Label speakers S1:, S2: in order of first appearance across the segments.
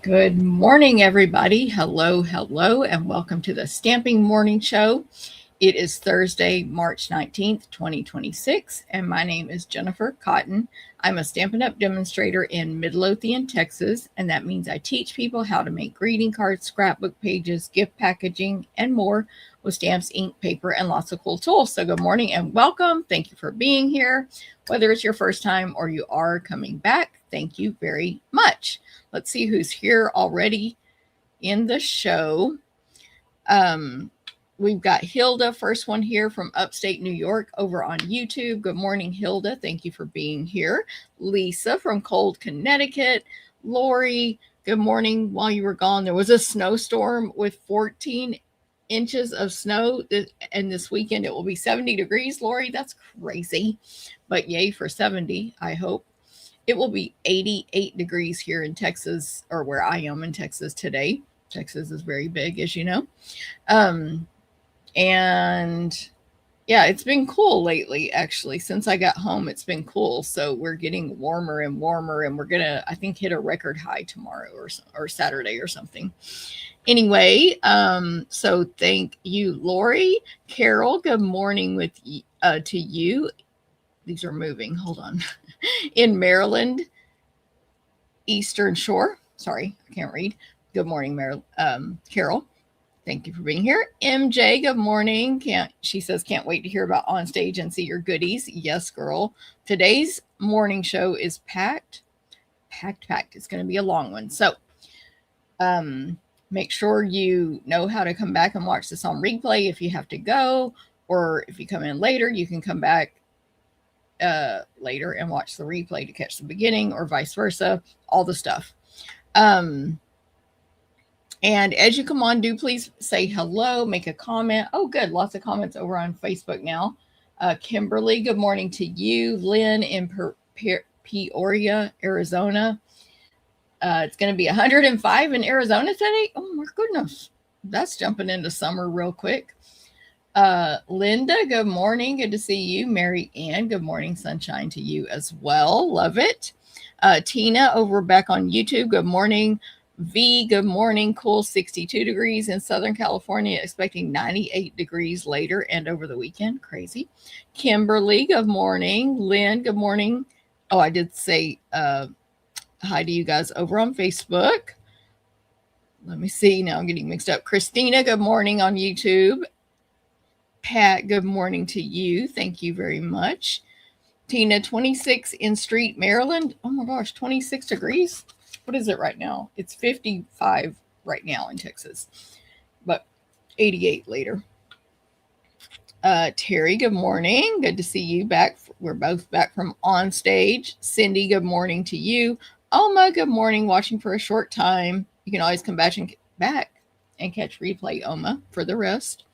S1: Good morning, everybody. Hello, hello, and welcome to the Stamping Morning Show. It is Thursday, March 19th, 2026, and my name is Jennifer Cotton. I'm a Stampin' Up! Demonstrator in Midlothian, Texas, and that means I teach people how to make greeting cards, scrapbook pages, gift packaging, and more with stamps, ink, paper, and lots of cool tools. So good morning and welcome. Thank you for being here. Whether it's your first time or you are coming back, thank you very much. Let's see who's here already in the show. We've got Hilda, first one here from upstate New York over on YouTube. Good morning, Hilda. Thank you for being here. Lisa from Cold, Connecticut. Lori, good morning. While you were gone, there was a snowstorm with 14 inches of snow, and this weekend it will be 70 degrees. Lori, that's crazy, but yay for 70, I hope. It will be 88 degrees here in Texas, or where I am in Texas today. Texas is very big, as you know. And yeah, it's been cool lately, actually. Since I got home, it's been cool. So we're getting warmer and warmer, and we're going to, I think, hit a record high tomorrow or Saturday or something. Anyway, so thank you, Lori. Carol, good morning to you. These are moving. Hold on. In Maryland, Eastern Shore. Sorry, I can't read. Good morning, Carol. Thank you for being here. MJ, good morning. She says, can't wait to hear about OnStage and see your goodies. Yes, girl. Today's morning show is packed. It's going to be a long one. So make sure you know how to come back and watch this on replay if you have to go, or if you come in later, you can come back later and watch the replay to catch the beginning, or vice versa, all the stuff. And as you come on, do please say hello, make a comment. Oh, good. Lots of comments over on Facebook now. Kimberly, good morning to you. Lynn in Peoria, Arizona. It's going to be 105 in Arizona today. Oh, my goodness. That's jumping into summer real quick. Linda, good morning. Good to see you. Mary Ann, good morning. Sunshine to you as well. Love it. Tina over back on YouTube, good morning. V, good morning. Cool 62 degrees in Southern California, expecting 98 degrees later and over the weekend. Crazy. Kimberly, good morning. Lynn, good morning. Oh, I did say hi to you guys over on Facebook. Let me see. Now I'm getting mixed up. Christina, good morning on YouTube. Pat, good morning to you. Thank you very much. Tina, 26 in Street, Maryland. Oh my gosh, 26 degrees. What is it right now? It's 55 right now in Texas, but 88 later. Terry, good morning. Good to see you back. We're both back from OnStage. Cindy, good morning to you. Oma, good morning. Watching for a short time. You can always come back and catch replay, Oma, for the rest.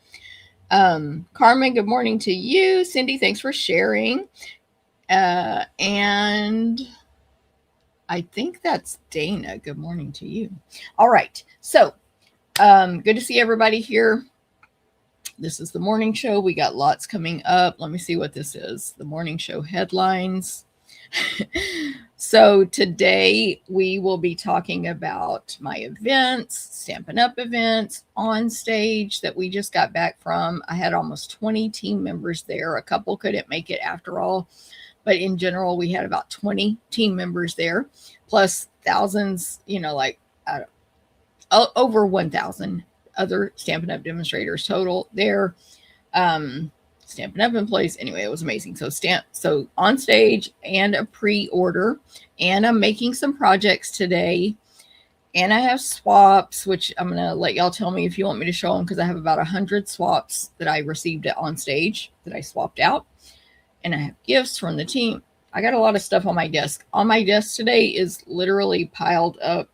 S1: Carmen, good morning to you. Cindy, thanks for sharing. And I think that's Dana. Good morning to you. All right. So, good to see everybody here. This is the morning show. We got lots coming up. Let me see what this is. The morning show headlines. So today we will be talking about my events, Stampin' Up! Events, OnStage that we just got back from. I had almost 20 team members there. A couple couldn't make it after all, but in general, we had about 20 team members there, plus thousands, over 1,000 other Stampin' Up! Demonstrators total there. Stampin' Up! Employees. Anyway, it was amazing. So OnStage and a pre-order, and I'm making some projects today, and I have swaps, which I'm going to let y'all tell me if you want me to show them, because I have about 100 swaps that I received at OnStage that I swapped out, and I have gifts from the team. I got a lot of stuff on my desk. On my desk today is literally piled up.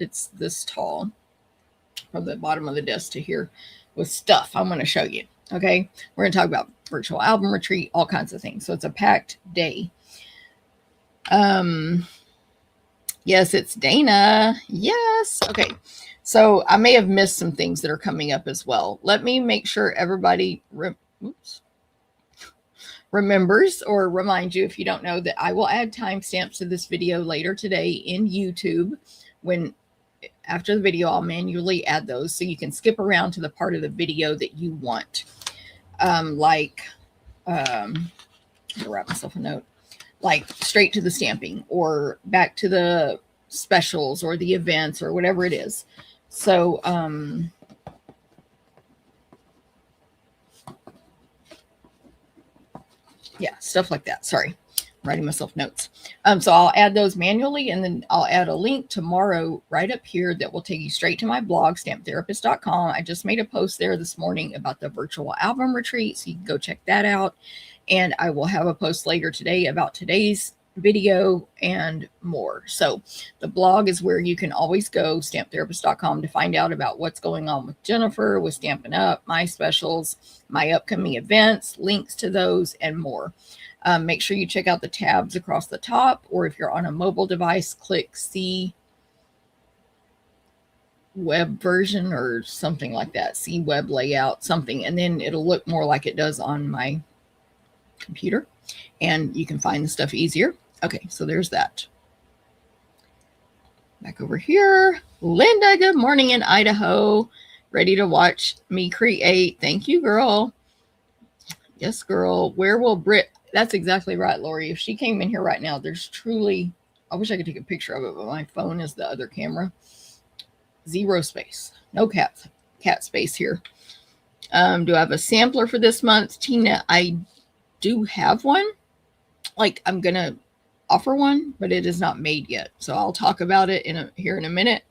S1: It's this tall from the bottom of the desk to here with stuff I'm going to show you. Okay, we're going to talk about virtual album retreat, all kinds of things. So it's a packed day. Yes, it's Dana. Yes. Okay. So I may have missed some things that are coming up as well. Let me make sure everybody remembers or remind you, if you don't know, that I will add timestamps to this video later today in YouTube when after the video, I'll manually add those so you can skip around to the part of the video that you want. I'll write myself a note, like straight to the stamping or back to the specials or the events or whatever it is. So, yeah, stuff like that. Sorry, I'm writing myself notes. So I'll add those manually, and then I'll add a link tomorrow right up here that will take you straight to my blog, stamptherapist.com. I just made a post there this morning about the virtual album retreat, so you can go check that out. And I will have a post later today about today's video and more. So the blog is where you can always go, stamptherapist.com, to find out about what's going on with Jennifer, with Stampin' Up, my specials, my upcoming events, links to those, and more. Make sure you check out the tabs across the top, or if you're on a mobile device, click see web version or something like that, see web layout, something, and then it'll look more like it does on my computer, and you can find the stuff easier. Okay, so there's that. Back over here, Linda, good morning in Idaho. Ready to watch me create. Thank you, girl. Yes, girl. Where will Britt? That's exactly right, Lori. If she came in here right now, there's truly, I wish I could take a picture of it, but my phone is the other camera. Zero space. No cat space here. Do I have a sampler for this month? Tina, I do have one. Like, I'm going to offer one, but it is not made yet. So I'll talk about it here in a minute,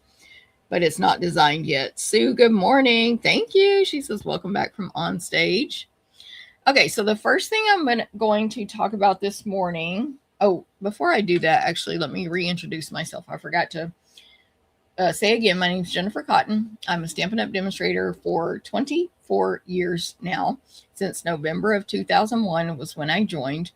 S1: but it's not designed yet. Sue, good morning. Thank you. She says, welcome back from OnStage. Okay, so the first thing I'm going to talk about this morning. Oh, before I do that, actually, let me reintroduce myself. I forgot to say again, my name is Jennifer Cotton. I'm a Stampin' Up! Demonstrator for 24 years now. Since November of 2001 was when I joined.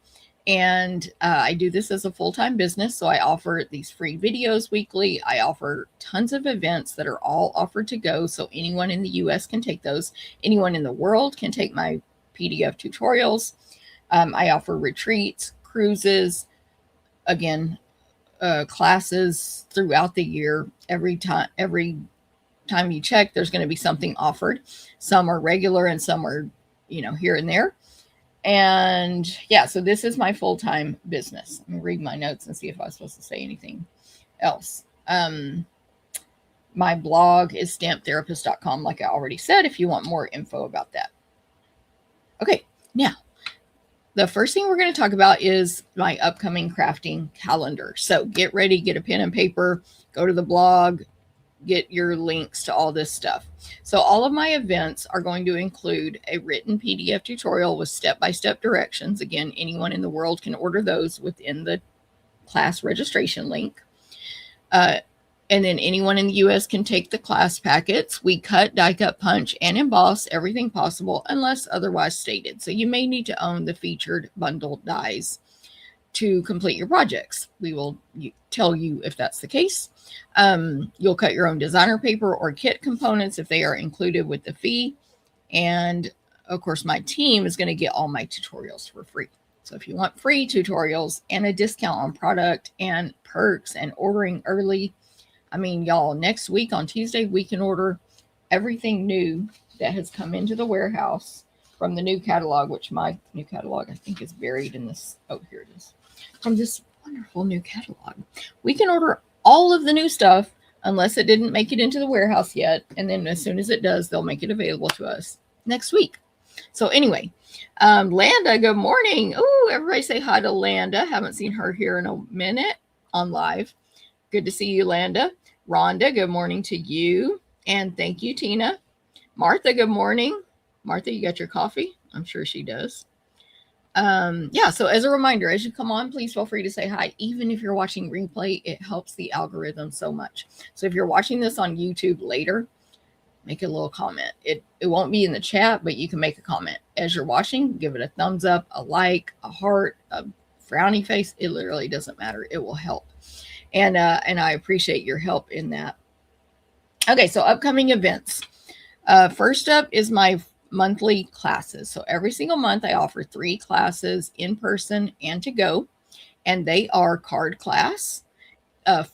S1: And I do this as a full-time business. So I offer these free videos weekly. I offer tons of events that are all offered to go. So anyone in the US can take those. Anyone in the world can take my PDF tutorials. I offer retreats, cruises, again, classes throughout the year. Every time you check, there's going to be something offered. Some are regular and some are, here and there. And yeah, so this is my full-time business. Let me read my notes and see if I was supposed to say anything else. My blog is stamptherapist.com, like I already said, if you want more info about that. Okay, now, the first thing we're going to talk about is my upcoming crafting calendar. So get ready, get a pen and paper, go to the blog, get your links to all this stuff. So all of my events are going to include a written PDF tutorial with step-by-step directions. Again, anyone in the world can order those within the class registration link. And then anyone in the US can take the class packets. We cut, die cut, punch, and emboss everything possible unless otherwise stated. So you may need to own the featured bundled dies to complete your projects. We will tell you if that's the case. You'll cut your own designer paper or kit components if they are included with the fee. And of course, my team is going to get all my tutorials for free. So if you want free tutorials and a discount on product and perks and ordering early, I mean, y'all, next week on Tuesday, we can order everything new that has come into the warehouse from the new catalog, which my new catalog, I think, is buried in this. Oh, here it is. From this wonderful new catalog. We can order all of the new stuff unless it didn't make it into the warehouse yet. And then as soon as it does, they'll make it available to us next week. So anyway, Landa, good morning. Oh, everybody say hi to Landa. Haven't seen her here in a minute on live. Good to see you, Landa. Rhonda, good morning to you. And thank you, Tina. Martha, good morning. Martha, you got your coffee? I'm sure she does. Yeah, so as a reminder, as you come on, please feel free to say hi. Even if you're watching replay, it helps the algorithm so much. So if you're watching this on YouTube later, make a little comment. It won't be in the chat, but you can make a comment. As you're watching, give it a thumbs up, a like, a heart, a frowny face. It literally doesn't matter. It will help. And I appreciate your help in that. Okay, so upcoming events. First up is my monthly classes. So every single month I offer 3 classes in person and to go, and they are card class,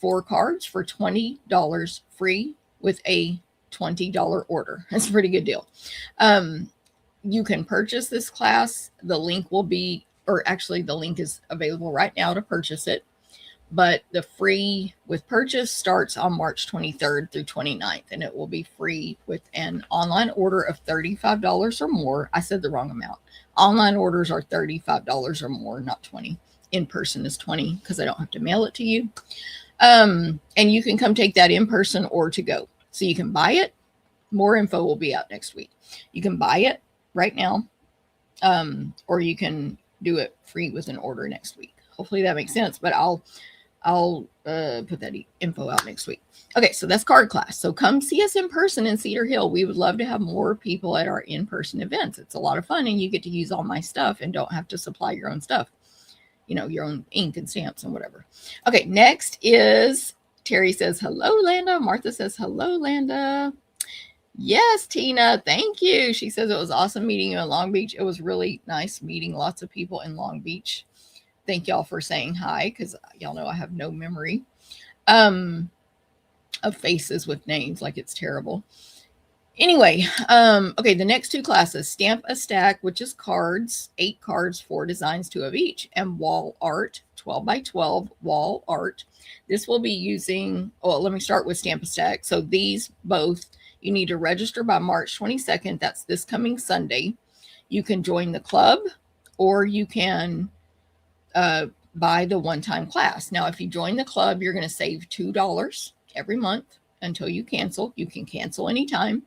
S1: 4 cards for $20 free with a $20 order. That's a pretty good deal. You can purchase this class. The link will be, or actually the link is available right now to purchase it. But the free with purchase starts on March 23rd through 29th, and it will be free with an online order of $35 or more. I said the wrong amount. Online orders are $35 or more, not 20. In person is 20 because I don't have to mail it to you. And you can come take that in person or to go. So you can buy it. More info will be out next week. You can buy it right now, or you can do it free with an order next week. Hopefully that makes sense, but I'll put that info out next week. Okay, so that's card class. So come see us in person in Cedar Hill. We would love to have more people at our in-person events. It's a lot of fun, and you get to use all my stuff and don't have to supply your own stuff. You know, your own ink and stamps and whatever. Okay, next is Terry says, hello, Landa. Martha says, hello, Landa. Yes, Tina, thank you. She says it was awesome meeting you in Long Beach. It was really nice meeting lots of people in Long Beach. Thank y'all for saying hi, because y'all know I have no memory of faces with names. Like, it's terrible. Anyway, okay, the next 2 classes, Stamp a Stack, which is cards, 8 cards, 4 designs, 2 of each, and Wall Art, 12 by 12 Wall Art. This will be using, oh, let me start with Stamp a Stack. So these both, you need to register by March 22nd. That's this coming Sunday. You can join the club, or you can buy the one-time class. Now, if you join the club, you're going to save $2 every month until you cancel. You can cancel anytime.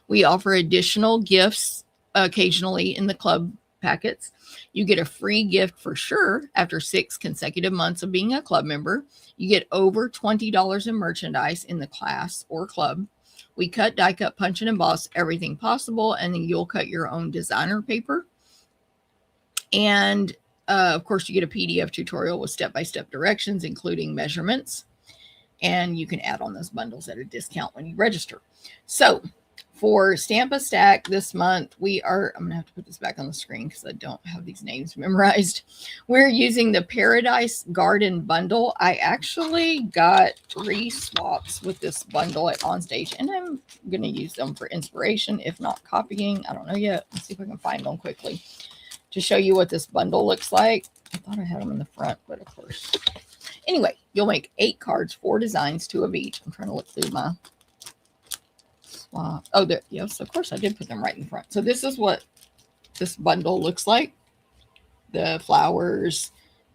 S1: We offer additional gifts occasionally in the club packets. You get a free gift for sure after 6 consecutive months of being a club member. You get over $20 in merchandise in the class or club. We cut, die cut, punch, and emboss everything possible, and then you'll cut your own designer paper. And of course, you get a PDF tutorial with step-by-step directions, including measurements. And you can add on those bundles at a discount when you register. So for Stamp a Stack this month, I'm going to have to put this back on the screen because I don't have these names memorized. We're using the Paradise Garden bundle. I actually got 3 swaps with this bundle at OnStage, and I'm going to use them for inspiration, if not copying. I don't know yet. Let's see if I can find them quickly to show you what this bundle looks like. I thought I had them in the front, but of course. Anyway, you'll make 8 cards, 4 designs, 2 of each. I'm trying to look through my swap. Oh, there. Yes, of course I did put them right in front. So this is what this bundle looks like. The flowers,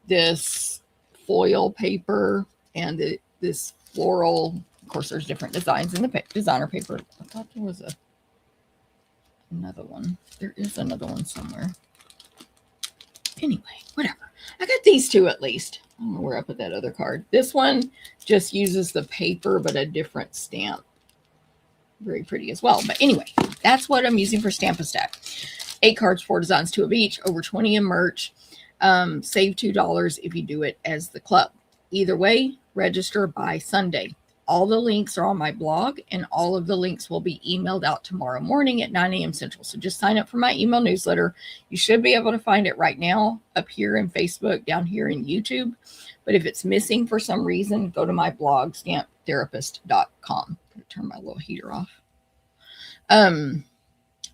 S1: this foil paper, and this floral. Of course, there's different designs in the designer paper. I thought there was another one. There is another one somewhere. Anyway, whatever. I got these 2 at least. I don't know where I put that other card. This one just uses the paper, but a different stamp. Very pretty as well. But anyway, that's what I'm using for Stamp a Stack. 8 cards, 4 designs, 2 of each, over 20 in merch. Save $2 if you do it as the club. Either way, register by Sunday. All the links are on my blog, and all of the links will be emailed out tomorrow morning at 9 a.m. Central. So just sign up for my email newsletter. You should be able to find it right now up here in Facebook, down here in YouTube. But if it's missing for some reason, go to my blog, stamptherapist.com. I'm going to turn my little heater off.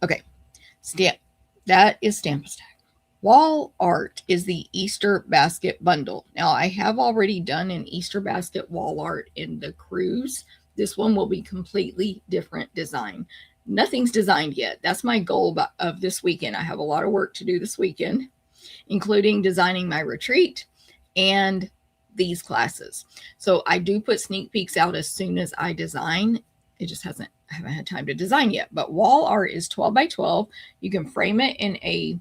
S1: Okay. That is Stamp a Stack. Wall Art is the Easter basket bundle. Now, I have already done an Easter basket wall art in the cruise. This one will be completely different design. Nothing's designed yet. That's my goal of this weekend. I have a lot of work to do this weekend, including designing my retreat and these classes. So I do put sneak peeks out as soon as I design. It just I haven't had time to design yet. But wall art is 12 by 12. You can frame it in a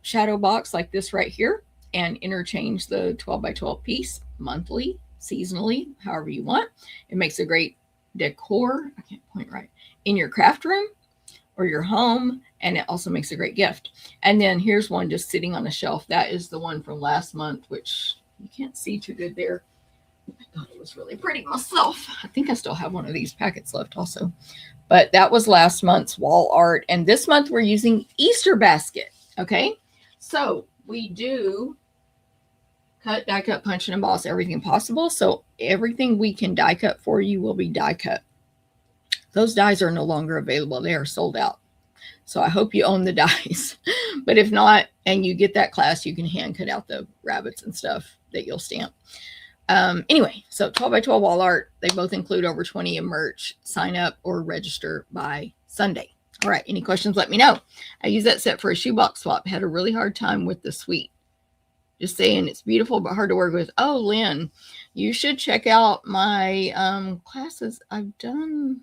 S1: shadow box like this right here and interchange the 12 by 12 piece monthly, seasonally, however you want. It makes a great decor. I can't point right in your craft room or your home. And it also makes a great gift. And then here's one just sitting on a shelf. That is the one from last month, which you can't see too good there. I thought it was really pretty myself. I think I still have one of these packets left also. But that was last month's wall art. And this month we're using Easter basket. Okay, so we do cut, die cut, punch, and emboss everything possible. So everything we can die cut for you will be die cut. Those dies are no longer available. They are sold out. So I hope you own the dies. But if not, and you get that class, you can hand cut out the rabbits and stuff that you'll stamp. Anyway, so 12 by 12 wall art. They both include over 20 in merch. Sign up or register by Sunday. All right, any questions, let me know. I used that set for a shoebox swap. Had a really hard time with the suite. Just saying, it's beautiful but hard to work with. Oh, Lynn, you should check out my classes I've done.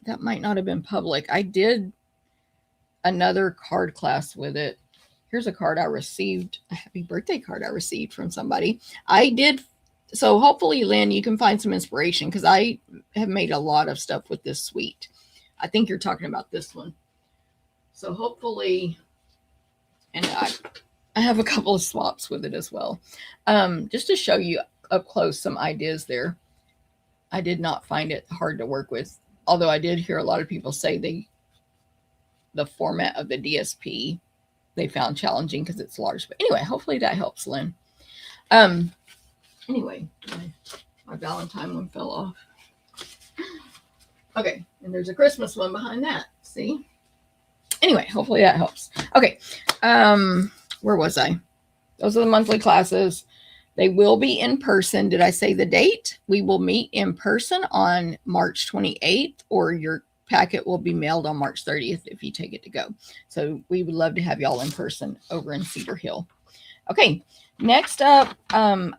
S1: That might not have been public. I did another card class with it. Here's a card I received, a happy birthday card I received from somebody. So hopefully, Lynn, you can find some inspiration because I have made a lot of stuff with this suite. I think you're talking about this one. So hopefully, and I have a couple of swaps with it as well. Just to show you up close some ideas there. I did not find it hard to work with, although I did hear a lot of people say the format of the DSP they found challenging because it's large. But anyway, hopefully that helps, Lynn. Anyway, my Valentine one fell off. Okay, and there's a Christmas one behind that. See? Anyway, hopefully that helps. Okay, where was I? Those are the monthly classes. They will be in person. Did I say the date? We will meet in person on March 28th, or your packet will be mailed on March 30th if you take it to go. So we would love to have y'all in person over in Cedar Hill. Okay, next up, I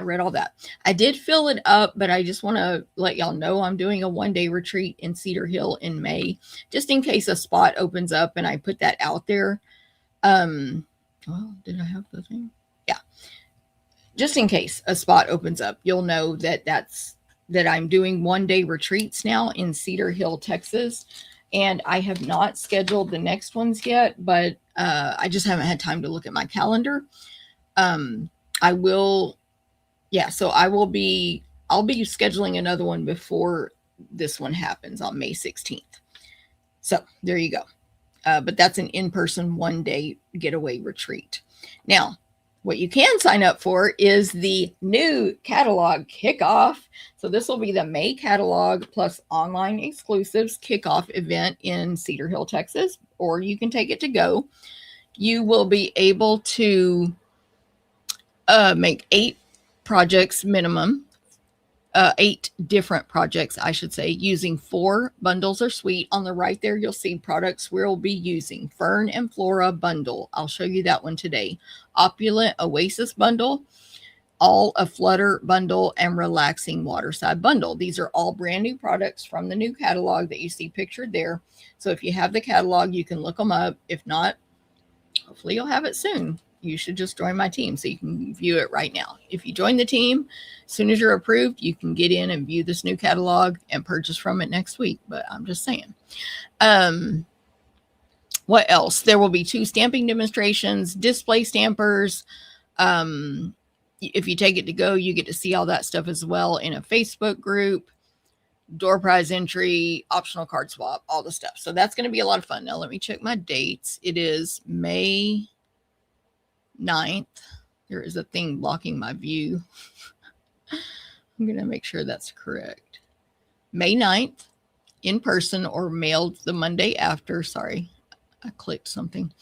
S1: read all that. I did fill it up, but I just want to let y'all know I'm doing a one-day retreat in Cedar Hill in May, just in case a spot opens up and I put that out there. Well, did I have the thing? Yeah. Just in case a spot opens up, you'll know that I'm doing one-day retreats now in Cedar Hill, Texas. And I have not scheduled the next ones yet, but I just haven't had time to look at my calendar. I'll be scheduling another one before this one happens on May 16th. So there you go. But that's an in-person one-day getaway retreat. Now, what you can sign up for is the new catalog kickoff. So this will be the May catalog plus online exclusives kickoff event in Cedar Hill, Texas, or you can take it to go. You will be able to make 8 projects minimum, 8 different projects, I should say, using 4 bundles or suite. On the right there, you'll see products we'll be using. Fern and Flora bundle. I'll show you that one today. Opulent Oasis bundle. All a Flutter bundle and Relaxing Waterside bundle. These are all brand new products from the new catalog that you see pictured there. So if you have the catalog, you can look them up. If not, hopefully you'll have it soon. You should just join my team so you can view it right now. If you join the team, as soon as you're approved, you can get in and view this new catalog and purchase from it next week. But I'm just saying. What else? There will be 2 stamping demonstrations, display stampers. If you take it to go, you get to see all that stuff as well in a Facebook group, door prize entry, optional card swap, all the stuff. So that's going to be a lot of fun. Now, let me check my dates. It is May 9th. There is a thing blocking my view. I'm going to make sure that's correct. May 9th, in person or mailed the Monday after. Sorry, I clicked something.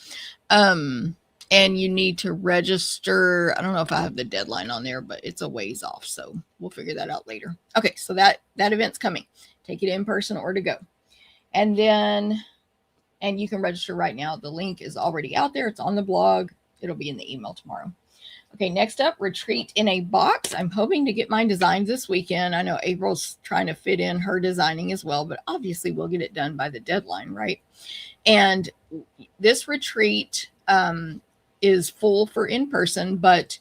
S1: And you need to register. I don't know if I have the deadline on there, but it's a ways off. So we'll figure that out later. Okay, so that event's coming. Take it in person or to go. And you can register right now. The link is already out there. It's on the blog. It'll be in the email tomorrow. Okay, next up, retreat in a box. I'm hoping to get mine designs this weekend. I know April's trying to fit in her designing as well, but obviously we'll get it done by the deadline, right? And this retreat is full for in-person, but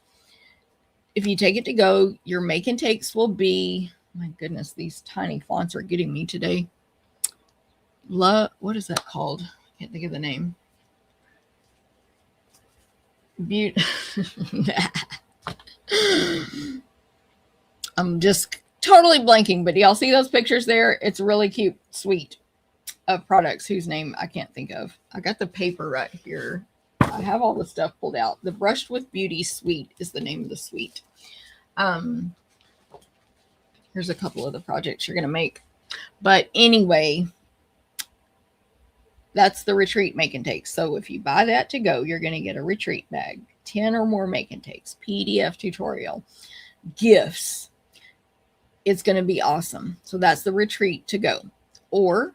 S1: if you take it to go, your make and takes will be, my goodness, these tiny fonts are getting me today. What is that called? I can't think of the name. I'm just totally blanking, but do y'all see those pictures there? It's a really cute suite of products whose name I can't think of. I got the paper right here. I have all the stuff pulled out. The Brushed with Beauty suite is the name of the suite. Here's a couple of the projects you're going to make. But anyway, that's the retreat make and takes. So if you buy that to go, you're going to get a retreat bag, 10 or more make and takes, PDF tutorial, gifts. It's going to be awesome. So that's the retreat to go. Or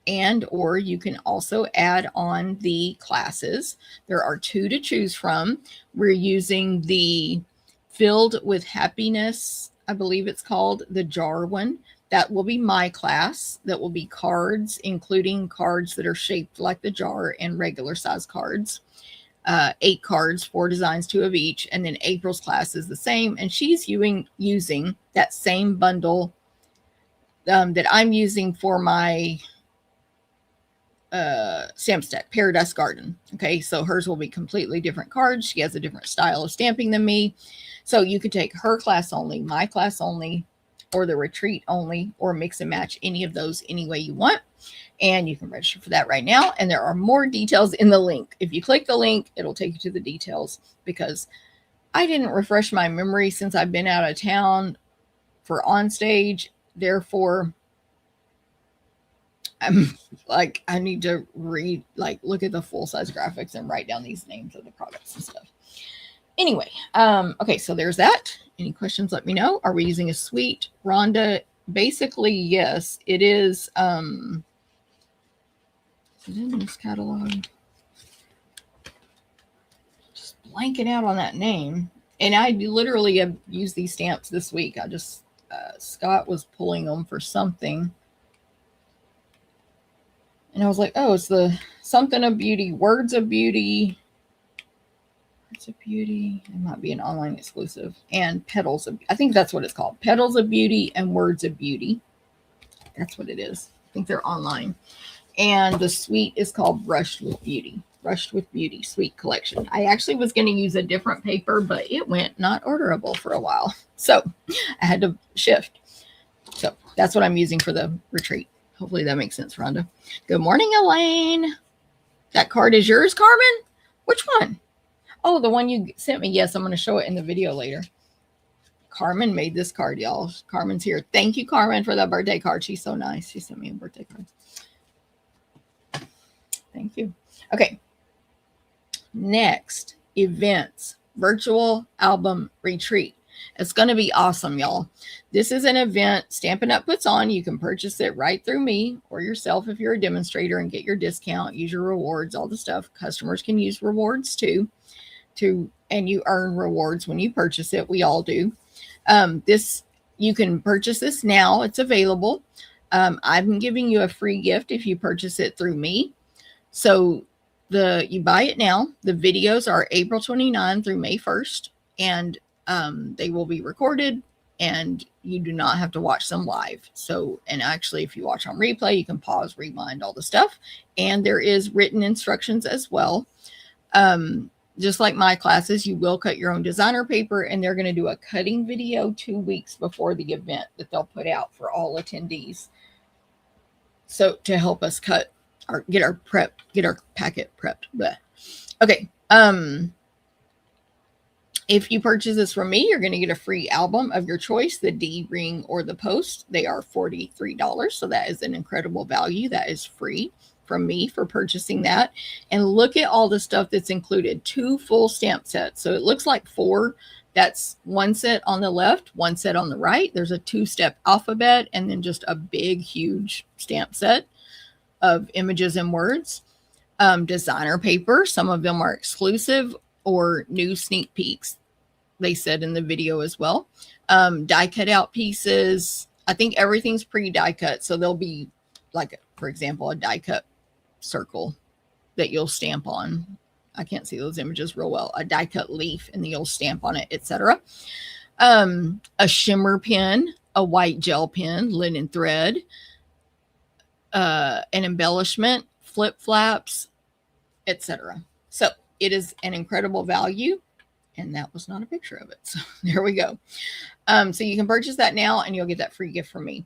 S1: you can also add on the classes. There are 2 to choose from. We're using the Filled with Happiness, I believe it's called, the jar one. That will be my class. That will be cards, including cards that are shaped like the jar and regular size cards. 8 cards, 4 designs, 2 of each. And then April's class is the same. And she's using that same bundle that I'm using for my stamp stack, Paradise Garden. Okay, so hers will be completely different cards. She has a different style of stamping than me. So you could take her class only, my class only, or the retreat only, or mix and match any of those any way you want. And you can register for that right now. And there are more details in the link. If you click the link, it'll take you to the details, because I didn't refresh my memory since I've been out of town for OnStage. Therefore, I'm like, I need to look at the full size graphics and write down these names of the products and stuff. Anyway, okay, so there's that. Any questions, let me know. Are we using a suite? Rhonda, basically, yes, it is. Is it in this catalog? Just blanking out on that name. And I literally have used these stamps this week. I just, Scott was pulling them for something. And I was like, oh, it's the something of beauty, words of beauty. Words of beauty. It might be an online exclusive. And petals of, I think that's what it's called. Petals of Beauty and Words of Beauty. That's what it is. I think they're online. And the suite is called Brushed with Beauty. Brushed with Beauty Suite Collection. I actually was going to use a different paper, but it went not orderable for a while. So I had to shift. So that's what I'm using for the retreat. Hopefully that makes sense, Rhonda. Good morning, Elaine. That card is yours, Carmen? Which one? Oh, the one you sent me. Yes, I'm going to show it in the video later. Carmen made this card, y'all. Carmen's here. Thank you, Carmen, for that birthday card. She's so nice. She sent me a birthday card. Thank you. Okay. Next, events. Virtual album retreat. It's going to be awesome, y'all. This is an event Stampin' Up! Puts on. You can purchase it right through me or yourself if you're a demonstrator and get your discount, use your rewards, all the stuff. Customers can use rewards too, and you earn rewards when you purchase it. We all do. You can purchase this now. It's available. I'm giving you a free gift if you purchase it through me. So you buy it now. The videos are April 29 through May 1st, and they will be recorded, and you do not have to watch them live. So, and actually, if you watch on replay, you can pause, rewind, all the stuff. And there is written instructions as well. Just like my classes, you will cut your own designer paper, and they're going to do a cutting video 2 weeks before the event that they'll put out for all attendees. So to help us cut or get our packet prepped. Bleh. Okay. If you purchase this from me, you're going to get a free album of your choice, the D, ring, or the post. They are $43. So that is an incredible value. That is free from me for purchasing that. And look at all the stuff that's included. 2 full stamp sets. So it looks like 4. That's 1 set on the left, 1 set on the right. There's a 2-step alphabet, and then just a big, huge stamp set of images and words. Designer paper. Some of them are exclusive or new sneak peeks, they said in the video as well. Die cut out pieces. I think everything's pre-die cut. So there'll be, like, for example, a die cut circle that you'll stamp on. I can't see those images real well. A die cut leaf, and then you'll stamp on it, etc. A shimmer pen, a white gel pen, linen thread, an embellishment, flip flaps, etc. So it is an incredible value, and that was not a picture of it. So there we go. So you can purchase that now, and you'll get that free gift from me.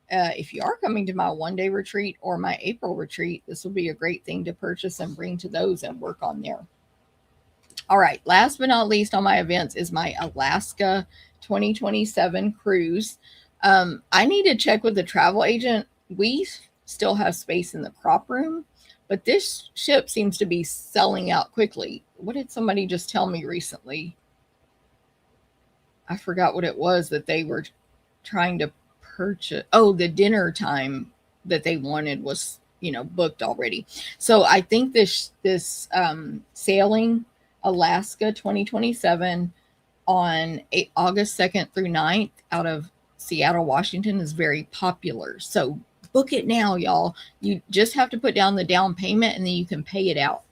S1: If you are coming to my one-day retreat or my April retreat, this will be a great thing to purchase and bring to those and work on there. All right. Last but not least on my events is my Alaska 2027 cruise. I need to check with the travel agent. We still have space in the prop room, but this ship seems to be selling out quickly. What did somebody just tell me recently? I forgot what it was that they were trying to purchase. Oh, the dinner time that they wanted was, booked already. So I think this sailing Alaska 2027 on August 2nd through 9th out of Seattle, Washington is very popular. So book it now, y'all. You just have to put down the down payment and then you can pay it out.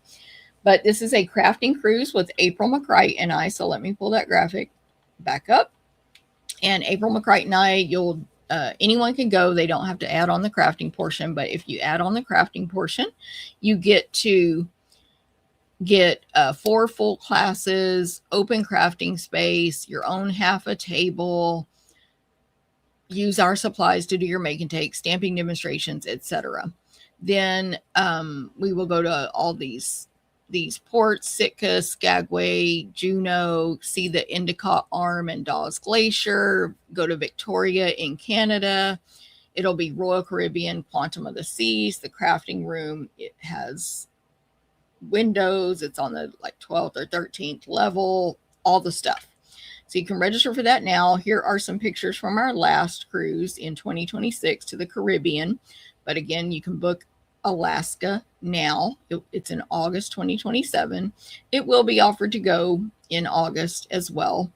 S1: But this is a crafting cruise with April McCright and I. So let me pull that graphic back up. And April McCright and I, anyone can go. They don't have to add on the crafting portion. But if you add on the crafting portion, you get to get 4 full classes, open crafting space, your own half a table, use our supplies to do your make and take, stamping demonstrations, etc. Then we will go to all these ports: Sitka, Skagway, Juneau, see the Endicott Arm and Dawes Glacier, go to Victoria in Canada. It'll be Royal Caribbean, Quantum of the Seas, the crafting room. It has windows. It's on the 12th or 13th level, all the stuff. So you can register for that now. Here are some pictures from our last cruise in 2026 to the Caribbean. But again, you can book Alaska now. It's in August 2027. It will be offered to go in August as well.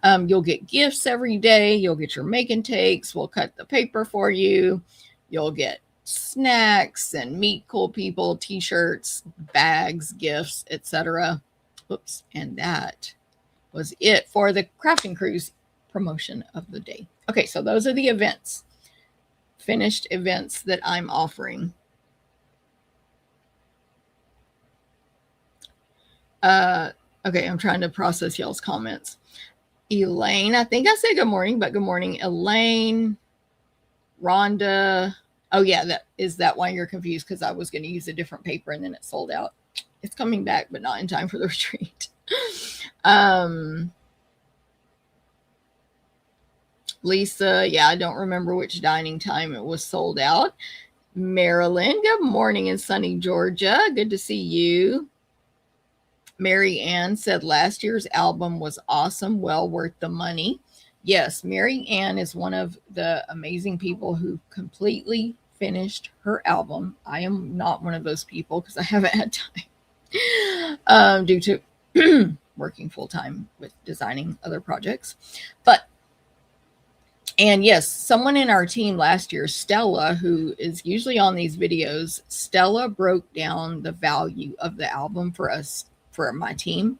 S1: You'll get gifts every day. You'll get your make and takes. We'll cut the paper for you. You'll get snacks and meet cool people, t-shirts, bags, gifts, etc. Oops. And that was it for the crafting cruise promotion of the day. Okay, so those are the events, finished events that I'm offering. Okay, I'm trying to process y'all's comments. Elaine, I think I said good morning, but good morning, Elaine. Rhonda. Oh yeah, that why you're confused? Because I was going to use a different paper and then it sold out. It's coming back, but not in time for the retreat. Lisa, yeah, I don't remember which dining time it was sold out. Marilyn, good morning in sunny Georgia. Good to see you. Mary Ann said last year's album was awesome, well worth the money. Yes, Mary Ann is one of the amazing people who completely finished her album. I am not one of those people because I haven't had time due to working full-time with designing other projects. And yes, someone in our team last year, Stella, who is usually on these videos, Stella broke down the value of the album for us, for my team.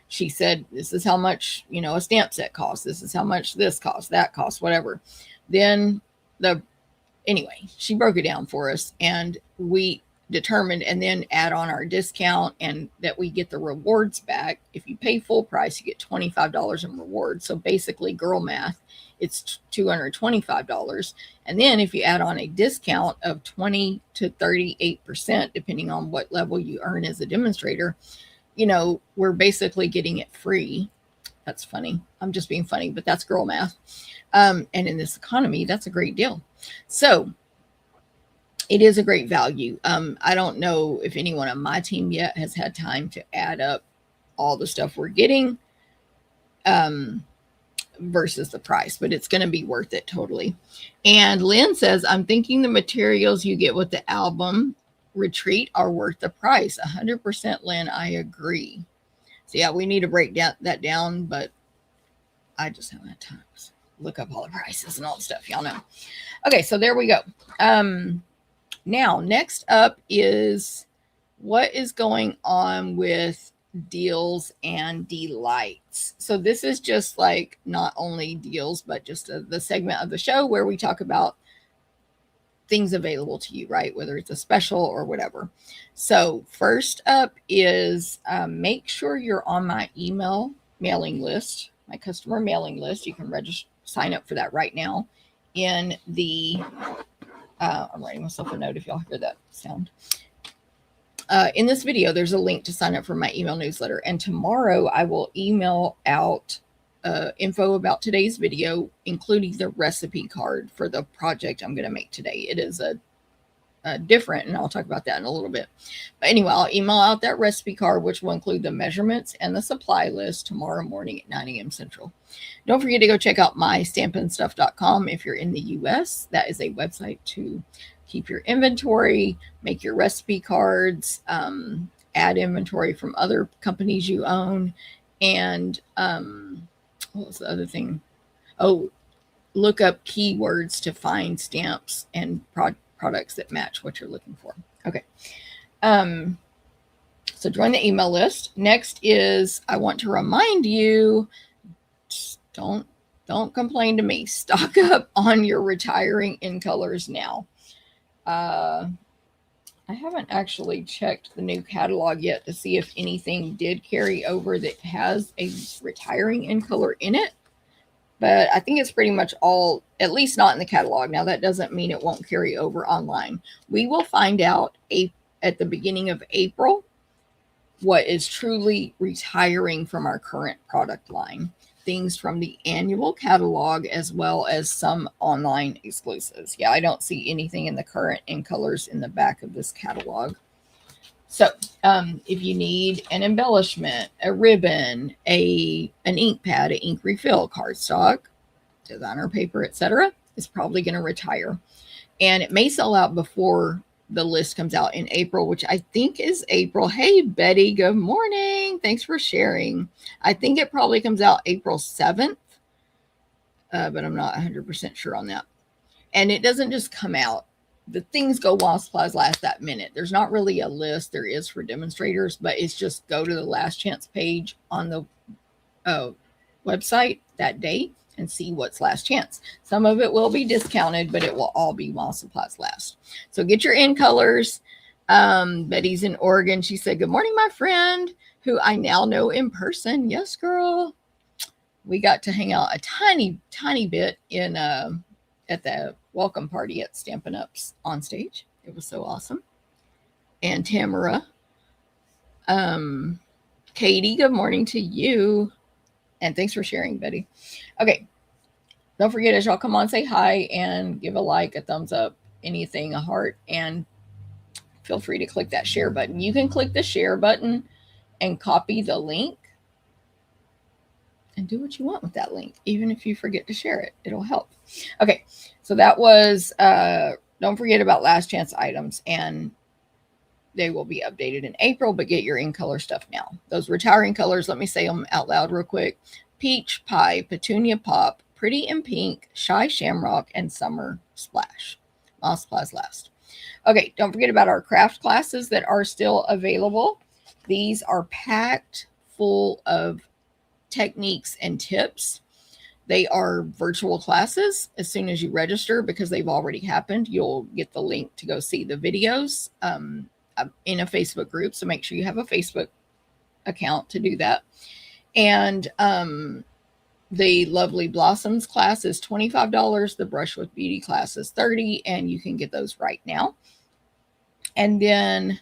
S1: She said, this is how much, a stamp set costs. This is how much this costs, that costs, whatever. Then anyway, she broke it down for us and we determined, and then add on our discount and that we get the rewards back. If you pay full price, you get $25 in rewards. So basically, girl math, it's $225. And then if you add on a discount of 20 to 38%, depending on what level you earn as a demonstrator, we're basically getting it free. That's funny. I'm just being funny, but that's girl math. And in this economy, that's a great deal. So it is a great value. I don't know if anyone on my team yet has had time to add up all the stuff we're getting versus the price, but it's going to be worth it totally. And Lynn says, I'm thinking the materials you get with the album retreat are worth the price. 100%, Lynn, I agree. So yeah, we need to break that down, but I just haven't had time to look up all the prices and all the stuff, y'all know. Okay, so there we go. Now, next up is what is going on with deals and delights. So this is just like not only deals, but just the segment of the show where we talk about things available to you, right? Whether it's a special or whatever. So first up is make sure you're on my email mailing list, my customer mailing list. You can sign up for that right now in the I'm writing myself a note if y'all hear that sound. In this video, there's a link to sign up for my email newsletter. And tomorrow I will email out info about today's video, including the recipe card for the project I'm going to make today. It is a different, and I'll talk about that in a little bit. But anyway, I'll email out that recipe card, which will include the measurements and the supply list tomorrow morning at 9 a.m. Central. Don't forget to go check out mystampinstuff.com if you're in the US. That is a website to keep your inventory, make your recipe cards, add inventory from other companies you own, and what was the other thing? Oh, look up keywords to find stamps and products that match what you're looking for. Okay. So join the email list. Next is, I want to remind you, don't complain to me. Stock up on your retiring in colors now. I haven't actually checked the new catalog yet to see if anything did carry over that has a retiring in color in it. But I think it's pretty much all, at least not in the catalog. Now, that doesn't mean it won't carry over online. We will find out at the beginning of April what is truly retiring from our current product line. Things from the annual catalog as well as some online exclusives. Yeah, I don't see anything in the current in colors in the back of this catalog. So if you need an embellishment, a ribbon, an ink pad, an ink refill, cardstock, designer paper, etc., it's probably going to retire. And it may sell out before the list comes out in April, which I think is April. Hey, Betty, good morning. Thanks for sharing. I think it probably comes out April 7th, but I'm not 100% sure on that. And it doesn't just come out. The things go while supplies last that minute. There's not really a list. There is for demonstrators, but it's just go to the last chance page on the website that day and see what's last chance. Some of it will be discounted, but it will all be while supplies last. So get your in colors. Betty's in Oregon. She said, good morning, my friend, who I now know in person. Yes, girl. We got to hang out a tiny bit in at the welcome party at Stampin' Up's OnStage. It was so awesome. And Tamara. Katie, good morning to you. And thanks for sharing, Betty. Okay. Don't forget, as y'all come on, say hi and give a like, a thumbs up, anything, a heart, and feel free to click that share button. You can click the share button and copy the link and do what you want with that link. Even if you forget to share it, it'll help. Okay. So that was, don't forget about last chance items, and they will be updated in April, but get your in color stuff now. Those retiring colors, let me say them out loud real quick. Peach Pie, Petunia Pop, Pretty in Pink, Shy Shamrock, and Summer Splash. While supplies last. Okay, don't forget about our craft classes that are still available. These are packed full of techniques and tips. They are virtual classes. As soon as you register, because they've already happened, you'll get the link to go see the videos in a Facebook group. So make sure you have a Facebook account to do that. And the Lovely Blossoms class is $25. The Brush with Beauty class is $30, and you can get those right now. And then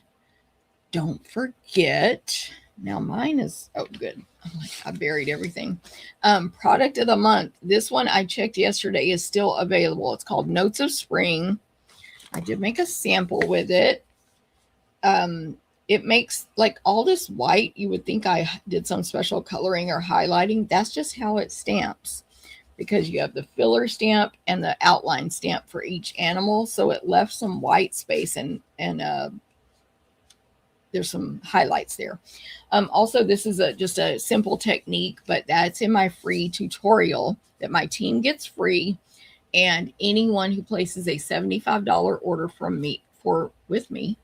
S1: don't forget, now mine is, oh, good. I'm like, I buried everything. Product of the month. This one I checked yesterday is still available. It's called Notes of Spring. I did make a sample with it. It makes like all this white. You would think I did some special coloring or highlighting. That's just how it stamps, because you have the filler stamp and the outline stamp for each animal. So it left some white space, and there's some highlights there. Also, this is just a simple technique, but that's in my free tutorial that my team gets free. And anyone who places a $75 order with me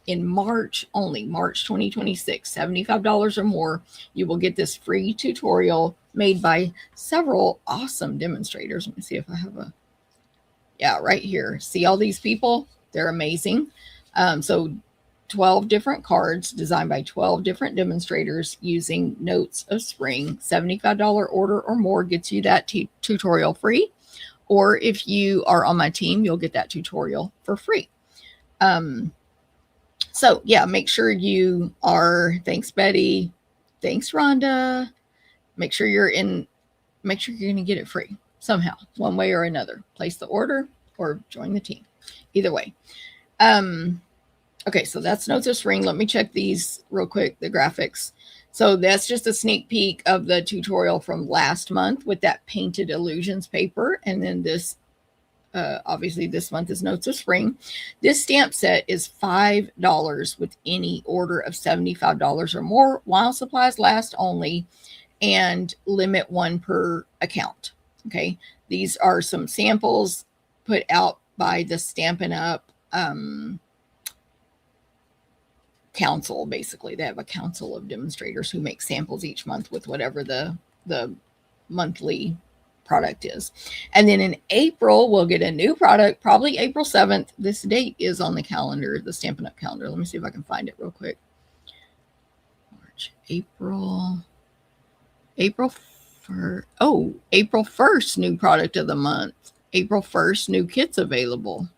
S1: in March only, March 2026, $75 or more, you will get this free tutorial made by several awesome demonstrators. Let me see if I have right here. See all these people? They're amazing. So 12 different cards designed by 12 different demonstrators using Notes of Spring. $75 order or more gets you that tutorial free. Or if you are on my team, you'll get that tutorial for free. So yeah, make sure you are, thanks Betty, thanks Rhonda. Make sure you're going to get it free somehow, one way or another. Place the order or join the team. Either way. Okay, so that's Notes of Spring. Let me check these real quick, the graphics. So that's just a sneak peek of the tutorial from last month with that Painted Illusions paper. And then this, obviously this month is Notes of Spring. This stamp set is $5 with any order of $75 or more while supplies last only, and limit 1 per account. Okay, these are some samples put out by the Stampin' Up! Council. Basically, they have a council of demonstrators who make samples each month with whatever the monthly product is. And then in April, we'll get a new product, probably April 7th. This date is on the calendar, the Stampin' Up! Calendar. Let me see if I can find it real quick. March, April 1st, new product of the month. April 1st, new kits available.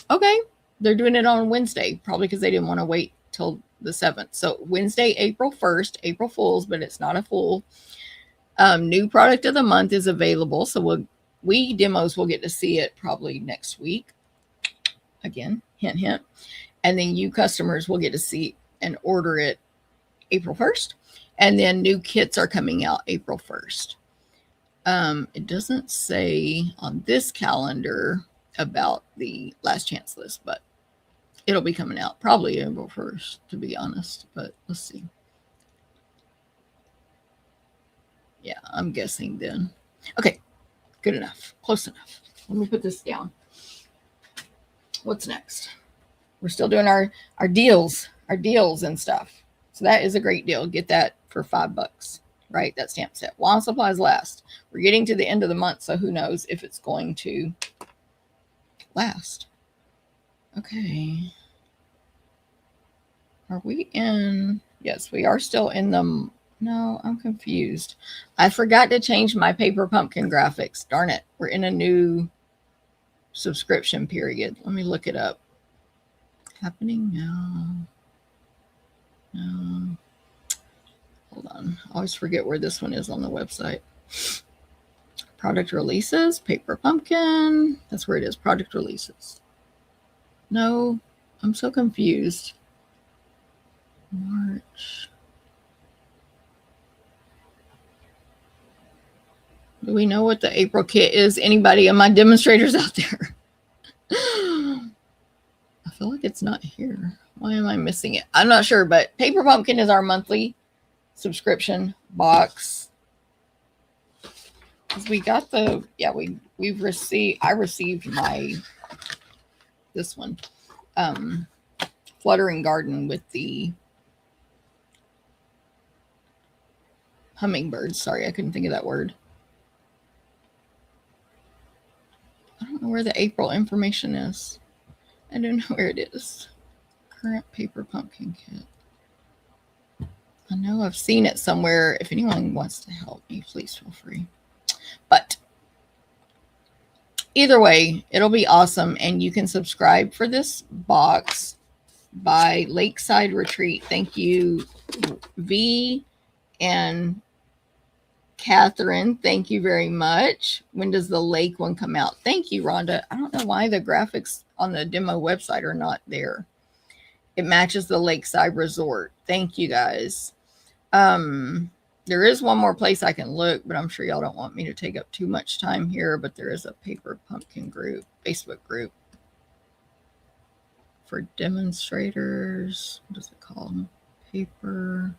S1: Okay, they're doing it on Wednesday, probably because they didn't want to wait till the 7th. So Wednesday, April 1st, April Fool's, but it's not a fool. New product of the month is available. So we demos will get to see it probably next week. Again, hint, hint. And then you customers will get to see and order it April 1st. And then new kits are coming out April 1st. It doesn't say on this calendar about the last chance list, but it'll be coming out probably April 1st, to be honest. But let's see. Yeah, I'm guessing then. Okay, good enough. Close enough. Let me put this down. What's next? We're still doing our deals and stuff. So that is a great deal. Get that for $5, right? That stamp set. While supplies last. We're getting to the end of the month, so who knows if it's going to last. Okay. Are we in? Yes, we are still in the... No, I'm confused. I forgot to change my paper pumpkin graphics. Darn it. We're in a new subscription period. Let me look it up. Happening now. No. Hold on. I always forget where this one is on the website. Product releases, paper pumpkin. That's where it is. Product releases. No, I'm so confused. March. Do we know what the April kit is? Anybody of my demonstrators out there? I feel like it's not here. Why am I missing it? I'm not sure, but Paper Pumpkin is our monthly subscription box. Because we got the, yeah, I received this one, Fluttering Garden with the hummingbirds. Sorry, I couldn't think of that word. I don't know where the April information is. I don't know where it is. Current Paper Pumpkin kit. I know I've seen it somewhere. If anyone wants to help me, please feel free. But either way, it'll be awesome. And you can subscribe for this box by Lakeside Retreat. Thank you, V and Catherine. Thank you very much. When does the lake one come out? Thank you, Rhonda. I don't know why the graphics on the demo website are not there. It matches the Lakeside Resort. Thank you, guys. There is one more place I can look, but I'm sure y'all don't want me to take up too much time here. But there is a Paper Pumpkin group, Facebook group for demonstrators. What is it called? Paper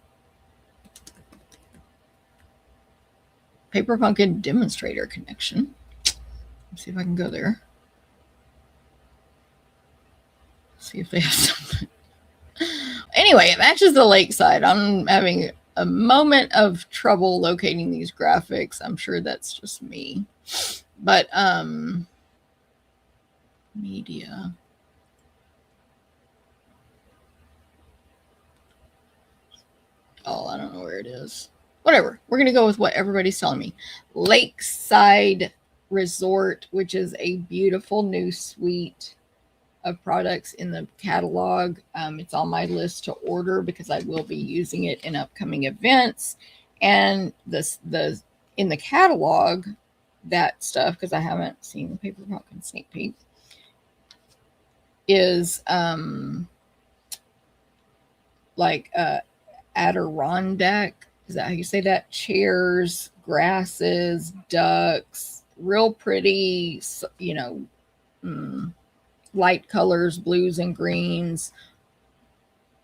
S1: Pumpkin Demonstrator Connection. Let's see if I can go there. See if they have something. Anyway, it matches the Lakeside. I'm having a moment of trouble locating these graphics. I'm sure that's just me. But media. Oh, I don't know where it is. Whatever. We're going to go with what everybody's telling me. Lakeside Resort, which is a beautiful new suite of products in the catalog. It's on my list to order because I will be using it in upcoming events. And the in the catalog, that stuff, because I haven't seen the Paper Pumpkin sneak peek, is like Adirondack. Is that how you say that? Chairs, grasses, ducks, real pretty, you know, light colors, blues and greens,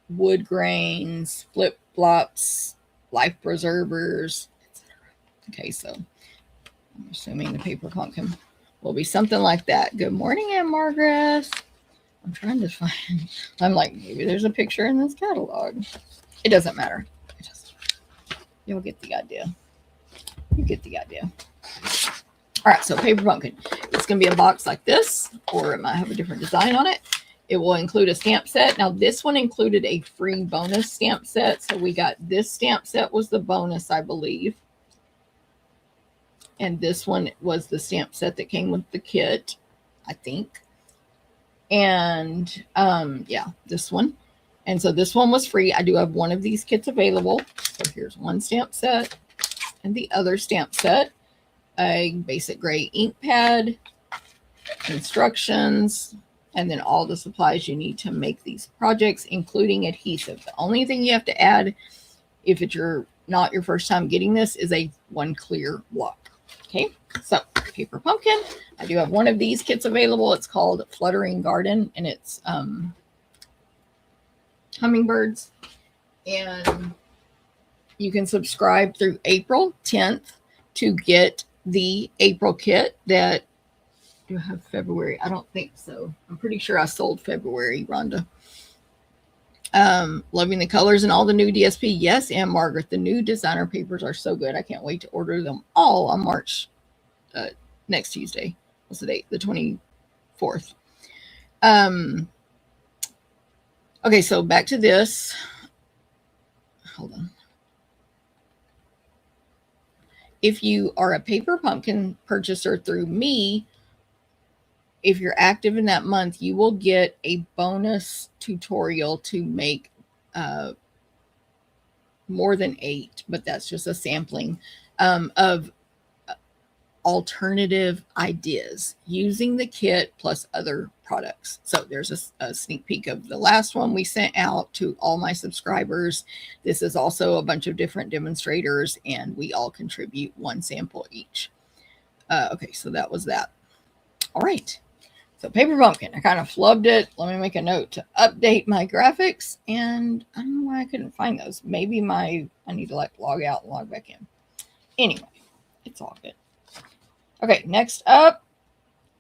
S1: wood grains, flip flops, life preservers, etc. Okay, so I'm assuming the Paper Pumpkin will be something like that. Good morning, Aunt Margaret. I'm trying to find, I'm like, maybe there's a picture in this catalog. It doesn't matter. You'll get the idea. You get the idea. All right, so Paper Pumpkin. It's going to be a box like this, or it might have a different design on it. It will include a stamp set. Now, this one included a free bonus stamp set. So we got this stamp set was the bonus, I believe. And this one was the stamp set that came with the kit, I think. And yeah, this one. And so this one was free. I do have one of these kits available. So here's one stamp set and the other stamp set. A basic gray ink pad, instructions, and then all the supplies you need to make these projects, including adhesive. The only thing you have to add, if it's not your first time getting this, is one clear block. Okay, so Paper Pumpkin. I do have one of these kits available. It's called Fluttering Garden, and it's hummingbirds. And you can subscribe through April 10th to get the April kit. That do I have February? I don't think so. I'm pretty sure I sold February, Rhonda. Loving the colors and all the new DSP. Yes, and Margaret, the new designer papers are so good. I can't wait to order them all on March next Tuesday. What's the date? The 24th. Okay, so back to this. Hold on. If you are a Paper Pumpkin purchaser through me, if you're active in that month, you will get a bonus tutorial to make more than 8, but that's just a sampling of alternative ideas using the kit plus other products. So there's a sneak peek of the last one we sent out to all my subscribers. This is also a bunch of different demonstrators, and we all contribute one sample each. Okay, so that was that. All right. So Paper Pumpkin, I kind of flubbed it. Let me make a note to update my graphics. And I don't know why I couldn't find those. Maybe I need to like log out and log back in. Anyway, it's all good. Okay, next up,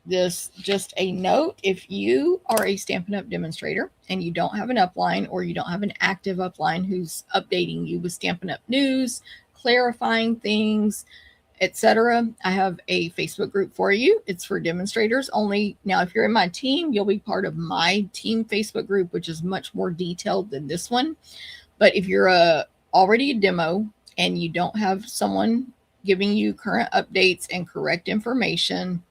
S1: this just a note. If you are a Stampin' Up! Demonstrator and you don't have an upline, or you don't have an active upline who's updating you with Stampin' Up! News, clarifying things, etc., I have a Facebook group for you. It's for demonstrators only. Now, if you're in my team, you'll be part of my team Facebook group, which is much more detailed than this one. But if you're already a demo and you don't have someone giving you current updates and correct information,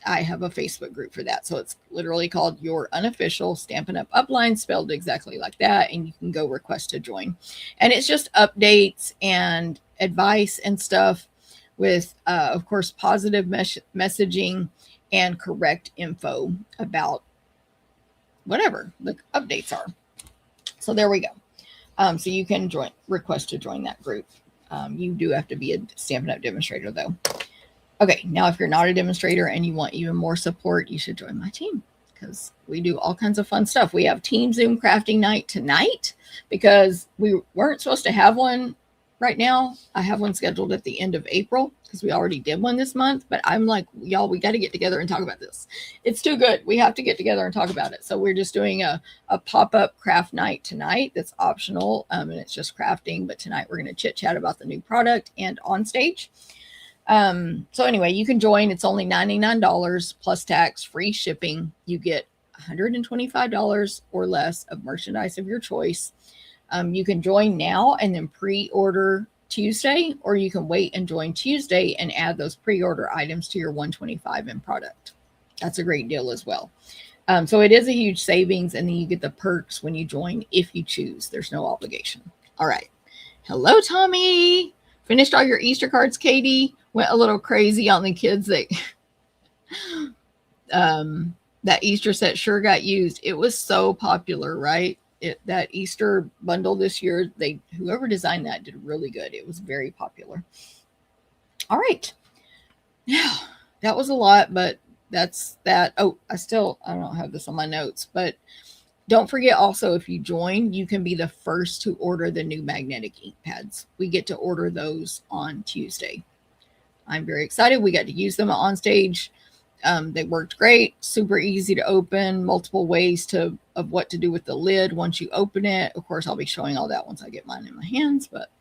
S1: I have a Facebook group for that. So it's literally called Your Unofficial Stampin' Up! Upline, spelled exactly like that. And you can go request to join. And it's just updates and advice and stuff with, of course, positive messaging and correct info about whatever the updates are. So there we go. So you can request to join that group. You do have to be a Stampin' Up! Demonstrator, though. Okay, now if you're not a demonstrator and you want even more support, you should join my team, because we do all kinds of fun stuff. We have Team Zoom crafting night tonight, because we weren't supposed to have one right now. I have one scheduled at the end of April, because we already did one this month. But I'm like, y'all, we got to get together and talk about this. It's too good. We have to get together and talk about it. So we're just doing a pop-up craft night tonight that's optional, and it's just crafting. But tonight we're going to chit-chat about the new product and OnStage. So anyway, you can join. It's only $99 plus tax, free shipping. You get $125 or less of merchandise of your choice. You can join now and then pre-order Tuesday, or you can wait and join Tuesday and add those pre-order items to your $125 in product. That's a great deal as well. So it is a huge savings, and then you get the perks when you join if you choose. There's no obligation. All right. Hello, Tommy. Finished all your Easter cards, Katie? Went a little crazy on the kids that that Easter set sure got used. It was so popular, right? That Easter bundle this year, whoever designed that did really good. It was very popular. All right. Yeah, that was a lot, but that's that. Oh, I don't have this on my notes, but don't forget also, if you join, you can be the first to order the new magnetic ink pads. We get to order those on Tuesday. I'm very excited. We got to use them on stage. They worked great, super easy to open, multiple ways of what to do with the lid once you open it. Of course, I'll be showing all that once I get mine in my hands, but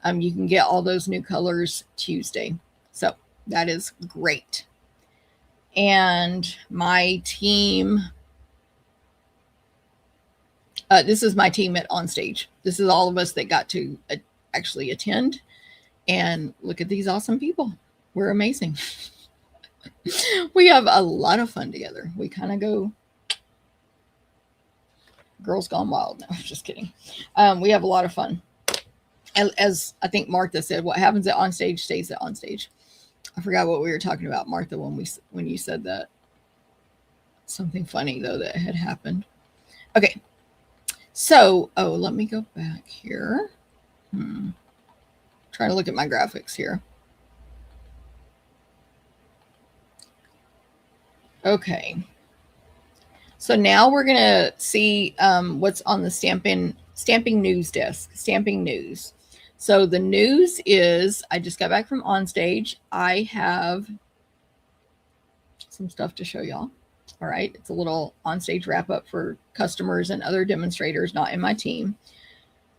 S1: you can get all those new colors Tuesday. So that is great. And my team, this is my team at OnStage. This is all of us that got to actually attend. And look at these awesome people. We're amazing. We have a lot of fun together. We kind of go girls gone wild. No, just kidding. We have a lot of fun. As I think Martha said, what happens at OnStage stays at OnStage. I forgot what we were talking about, Martha, when you said that. Something funny, though, that had happened. Okay. So, let me go back here. Trying to look at my graphics here. Okay. So now we're going to see what's on the stamping news desk, stamping news. So the news is, I just got back from OnStage. I have some stuff to show y'all. All right. It's a little OnStage wrap up for customers and other demonstrators not in my team.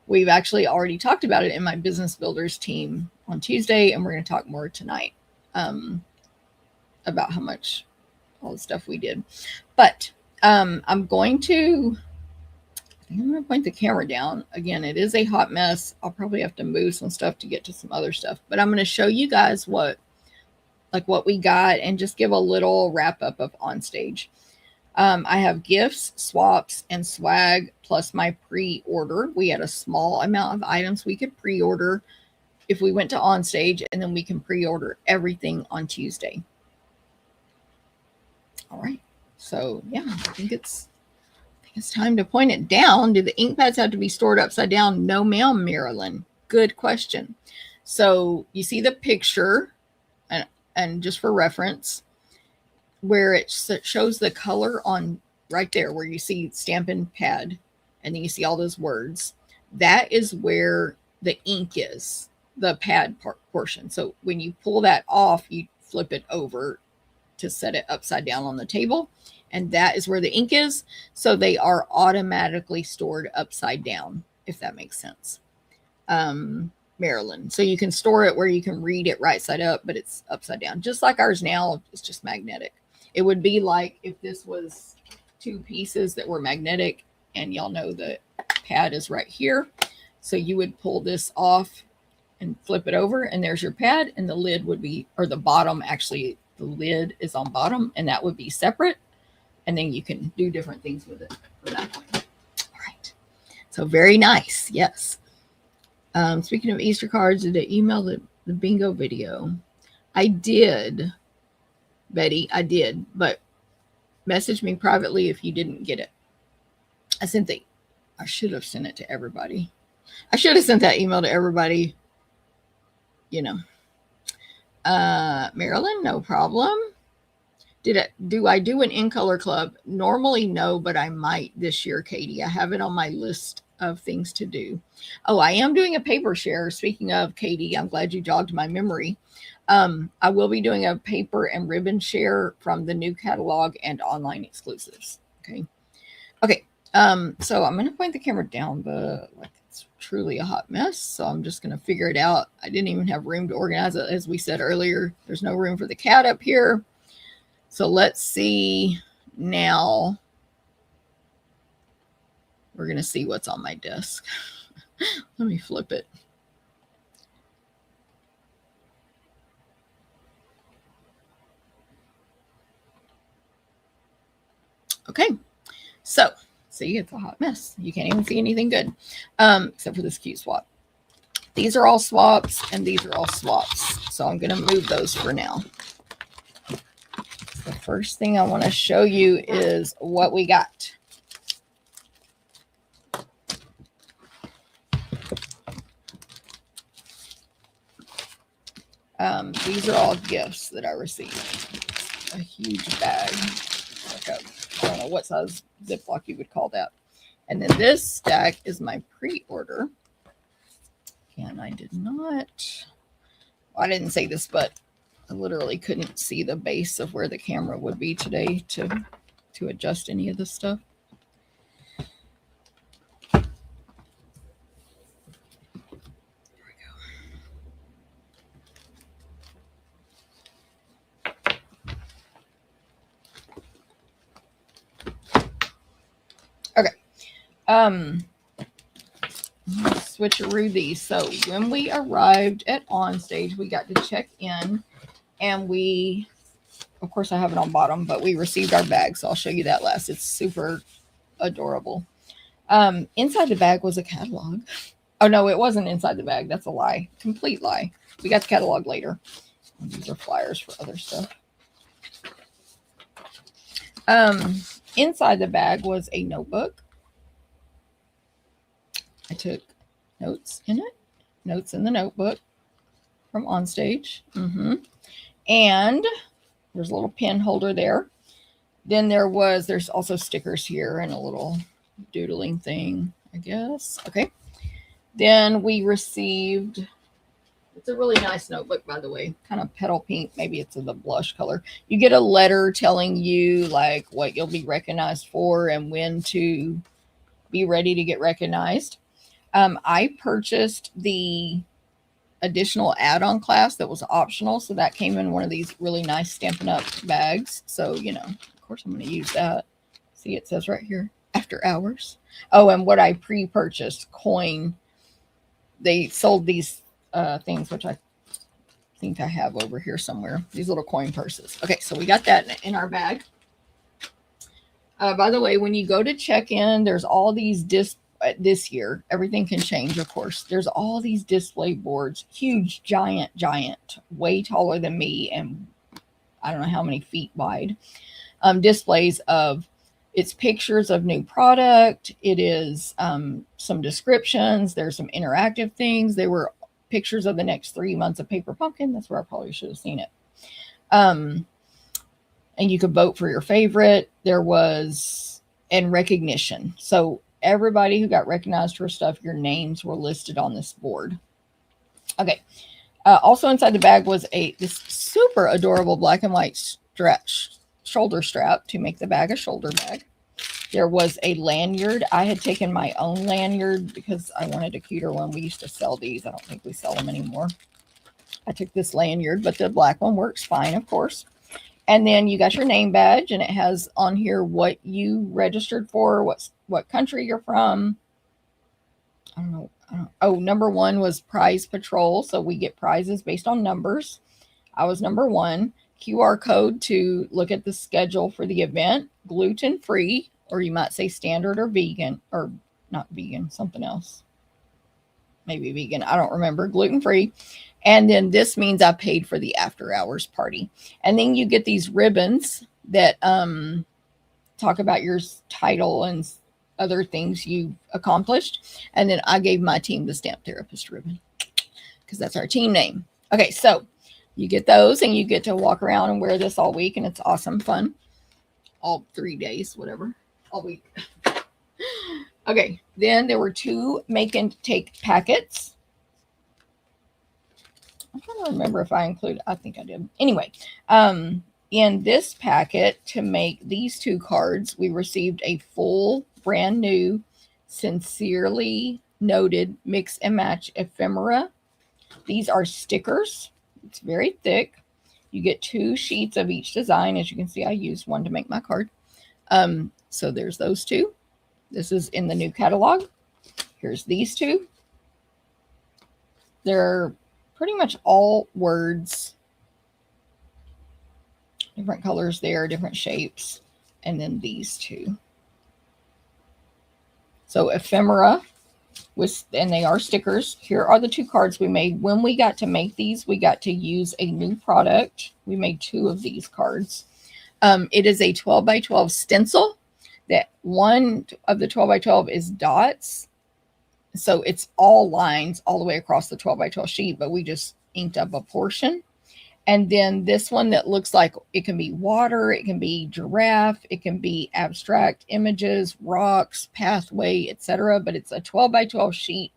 S1: We've actually already talked about it in my business builders team on Tuesday, and we're going to talk more tonight about how much all the stuff we did. But I'm going to point the camera down. Again, it is a hot mess. I'll probably have to move some stuff to get to some other stuff. But I'm going to show you guys what we got and just give a little wrap up of OnStage. I have gifts, swaps, and swag, plus my pre-order. We had a small amount of items we could pre-order if we went to OnStage, and then we can pre-order everything on Tuesday. All right. So, yeah, I think it's time to point it down. Do the ink pads have to be stored upside down? No, ma'am, Marilyn. Good question. So, you see the picture, and just for reference, where it shows the color on right there where you see Stampin' Pad, and then you see all those words. That is where the ink is, the pad portion. So when you pull that off, you flip it over to set it upside down on the table, and that is where the ink is. So they are automatically stored upside down, if that makes sense. Maryland. So you can store it where you can read it right side up, but it's upside down. Just like ours now, it's just magnetic. It would be like if this was two pieces that were magnetic, and y'all know the pad is right here. So you would pull this off and flip it over, and there's your pad, and the lid would be, or the bottom, actually, the lid is on bottom, and that would be separate. And then you can do different things with it from that point. All right. So very nice. Yes. Speaking of Easter cards, did I email the bingo video? I did, Betty. I did, but message me privately if you didn't get it. I should have sent it to everybody. I should have sent that email to everybody. Marilyn, no problem. Do I do an in color club? Normally, no, but I might this year, Katie. I have it on my list of things to do. Oh, I am doing a paper share. Speaking of, Katie, I'm glad you jogged my memory. I will be doing a paper and ribbon share from the new catalog and online exclusives. Okay. So I'm going to point the camera down, but it's truly a hot mess. So I'm just going to figure it out. I didn't even have room to organize it. As we said earlier, there's no room for the cat up here. So let's see now. We're going to see what's on my desk. Let me flip it. Okay, so see, it's a hot mess. You can't even see anything good, except for this cute swap. These are all swaps, and these are all swaps. So I'm going to move those for now. The first thing I want to show you is what we got. These are all gifts that I received. A huge bag. Like a, I don't know what size Ziploc you would call that. And then this stack is my pre-order. And I did not, well, I didn't say this, but I literally couldn't see the base of where the camera would be today to adjust any of this stuff. Okay. Switcheroo these. So when we arrived at OnStage, we got to check in, and we, of course I have it on bottom, but we received our bag. So I'll show you that last. It's super adorable. Inside the bag was a catalog. Oh no, it wasn't inside the bag. That's a lie. Complete lie. We got the catalog later. These are flyers for other stuff. Inside the bag was a notebook. I took notes in it. Notes in the notebook from OnStage. And there's a little pen holder there. Then there's also stickers here and a little doodling thing, I guess. Okay. Then we received, it's a really nice notebook, by the way, kind of petal pink. Maybe it's the blush color. You get a letter telling you like what you'll be recognized for and when to be ready to get recognized. I purchased the additional add-on class that was optional. So that came in one of these really nice Stampin' Up bags. So, you know, of course I'm going to use that. See, it says right here, after hours. Oh, and what I pre-purchased, coin. They sold these things, which I think I have over here somewhere. These little coin purses. Okay, so we got that in our bag. By the way, when you go to check in, there's all these this year, everything can change, of course. There's all these display boards, huge, giant, way taller than me, and I don't know how many feet wide. Displays of, it's pictures of new product. It is some descriptions. There's some interactive things. They were pictures of the next 3 months of Paper Pumpkin. That's where I probably should have seen it. And you could vote for your favorite. There was, and recognition. So everybody who got recognized for stuff, your names were listed on this board. Okay. Also inside the bag was this super adorable black and white shoulder strap to make the bag a shoulder bag. There was a lanyard. I had taken my own lanyard because I wanted a cuter one. We used to sell these. I don't think we sell them anymore. I took this lanyard, but the black one works fine, of course. And then you got your name badge, and it has on here what you registered for, what country you're from. I don't know. Oh, number 1 was prize patrol. So we get prizes based on numbers. I was number 1. QR code to look at the schedule for the event. Gluten free, or you might say standard or vegan, or not vegan, something else. Maybe vegan. I don't remember. Gluten free. And then this means I paid for the after hours party. And then you get these ribbons that talk about your title and other things you've accomplished. And then I gave my team the Stamp Therapist ribbon because that's our team name. Okay, so you get those and you get to walk around and wear this all week, and it's awesome fun. All 3 days, whatever, all week. Okay, then there were 2 make and take packets. I'm trying to remember if I included, I think I did. Anyway, in this packet to make these 2 cards, we received a full brand new Sincerely Noted Mix and Match ephemera. These are stickers. It's very thick. You get 2 sheets of each design. As you can see, I used one to make my card. So there's those 2. This is in the new catalog. Here's these 2. They're pretty much all words, different colors there, different shapes. and then these two. So ephemera, and they are stickers. Here are the two cards we made. When we got to make these, we got to use a new product. We made 2 of these cards. It is a 12 by 12 stencil. That one of the 12 by 12 is dots. So it's all lines all the way across the 12 by 12 sheet, but we just inked up a portion. And then this one that looks like it can be water, it can be giraffe, it can be abstract images, rocks, pathway, etc. But it's a 12 by 12 sheet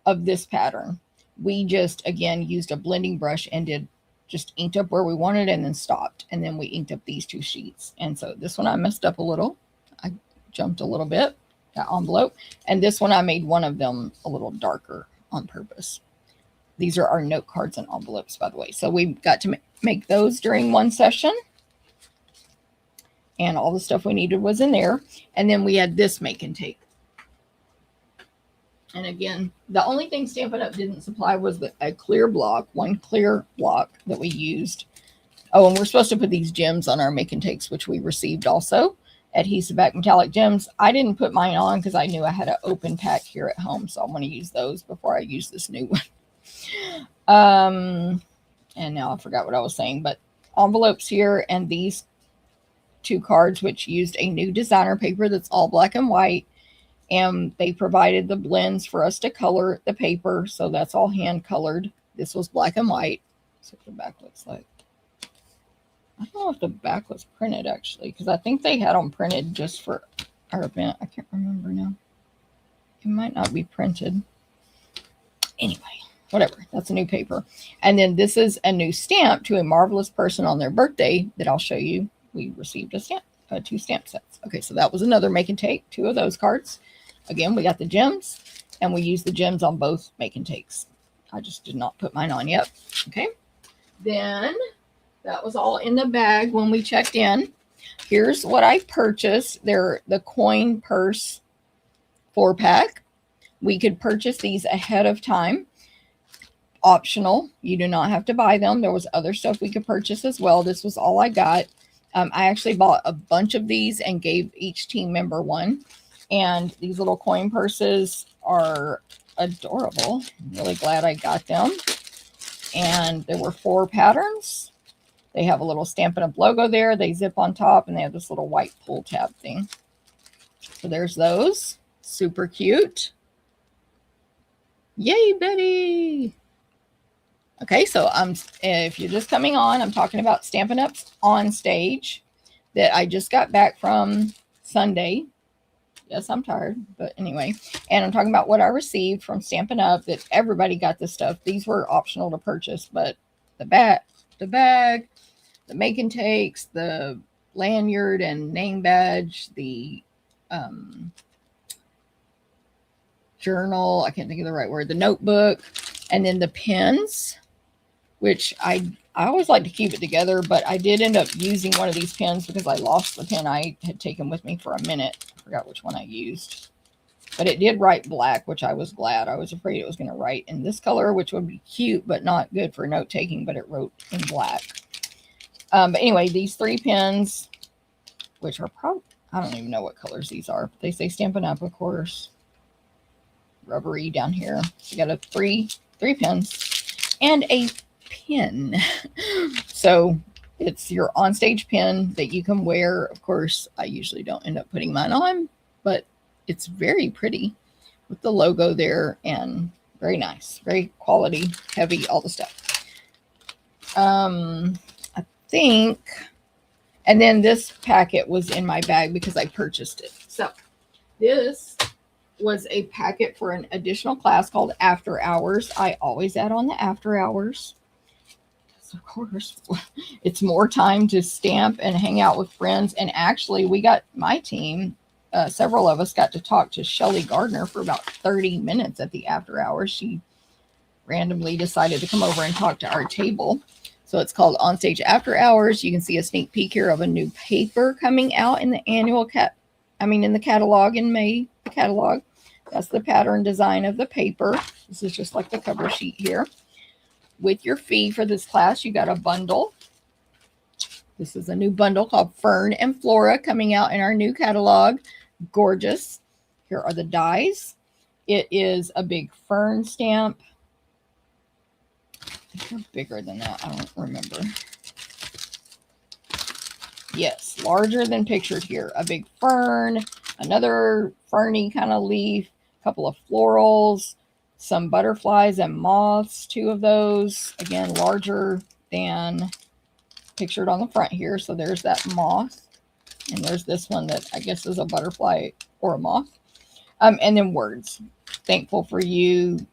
S1: of this pattern. We just, again, used a blending brush and just inked up where we wanted and then stopped. And then we inked up these 2 sheets. And so this one I messed up a little. I jumped a little bit, that envelope. And this one I made one of them a little darker on purpose. These are our note cards and envelopes, by the way. So we got to make those during one session. And all the stuff we needed was in there. And then we had this make and take. And again, the only thing Stampin' Up! Didn't supply was a clear block, one clear block that we used. Oh, and we're supposed to put these gems on our make and takes, which we received also. Adhesive back metallic gems. I didn't put mine on because I knew I had an open pack here at home. So I want to use those before I use this new one. And now I forgot what I was saying, but envelopes here and these 2 cards, which used a new designer paper that's all black and white, and they provided the blends for us to color the paper, so that's all hand colored. This was black and white. That's what the back looks like. I don't know if the back was printed actually, because I think they had them printed just for our event. I can't remember now. It might not be printed. Anyway, whatever. That's a new paper. And then this is a new stamp to a marvelous person on their birthday that I'll show you. We received a stamp, 2 stamp sets. Okay, so that was another make and take, 2 of those cards. Again, we got the gems, and we used the gems on both make and takes. I just did not put mine on yet. Okay, then that was all in the bag when we checked in. Here's what I purchased. They're the coin purse 4-pack. We could purchase these ahead of time. Optional. You do not have to buy them. There was other stuff we could purchase as well. This was all I got. I actually bought a bunch of these and gave each team member one. And these little coin purses are adorable. I'm really glad I got them. And there were 4 patterns. They have a little Stampin' Up! Logo there. They zip on top, and they have this little white pull tab thing. So there's those. Super cute. Yay, Betty! Okay, so if you're just coming on, I'm talking about Stampin' Up's OnStage that I just got back from Sunday. Yes, I'm tired, but anyway. And I'm talking about what I received from Stampin' Up, that everybody got this stuff. These were optional to purchase, but the bag, the make and takes, the lanyard and name badge, the journal, I can't think of the right word, the notebook, and then the pens, which I always like to keep it together, but I did end up using one of these pens because I lost the pen I had taken with me for a minute. I forgot which one I used. But it did write black, which I was glad. I was afraid it was going to write in this color, which would be cute, but not good for note taking, but it wrote in black. But anyway, these 3 pens, which are probably, I don't even know what colors these are. But they say Stampin' Up, of course. Rubbery down here. So you got 3 pens and a pin. So it's your OnStage pin that you can wear. Of course, I usually don't end up putting mine on, but it's very pretty with the logo there and very nice, very quality, heavy, all the stuff. I think, and then this packet was in my bag because I purchased it. So this was a packet for an additional class called After Hours. I always add on the After Hours. Of course, it's more time to stamp and hang out with friends. And actually, we got my team, several of us got to talk to Shelly Gardner for about 30 minutes at the After Hours. She randomly decided to come over and talk to our table. So it's called OnStage After Hours. You can see a sneak peek here of a new paper coming out in the annual in the catalog in May. The catalog. That's the pattern design of the paper. This is just like the cover sheet here. With your fee for this class, you got a bundle. This is a new bundle called Fern and Flora coming out in our new catalog. Gorgeous. Here are the dies. It is a big fern stamp. I think they're bigger than that. I don't remember. Yes, larger than pictured here. A big fern, another ferny kind of leaf, a couple of florals, some butterflies and moths, 2 of those. Again, larger than pictured on the front here. So there's that moth. And there's this one that I guess is a butterfly or a moth. And then words. Thankful for you.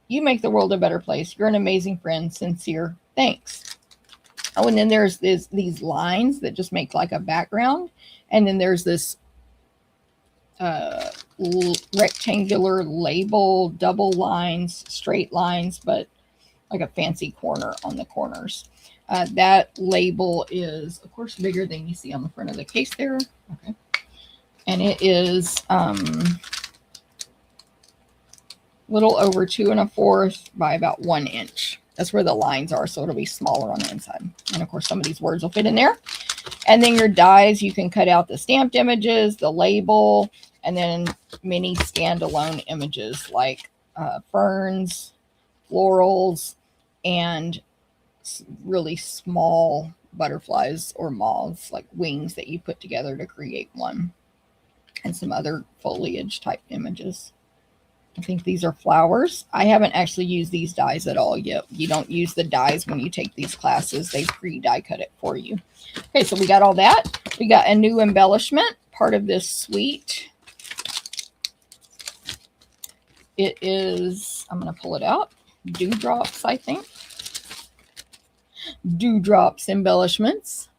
S1: You make the world a better place. You're an amazing friend. Sincere. Thanks. Oh, and then there's these lines that just make like a background. And then there's this rectangular label, double lines, straight lines, but like a fancy corner on the corners. That label is, of course, bigger than you see on the front of the case there. Okay. And it is little over 2 1/4 by about 1 inch. That's where the lines are, so it'll be smaller on the inside. And of course, some of these words will fit in there. And then your dies, you can cut out the stamped images, the label, and then many standalone images like ferns, florals, and really small butterflies or moths, like wings that you put together to create one, and some other foliage type images. I think these are flowers. I haven't actually used these dies at all yet. You don't use the dies when you take these classes. They pre-die cut it for you. Okay, so we got all that. We got a new embellishment, part of this suite. It is, I'm going to pull it out, Dewdrops, I think. Dewdrops embellishments.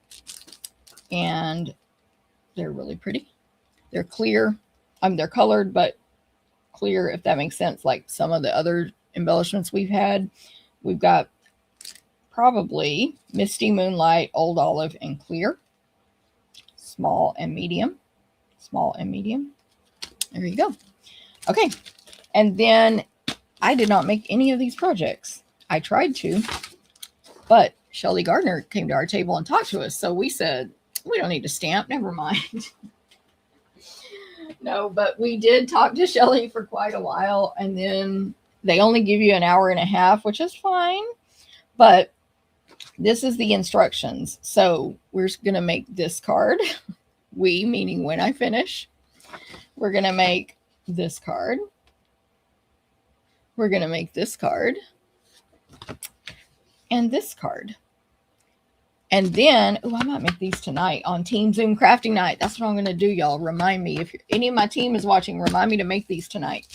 S1: And they're really pretty. They're clear. They're colored, but clear, if that makes sense, like some of the other embellishments we've had. We've got probably Misty Moonlight, Old Olive, and Clear. Small and medium. Small and medium. There you go. Okay. And then I did not make any of these projects. I tried to, but Shelly Gardner came to our table and talked to us. So we said, we don't need to stamp. Never mind. No, but we did talk to Shelly for quite a while, and then they only give you an hour and a half, which is fine. But this is the instructions. So we're going to make this card. We, meaning when I finish. We're going to make this card. We're going to make this card. And this card. And then, I might make these tonight on Team Zoom Crafting Night. That's what I'm going to do, y'all. Remind me. If any of my team is watching, remind me to make these tonight.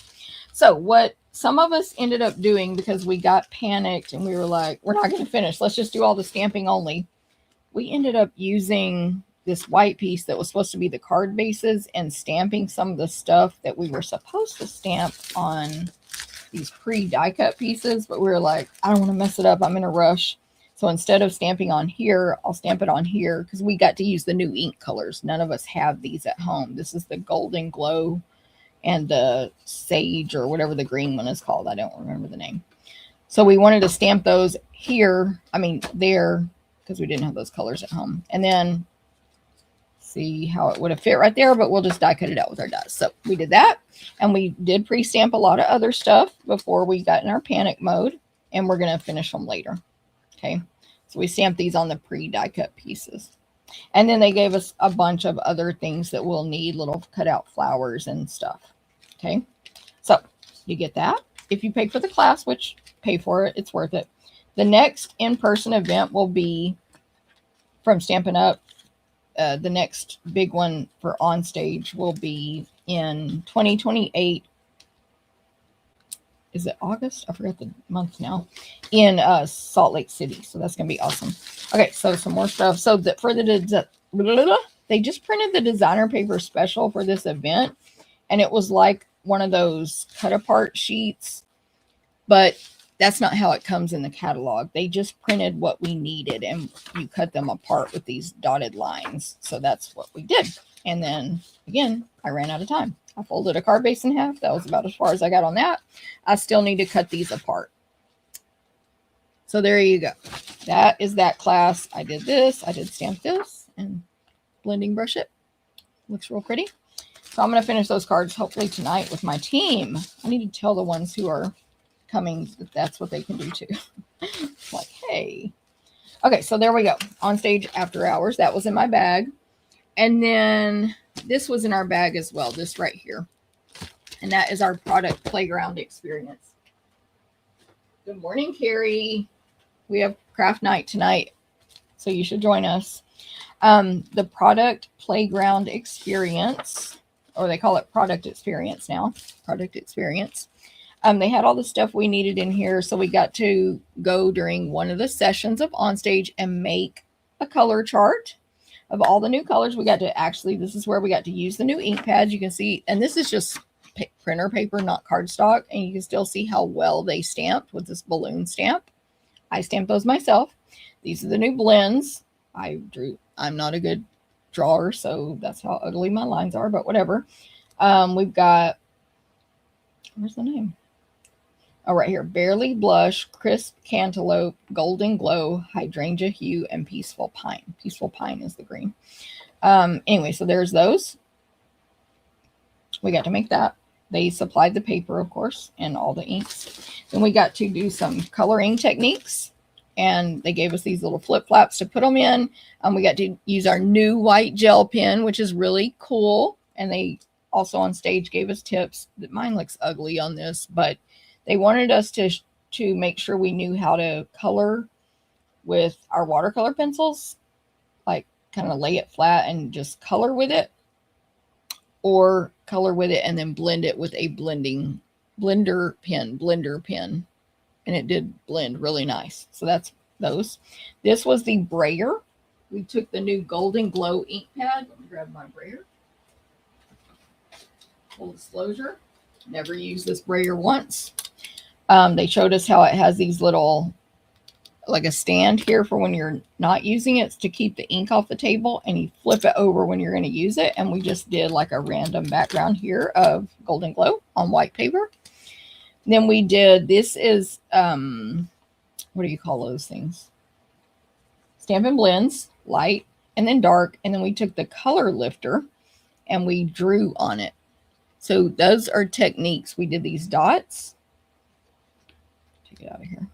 S1: So what some of us ended up doing, because we got panicked and we were like, we're not going to finish. Let's just do all the stamping only. We ended up using this white piece that was supposed to be the card bases and stamping some of the stuff that we were supposed to stamp on these pre-die cut pieces. But we were like, I don't want to mess it up. I'm in a rush. So instead of stamping on here, I'll stamp it on here because we got to use the new ink colors. None of us have these at home. This is the Golden Glow and the Sage, or whatever the green one is called. I don't remember the name. So we wanted to stamp those here. I mean, there, because we didn't have those colors at home. And then see how it would have fit right there, but we'll just die cut it out with our dies. So we did that. And we did pre-stamp a lot of other stuff before we got in our panic mode. And we're going to finish them later. Okay, so we stamped these on the pre-die cut pieces. And then they gave us a bunch of other things that we'll need, little cutout flowers and stuff. Okay, so you get that. If you pay for the class, which pay for it, it's worth it. The next in-person event will be from Stampin' Up. The next big one for OnStage will be in 2028. Is it August? I forgot the month now. In Salt Lake City. So that's going to be awesome. Okay, so some more stuff. So for they just printed the designer paper special for this event. And it was like one of those cut apart sheets. But that's not how it comes in the catalog. They just printed what we needed. And you cut them apart with these dotted lines. So that's what we did. And then, again, I ran out of time. I folded a card base in half. That was about as far as I got on that. I still need to cut these apart. So there you go. That is that class. I did this. I did stamp this and blending brush it. Looks real pretty. So I'm going to finish those cards hopefully tonight with my team. I need to tell the ones who are coming that that's what they can do too. Like, hey. Okay, so there we go. On stage after hours. That was in my bag. And then this was in our bag as well. This right here. And that is our product playground experience. Good morning, Carrie. We have craft night tonight, so you should join us. The product playground experience, or they call it product experience now. Product experience. They had all the stuff we needed in here, so we got to go during one of the sessions of OnStage and make a color chart of all the new colors. We got to actually, this is where we got to use the new ink pads. You can see, and this is just printer paper, not cardstock, and you can still see how well they stamped with this balloon stamp. I stamped those myself. These are the new blends. I drew. I'm not a good drawer, so that's how ugly my lines are, but whatever. We've got, where's the name? Oh, right here. Barely Blush, Crisp Cantaloupe, Golden Glow, Hydrangea Hue, and Peaceful Pine. Peaceful Pine is the green. Anyway, so there's those. We got to make that. They supplied the paper, of course, and all the inks. Then we got to do some coloring techniques, and they gave us these little flip-flaps to put them in. We got to use our new white gel pen, which is really cool. And they also on stage gave us tips. Mine looks ugly on this, but they wanted us to make sure we knew how to color with our watercolor pencils, like kind of lay it flat and just color with it, or color with it and then blend it with a blender pen. And it did blend really nice. So that's those. This was the brayer. We took the new Golden Glow ink pad. Let me grab my brayer. Full disclosure, never used this brayer once. They showed us how it has these little, like a stand here for when you're not using it to keep the ink off the table, and you flip it over when you're going to use it. And we just did like a random background here of Golden Glow on white paper. Then we did, this is, what do you call those things? Stampin' Blends, light and then dark. And then we took the color lifter and we drew on it. So those are techniques. We did these dots. Take it out of here.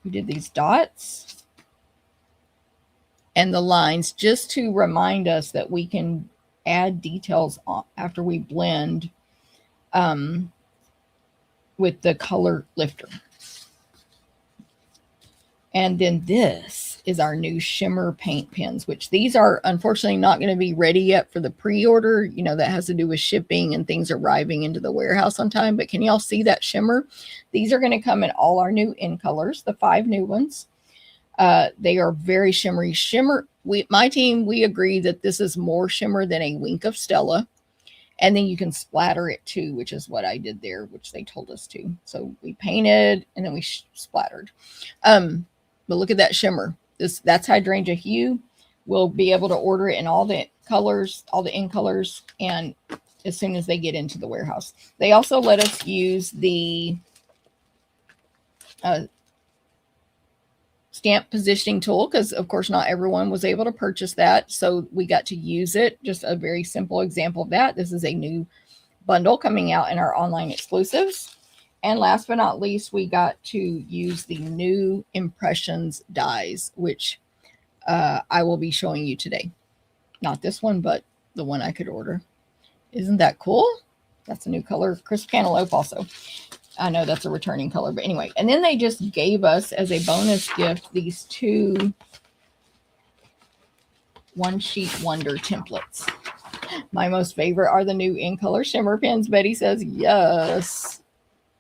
S1: We did these dots and the lines just to remind us that we can add details after we blend with the color lifter. And then this is our new shimmer paint pens, which these are unfortunately not going to be ready yet for the pre-order. You know, that has to do with shipping and things arriving into the warehouse on time. But can y'all see that shimmer? These are going to come in all our new in colors, the 5 new ones. They are very shimmery. Shimmer, my team, we agree that this is more shimmer than a Wink of Stella. And then you can splatter it too, which is what I did there, which they told us to. So we painted and then we splattered. But look at that shimmer. That's Hydrangea Hue. We'll be able to order it in all the colors, all the in colors, and as soon as they get into the warehouse. They also let us use the stamp positioning tool because, of course, not everyone was able to purchase that. So we got to use it. Just a very simple example of that. This is a new bundle coming out in our online exclusives. And last but not least, we got to use the new Impressions dies, which I will be showing you today. Not this one, but the one I could order. Isn't that cool? That's a new color. Crisp Cantaloupe also. I know that's a returning color, but anyway. And then they just gave us as a bonus gift these 2 One Sheet Wonder templates. My most favorite are the new in color shimmer pens. Betty says yes.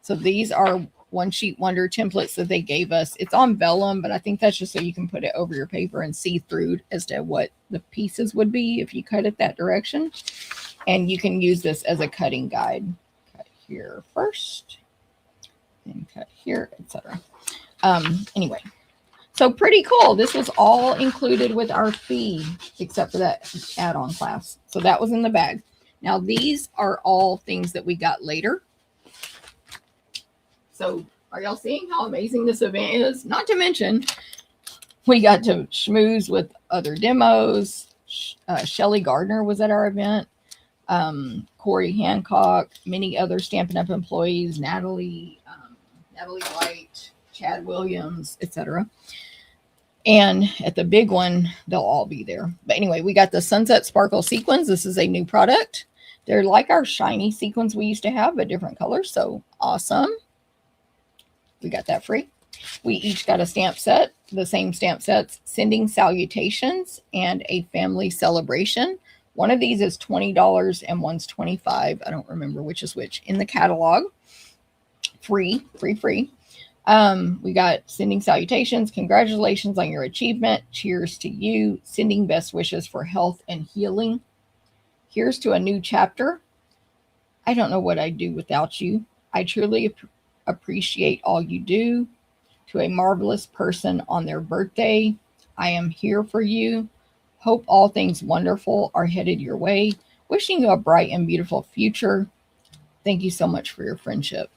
S1: So these are One Sheet Wonder templates that they gave us. It's on vellum, but I think that's just so you can put it over your paper and see through as to what the pieces would be if you cut it that direction. And you can use this as a cutting guide. Cut here first, and cut here, etc. Anyway, so pretty cool. This was all included with our fee, except for that add-on class. So that was in the bag. Now these are all things that we got later. So Are y'all seeing how amazing this event is? Not to mention, we got to schmooze with other demos. Shelly Gardner was at our event. Corey Hancock, many other Stampin' Up! Employees, Natalie White, Chad Williams, etc. And at the big one, they'll all be there. But anyway, we got the Sunset Sparkle sequins. This is a new product. They're like our shiny sequins we used to have, but different colors. So awesome. We got that free. We each got a stamp set, the same stamp sets, Sending Salutations and a Family Celebration. One of these is $20 and one's $25. I don't remember which is which in the catalog. Free. We got Sending Salutations. Congratulations on your achievement. Cheers to you. Sending best wishes for health and healing. Here's to a new chapter. I don't know what I'd do without you. I truly appreciate all you do. To a marvelous person on their birthday, I am here for you. Hope all things wonderful are headed your way. Wishing you a bright and beautiful future. Thank you so much for your friendship.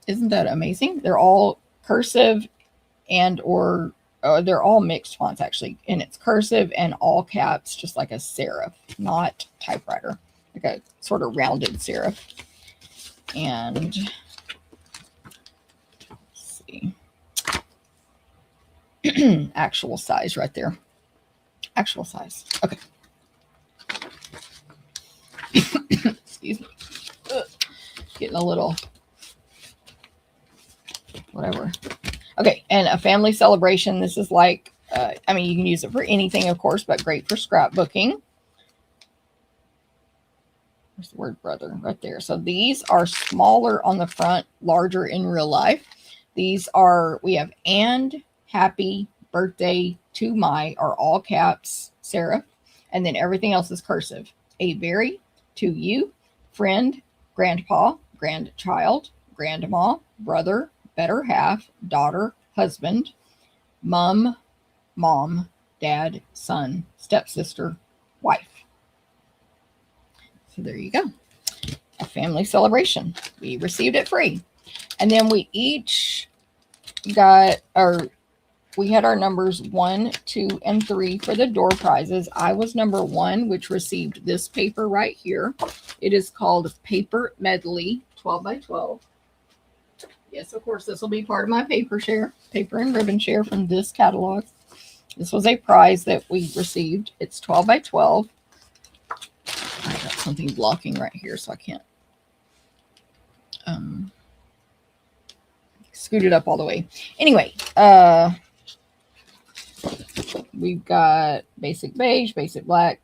S1: Isn't that amazing? They're all cursive and or they're all mixed fonts actually, and it's cursive and all caps, just like a serif, not typewriter, like a sort of rounded serif. And let's see, actual size right there. Actual size. Okay. Excuse me. Ugh. Getting a little whatever. Okay, and a family celebration. This is like, I mean, you can use it for anything, of course, but great for scrapbooking. Where's the word brother? Right there. So these are smaller on the front, larger in real life. These are, we have and happy birthday to my are all caps, serif, and then everything else is cursive. A very, to you, friend, grandpa, grandchild, grandma, brother, better half, daughter, husband, mom, dad, son, stepsister, wife. So there you go. A family celebration. We received it free. And then we each got we had our numbers 1, 2, and 3 for the door prizes. I was number 1, which received this paper right here. It is called Paper Medley 12 by 12. Yes, of course, this will be part of my paper and ribbon share from this catalog. This was a prize that we received. It's 12 by 12. I got something blocking right here, so I can't scoot it up all the way. Anyway, we've got Basic Beige, Basic Black,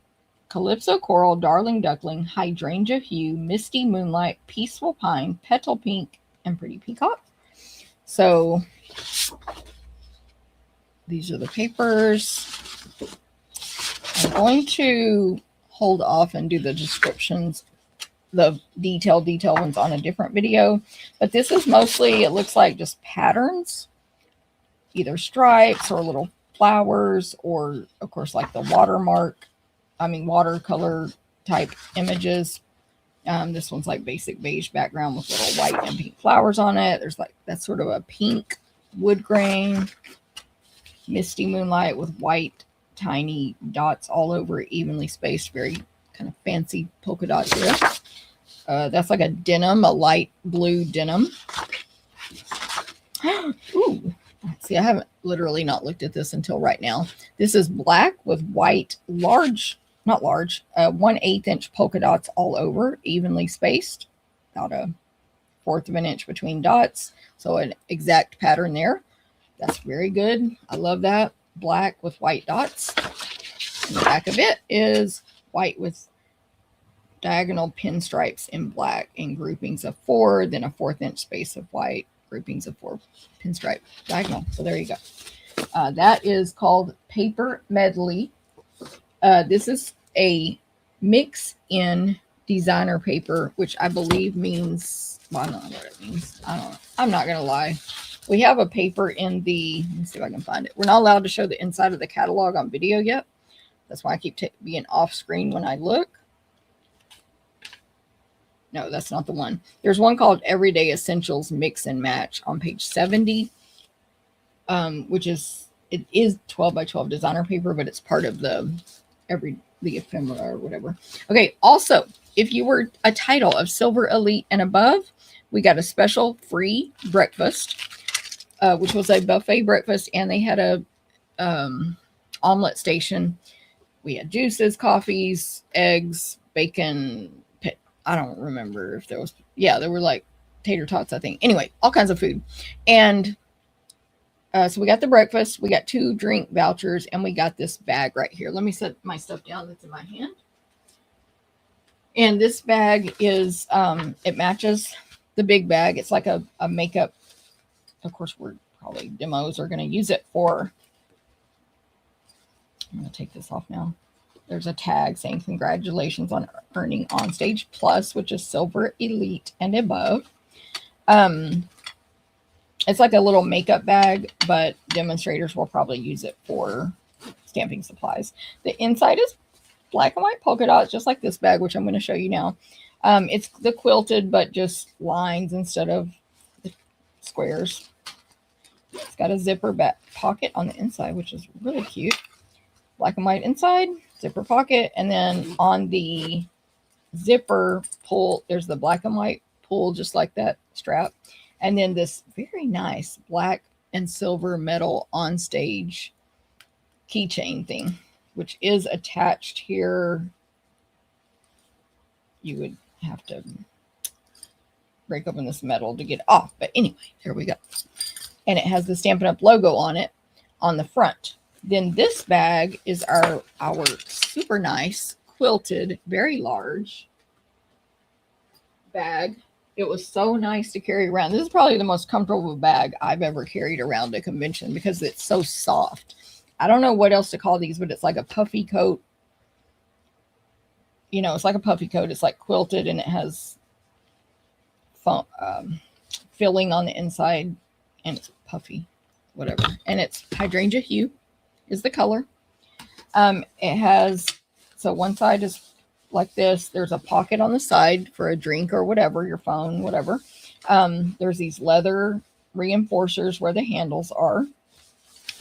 S1: Calypso Coral, Darling Duckling, Hydrangea Hue, Misty Moonlight, Peaceful Pine, Petal Pink, and Pretty Peacock. So these are the papers. I'm going to hold off and do the descriptions, the detailed ones on a different video. But this is mostly, it looks like just patterns, either stripes or little flowers, or of course like the watercolor type images. This one's like basic beige background with little white and pink flowers on it. There's like, that's sort of a pink wood grain, misty moonlight with white tiny dots all over, evenly spaced, very kind of fancy polka dots here. That's like a denim, a light blue denim. Ooh, see, I haven't literally not looked at this until right now. This is black with white, not large, 1/8 inch polka dots all over, evenly spaced, about a 1/4 of an inch between dots. So an exact pattern there. That's very good. I love that. Black with white dots. And the back of it is white with diagonal pinstripes in black in groupings of 4, then a 1/4 inch space of white, groupings of 4 pinstripe diagonal. So there you go. That is called Paper Medley. This is a mix in designer paper, which I believe means, well, I don't know what it means. I don't know. I'm not going to lie. We have a paper in the, let me see if I can find it. We're not allowed to show the inside of the catalog on video yet. That's why I keep being off screen when I look. No, that's not the one. There's one called Everyday Essentials Mix and Match on page 70, which is, it is 12 by 12 designer paper, but it's part of the ephemera or whatever. Okay. Also, if you were a title of Silver Elite and above, we got a special free breakfast, which was a buffet breakfast, and they had a omelet station. We had juices, coffees, eggs, bacon. I don't remember if there was, yeah, there were like tater tots, I think. Anyway, all kinds of food. And so we got the breakfast, we got 2 drink vouchers, and we got this bag right here. Let me set my stuff down that's in my hand. And this bag is, it matches the big bag. It's like a makeup. Of course, we're probably demos are going to use it for, I'm going to take this off now. There's a tag saying congratulations on earning OnStage Plus, which is Silver Elite and above. It's like a little makeup bag, but demonstrators will probably use it for stamping supplies. The inside is black and white polka dots, just like this bag, which I'm going to show you now. It's the quilted, but just lines instead of the squares. It's got a zipper back pocket on the inside, which is really cute. Black and white inside, zipper pocket, and then on the zipper pull, there's the black and white pull, just like that strap. And then this very nice black and silver metal OnStage keychain thing, which is attached here. You would have to break open this metal to get off. But anyway, there we go. And it has the Stampin' Up! Logo on it on the front. Then this bag is our super nice quilted, very large bag. It was so nice to carry around. This is probably the most comfortable bag I've ever carried around a convention because it's so soft. I don't know what else to call these, but it's like a puffy coat. You know, it's like a puffy coat. It's like quilted, and it has filling on the inside, and it's puffy, whatever. And it's hydrangea hue is the color. It has, so one side is like this. There's a pocket on the side for a drink or whatever, your phone, whatever. There's these leather reinforcers where the handles are.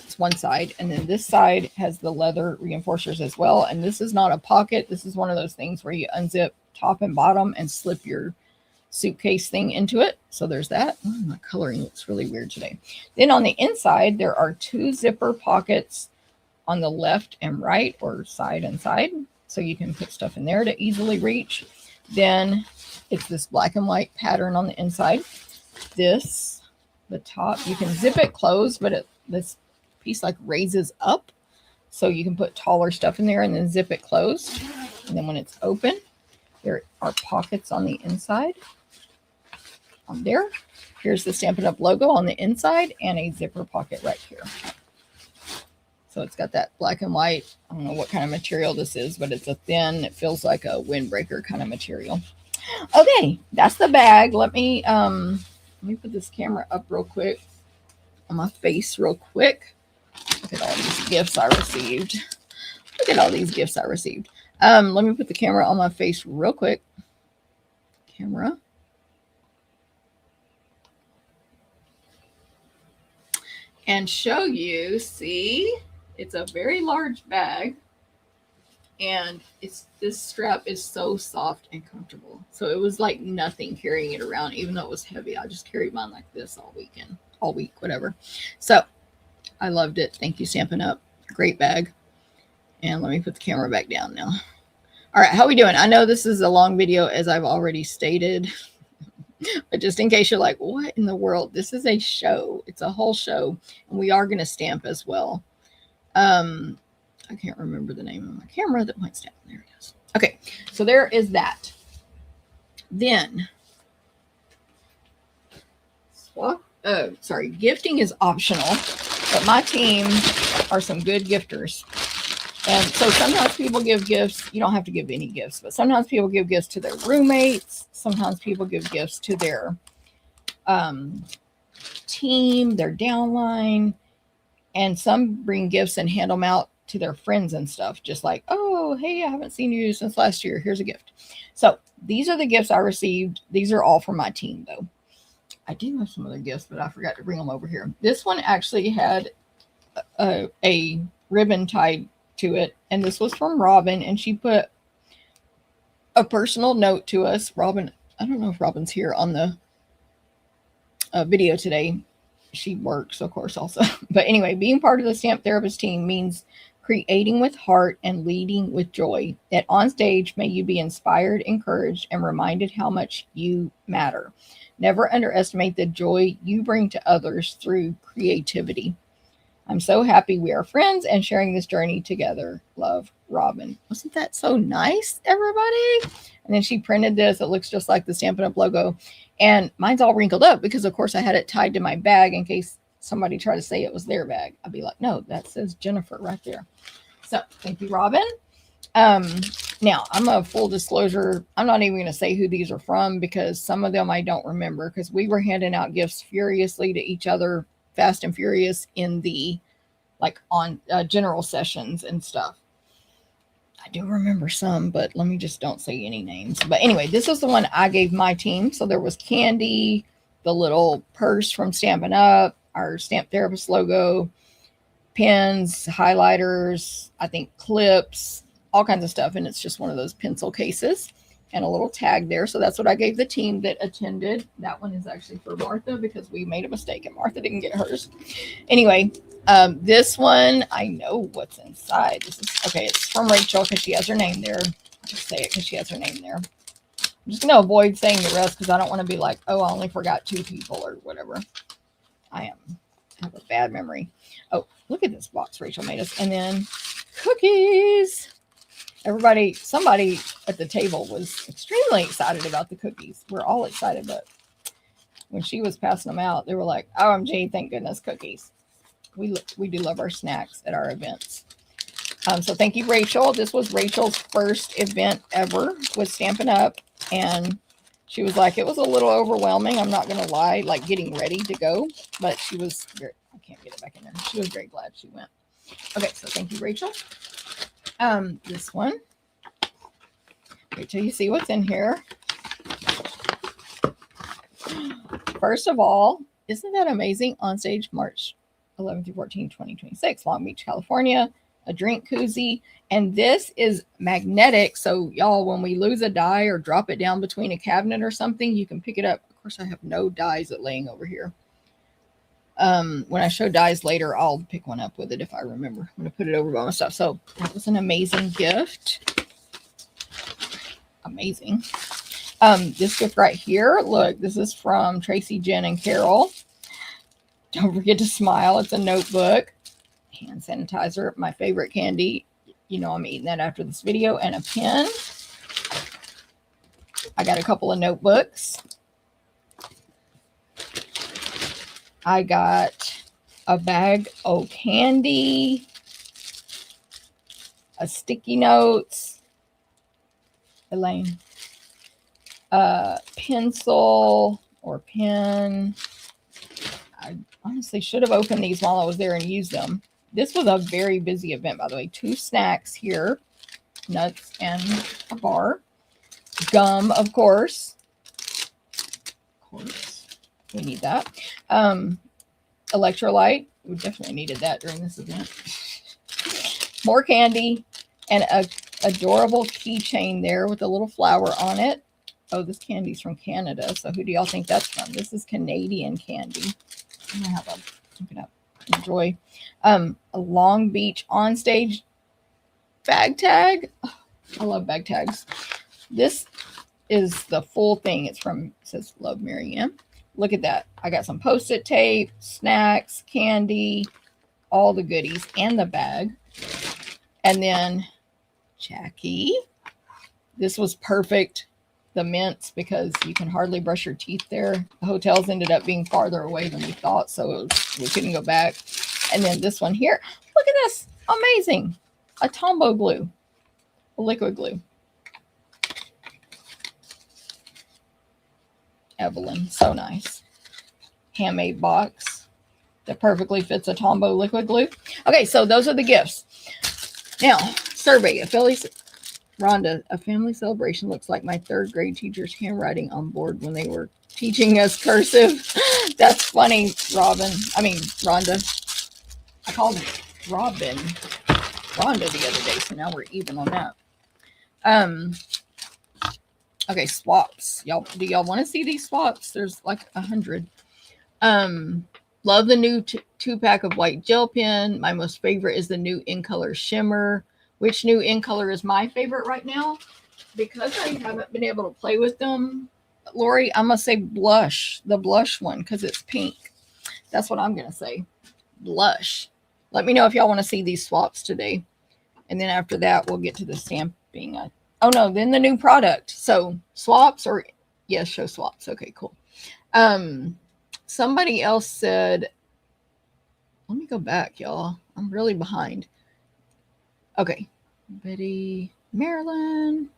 S1: It's one side. And then this side has the leather reinforcers as well. And this is not a pocket. This is one of those things where you unzip top and bottom and slip your suitcase thing into it. So there's that. Oh, my coloring looks really weird today. Then on the inside, there are 2 zipper pockets on the left and right, or side and side. So you can put stuff in there to easily reach. Then it's this black and white pattern on the inside. This, the top, you can zip it closed, but this piece like raises up. So you can put taller stuff in there and then zip it closed. And then when it's open, there are pockets on the inside. On there. Here's the Stampin' Up! Logo on the inside and a zipper pocket right here. So it's got that black and white. I don't know what kind of material this is, but it's a thin, it feels like a windbreaker kind of material. Okay, that's the bag. Let me put this camera up real quick on my face real quick. Look at all these gifts I received. Look at all these gifts I received. Let me put the camera on my face real quick. Camera. And show you, see, it's a very large bag, and this strap is so soft and comfortable. So it was like nothing carrying it around, even though it was heavy. I just carried mine like this all week, whatever. So I loved it. Thank you, Stampin' Up! Great bag. And let me put the camera back down now. All right, how are we doing? I know this is a long video, as I've already stated. But just in case you're like, what in the world? This is a show. It's a whole show. And we are going to stamp as well. I can't remember the name of my camera that might stamp. There it is. Okay, so there is that. Then, gifting is optional. But my team are some good gifters. And so sometimes people give gifts. You don't have to give any gifts, but sometimes people give gifts to their roommates. Sometimes people give gifts to their team, their downline. And some bring gifts and hand them out to their friends and stuff. Just like, oh, hey, I haven't seen you since last year. Here's a gift. So these are the gifts I received. These are all from my team, though. I do have some other gifts, but I forgot to bring them over here. This one actually had a ribbon tied to it, and this was from Robin, and she put a personal note to us. Robin, I don't know if Robin's here on the video today. She works, of course, also. But anyway, being part of the Stamp Therapist team means creating with heart and leading with joy. At OnStage, may you be inspired, encouraged, and reminded how much you matter. Never underestimate the joy you bring to others through creativity. I'm so happy we are friends and sharing this journey together. Love, Robin. Wasn't that so nice, everybody? And then she printed this. It looks just like the Stampin' Up! Logo. And mine's all wrinkled up because, of course, I had it tied to my bag in case somebody tried to say it was their bag. I'd be like, no, that says Jennifer right there. So thank you, Robin. Now, I'm a full disclosure. I'm not even going to say who these are from because some of them I don't remember because we were handing out gifts furiously to each other, fast and furious in the on general sessions and stuff. I do remember some, but let me just don't say any names. But anyway, this is the one I gave my team. So there was candy, the little purse from Stampin' Up, our Stamp Therapist logo, pens, highlighters, I think clips, all kinds of stuff. And it's just one of those pencil cases and a little tag there. So that's what I gave the team that attended. That one is actually for Martha because we made a mistake and Martha didn't get hers. Anyway, this one, I know what's inside. This is okay. It's from Rachel because she has her name there. I'll just say it because she has her name there. I'm just going to avoid saying the rest because I don't want to be like, oh, I only forgot 2 people or whatever. I have a bad memory. Oh, look at this box Rachel made us. And then cookies. Somebody at the table was extremely excited about the cookies. We're all excited, but when she was passing them out, they were like, OMG, thank goodness, cookies. We do love our snacks at our events. So thank you, Rachel. This was Rachel's first event ever with Stampin' Up. And she was like, it was a little overwhelming. I'm not going to lie, like getting ready to go. But she was very, I can't get it back in there. She was very glad she went. Okay, so thank you, Rachel. This one. Wait till you see what's in here. First of all, isn't that amazing? OnStage, March 11 through 14, 2026, Long Beach, California. A drink koozie. And this is magnetic. So y'all, when we lose a die or drop it down between a cabinet or something, you can pick it up. Of course, I have no dies laying over here. When I show dies later, I'll pick one up with it if I remember. I'm going to put it over by my stuff. So that was an amazing gift. Amazing. This gift right here, look, this is from Tracy, Jen, and Carol. Don't forget to smile. It's a notebook. Hand sanitizer, my favorite candy. You know I'm eating that after this video. And a pen. I got a couple of notebooks. I got a bag of candy. A sticky notes. Elaine. Pencil or pen. I honestly should have opened these while I was there and used them. This was a very busy event, by the way. 2 snacks here. Nuts and a bar. Gum, of course. Of course. We need that. Electrolyte. We definitely needed that during this event. More candy. And a adorable keychain there with a little flower on it. Oh, this candy's from Canada. So who do y'all think that's from? This is Canadian candy. I'm going to have a look it up. Enjoy. A Long Beach OnStage bag tag. Oh, I love bag tags. This is the full thing. It says Love Marianne. Look at that. I got some Post-it tape, snacks, candy, all the goodies, and the bag. And then Jackie. This was perfect. The mints, because you can hardly brush your teeth there. The hotels ended up being farther away than we thought, so we couldn't go back. And then this one here. Look at this. Amazing. A Tombow glue. A liquid glue. Evelyn. So nice. Handmade box that perfectly fits a Tombow liquid glue. Okay, so those are the gifts. Now, survey. Rhonda, a family celebration looks like my third grade teacher's handwriting on board when they were teaching us cursive. That's funny, Rhonda. I called Robin Rhonda the other day, so now we're even on that. Okay, swaps. Do y'all want to see these swaps? There's like 100. Love the new 2-pack of white gel pen. My most favorite is the new In Color Shimmer. Which new In Color is my favorite right now? Because I haven't been able to play with them, Lori, I'm going to say blush. The blush one, because it's pink. That's what I'm going to say. Blush. Let me know if y'all want to see these swaps today. And then after that, we'll get to the stamping. Oh, no, then the new product. So swaps or, yes, show swaps. Okay, cool. Somebody else said, let me go back, y'all. I'm really behind. Okay. Betty, Marilyn.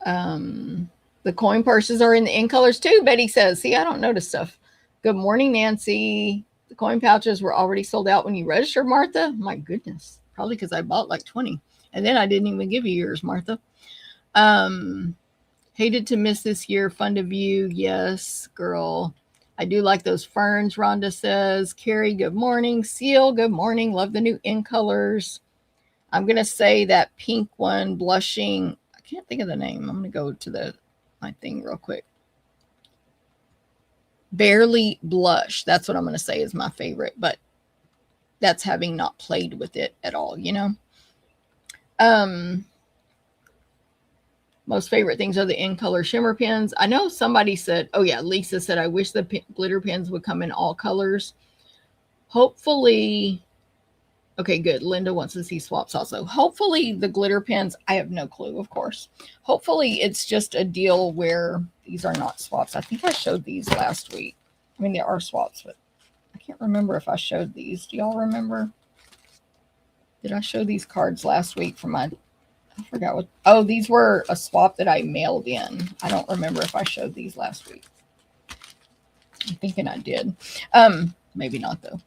S1: The coin purses are in the In Colors too, Betty says. See, I don't notice stuff. Good morning, Nancy. The coin pouches were already sold out when you registered, Martha. My goodness. Probably because I bought like 20. And then I didn't even give you yours, Martha. Hated to miss this year. Fun to view. Yes, girl. I do like those ferns, Rhonda says. Carrie, good morning. Seal, good morning. Love the new In Colors. I'm going to say that pink one, blushing. I can't think of the name. I'm going to go to my thing real quick. Barely Blush. That's what I'm going to say is my favorite. But that's having not played with it at all, you know. Most favorite things are the In Color Shimmer pens. I know somebody said, oh yeah, Lisa said, I wish the glitter pens would come in all colors. Hopefully, okay, good. Linda wants to see swaps also. Hopefully the glitter pens, I have no clue, of course. Hopefully it's just a deal where these are not swaps. I think I showed these last week. I mean, there are swaps, but I can't remember if I showed these. Do y'all remember? Did I show these cards last week for my... I forgot what. Oh, these were a swap that I mailed in. I don't remember if I showed these last week. I'm thinking I did. Maybe not though.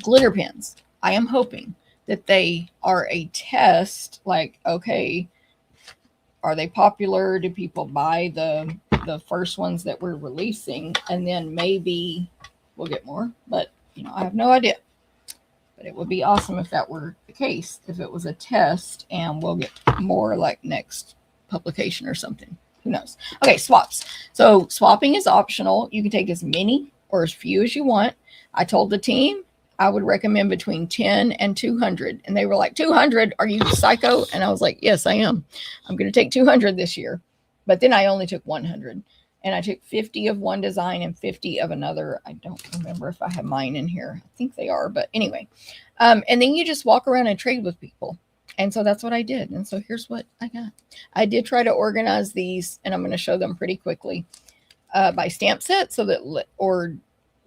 S1: Glitter pens. I am hoping that they are a test. Like, okay, are they popular? Do people buy the first ones that we're releasing? And then maybe we'll get more. But you know, I have no idea. But it would be awesome if that were the case, if it was a test and we'll get more like next publication or something. Who knows? Okay, swaps. So swapping is optional. You can take as many or as few as you want. I told the team I would recommend between 10 and 200. And they were like, 200? Are you psycho? And I was like, yes, I am. I'm going to take 200 this year. But then I only took 100. And I took 50 of one design and 50 of another. I don't remember if I have mine in here. I think they are, but anyway. And then you just walk around and trade with people. And so that's what I did. And so here's what I got. I did try to organize these, and I'm going to show them pretty quickly by stamp set. So that, or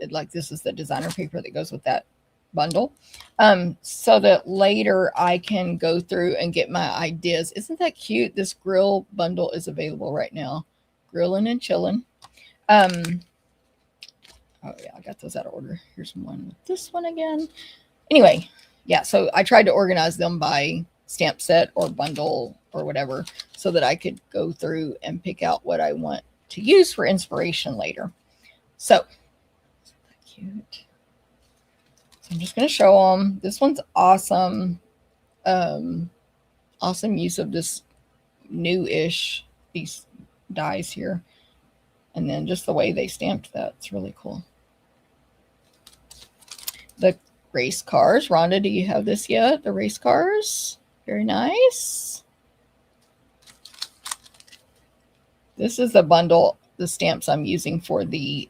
S1: like this is the designer paper that goes with that bundle. So that later I can go through and get my ideas. Isn't that cute? This grill bundle is available right now. Grilling and chilling. Oh yeah, I got those out of order. Here's one with this one again. Anyway, yeah, so I tried to organize them by stamp set or bundle or whatever so that I could go through and pick out what I want to use for inspiration later. So, isn't that cute? So I'm just going to show them. This one's awesome. Awesome use of this new-ish, these dies here, and then just the way they stamped that, it's really cool. The race cars, Rhonda, do you have this yet? The race cars, very nice. This is the bundle, the stamps I'm using for the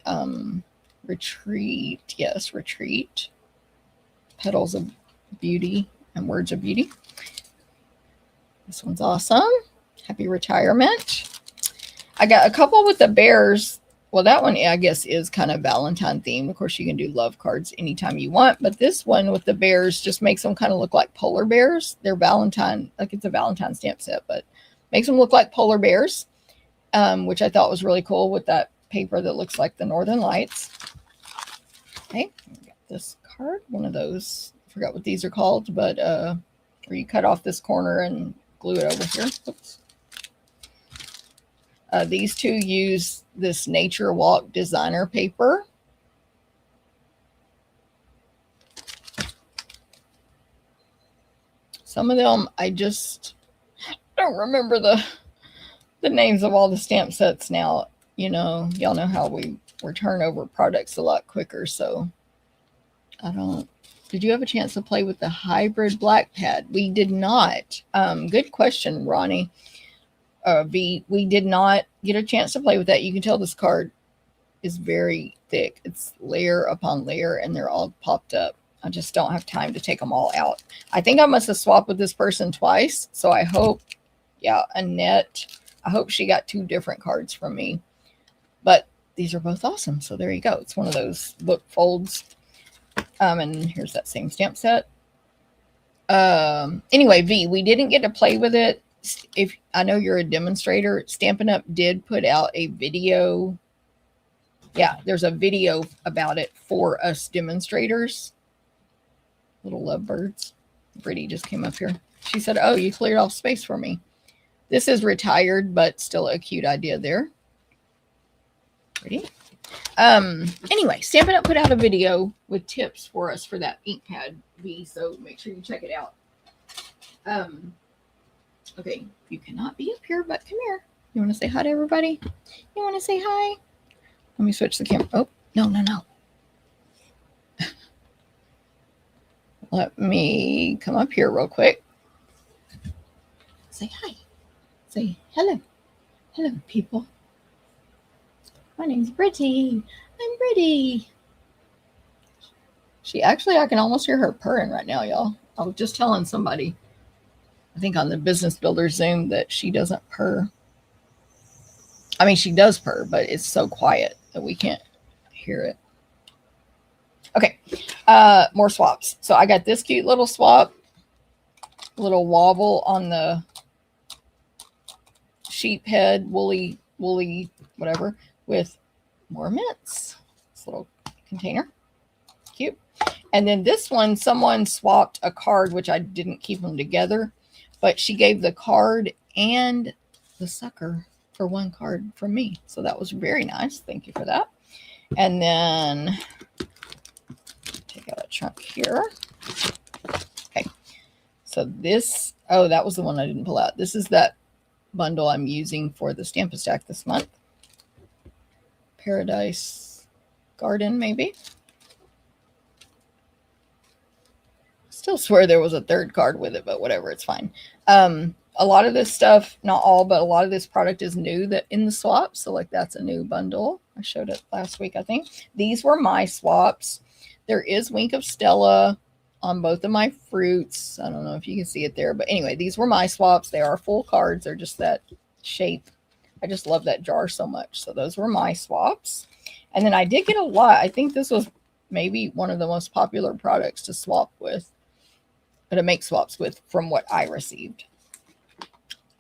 S1: retreat. Yes, retreat, petals of beauty and words of beauty. This one's awesome. Happy retirement. I got a couple with the bears. Well, that one, I guess, is kind of Valentine themed. Of course, you can do love cards anytime you want. But this one with the bears just makes them kind of look like polar bears. They're Valentine, like it's a Valentine stamp set, but makes them look like polar bears, which I thought was really cool with that paper that looks like the Northern Lights. Okay, we got this card, one of those forgot what these are called, but where you cut off this corner and glue it over here. Oops. These two use this Nature Walk designer paper. Some of them I just don't remember the names of all the stamp sets now. You know, y'all know how we turn over products a lot quicker, so I don't. Did you have a chance to play with the hybrid black pad? We did not. Good question, Ronnie. V, we did not get a chance to play with that. You can tell this card is very thick. It's layer upon layer, and they're all popped up. I just don't have time to take them all out. I think I must have swapped with this person twice, so I hope, yeah, Annette, I hope she got 2 different cards from me. But these are both awesome, so there you go. It's one of those book folds. And here's that same stamp set. Anyway, V, we didn't get to play with it. If I know you're a demonstrator, Stampin' Up! Did put out a video. Yeah, there's a video about it for us demonstrators. Little lovebirds. Brittany just came up here. She said, oh, you cleared off space for me. This is retired, but still a cute idea there. Pretty. Anyway, Stampin' Up! Put out a video with tips for us for that ink pad, V, so make sure you check it out. Okay, you cannot be up here, but come here. You want to say hi to everybody? You want to say hi? Let me switch the camera. Oh, no. Let me come up here real quick. Say hi. Say hello. Hello, people. My name's Brittany. I'm Brittany. She actually, I can almost hear her purring right now, y'all. I was just telling somebody, I think on the Business Builder Zoom, that she doesn't purr. I mean, she does purr, but it's so quiet that we can't hear it. Okay, more swaps. So I got this cute little swap, little wobble on the sheep head, woolly, whatever, with more mints. This little container, cute. And then this one, someone swapped a card, which I didn't keep them together, but she gave the card and the sucker for one card from me. So that was very nice. Thank you for that. And then take out a chunk here. Okay. So this, oh, that was the one I didn't pull out. This is that bundle I'm using for the Stamp-A-Stack this month. Paradise Garden, maybe. Still swear there was a third card with it, but whatever, it's fine. A lot of this stuff, not all, but a lot of this product is new that in the swap. So like that's a new bundle. I showed it last week, I think. These were my swaps. There is Wink of Stella on both of my fruits. I don't know if you can see it there, but anyway, these were my swaps. They are full cards. They're just that shape. I just love that jar so much. So those were my swaps. And then I did get a lot. I think this was maybe one of the most popular products to swap with, or to make swaps with from what I received.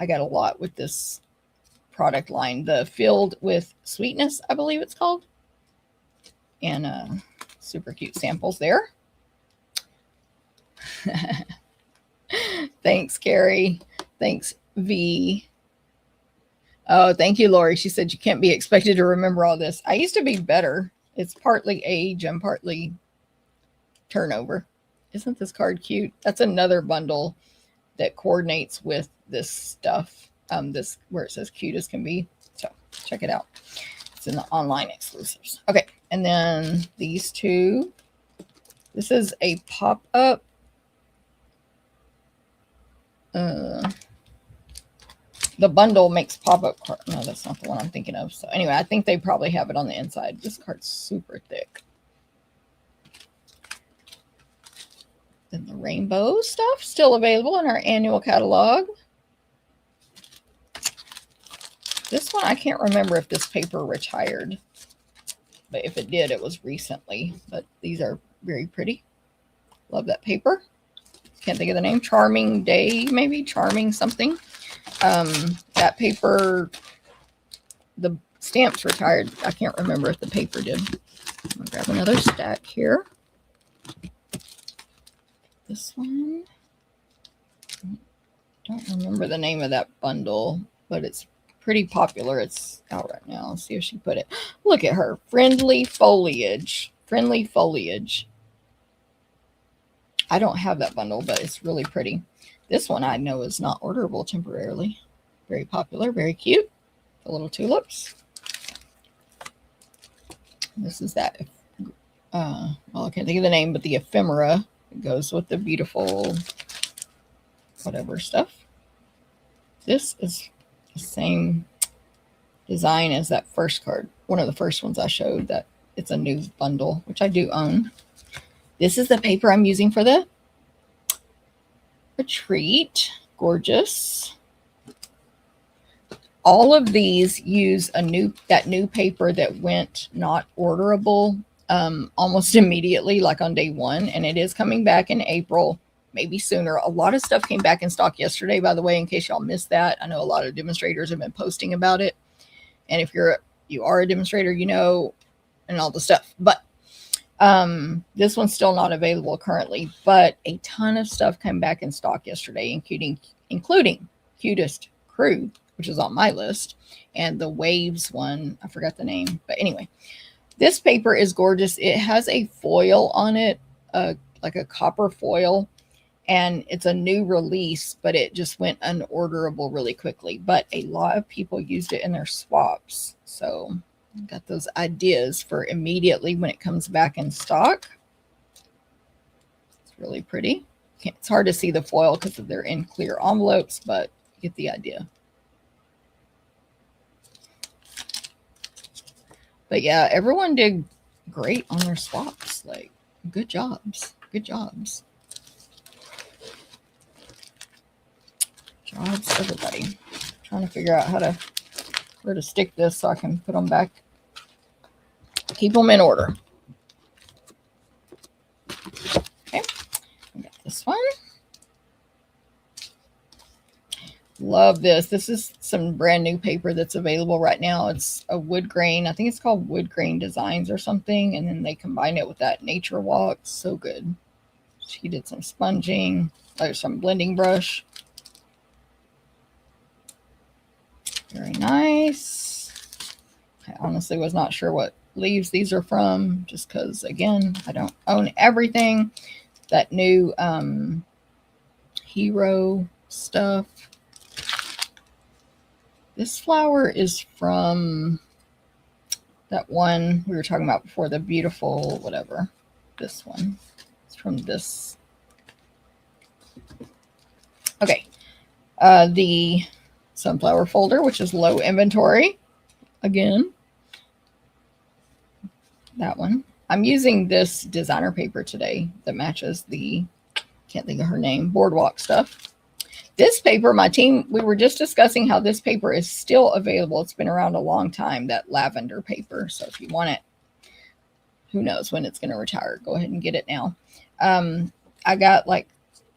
S1: I got a lot with this product line. The Filled with Sweetness, I believe it's called. And super cute samples there. Thanks, Carrie. Thanks, V. Oh, thank you, Lori. She said you can't be expected to remember all this. I used to be better. It's partly age and partly turnover. Isn't this card cute? That's another bundle that coordinates with this stuff. This where it says cute as can be. So check it out. It's in the online exclusives. Okay, and then these two. This is a pop-up. The bundle makes pop-up card. No, that's not the one I'm thinking of. So anyway, I think they probably have it on the inside. This card's super thick. Then the rainbow stuff still available in our annual catalog. This one, I can't remember if this paper retired, but if it did, it was recently. But these are very pretty. Love that paper. Can't think of the name. Charming Day, maybe. Charming something. That paper, the stamps retired. I can't remember if the paper did. I'm going to grab another stack here. this one. Don't remember the name of that bundle, but it's pretty popular. It's out right now. Let's see if she put it. Look at her. Friendly Foliage. Friendly Foliage. I don't have that bundle, but it's really pretty. This one I know is not orderable temporarily. Very popular, very cute. The little tulips. This is that, well, I can't think of the name, but the ephemera. It goes with the beautiful whatever stuff. This is the same design as that first card. One of the first ones I showed, that it's a new bundle, which I do own. This is the paper I'm using for the retreat. Gorgeous. All of these use that new paper that went not orderable almost immediately, like on day one, and it is coming back in April, maybe sooner. A lot of stuff came back in stock yesterday, by the way, in case y'all missed that. I know a lot of demonstrators have been posting about it, and if you are a demonstrator, you know, and all the stuff. But this one's still not available currently, but a ton of stuff came back in stock yesterday, including Cutest Crew, which is on my list, and the Waves one. I forgot the name, but anyway, this paper is gorgeous. It has a foil on it, like a copper foil, and it's a new release, but it just went unorderable really quickly. But a lot of people used it in their swaps, so got those ideas for immediately when it comes back in stock. It's really pretty. It's hard to see the foil because they're in clear envelopes, but you get the idea. But yeah, everyone did great on their swaps. Like, good jobs. Good jobs. Jobs, everybody. I'm trying to figure out where to stick this so I can put them back. Keep them in order. Okay. I got this one. Love this. This is some brand new paper that's available right now. It's a wood grain. I think it's called Wood Grain Designs or something. And then they combine it with that Nature Walk. So good. She did some sponging. There's some blending brush. Very nice. I honestly was not sure what leaves these are from, just because, again, I don't own everything. That new hero stuff. This flower is from that one we were talking about before, the beautiful whatever. This one. It's from this. Okay. The sunflower folder, which is low inventory. Again. That one. I'm using this designer paper today that matches the, can't think of her name, Boardwalk stuff. This paper, my team, we were just discussing how this paper is still available. It's been around a long time, that lavender paper. So if you want it, who knows when it's going to retire, go ahead and get it now. I got like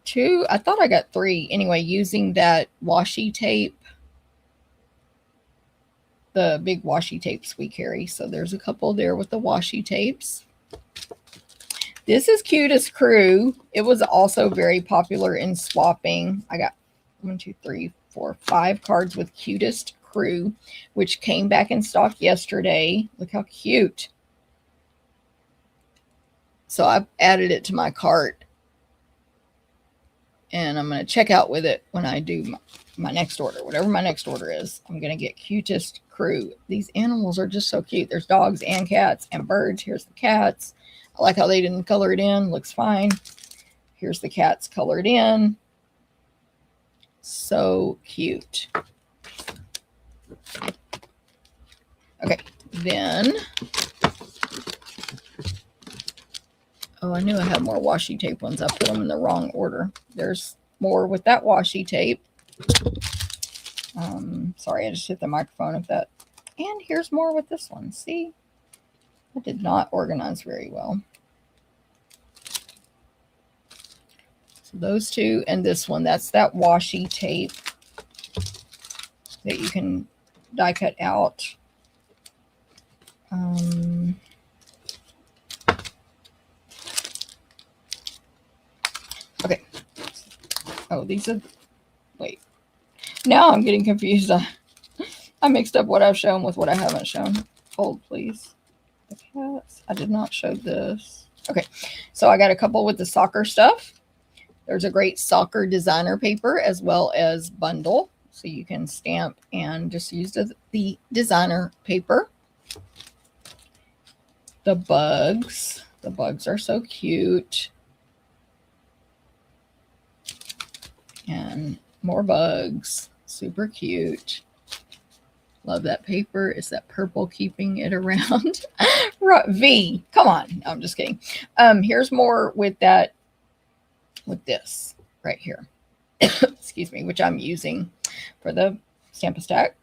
S1: 2, I thought I got 3. Anyway, using that washi tape, the big washi tapes we carry. So there's a couple there with the washi tapes. This is Cutest Crew. It was also very popular in swapping. I got 1, 2, 3, 4, 5 cards with Cutest Crew, which came back in stock yesterday. Look how cute. So I've added it to my cart. And I'm going to check out with it when I do my next order. Whatever my next order is, I'm going to get Cutest Crew. These animals are just so cute. There's dogs and cats and birds. Here's the cats. I like how they didn't color it in. Looks fine. Here's the cats colored in. So cute. Okay, then. Oh, I knew I had more washi tape ones. I put them in the wrong order. There's more with that washi tape. Sorry, I just hit the microphone of that. And here's more with this one. See? I did not organize very well. So those two and this one, that's that washi tape that you can die cut out. Okay, Oh, these are, wait. Now I'm getting confused. I mixed up what I've shown with what I haven't shown. Hold, please. The cats. I did not show this. Okay, so I got a couple with the soccer stuff. There's a great soccer designer paper as well as bundle. So you can stamp and just use the designer paper. The bugs. The bugs are so cute. And more bugs. Super cute. Love that paper. Is that purple keeping it around? V, come on. No, I'm just kidding. Here's more with that, with this right here. Excuse me, which I'm using for the Stamp-A-Stack.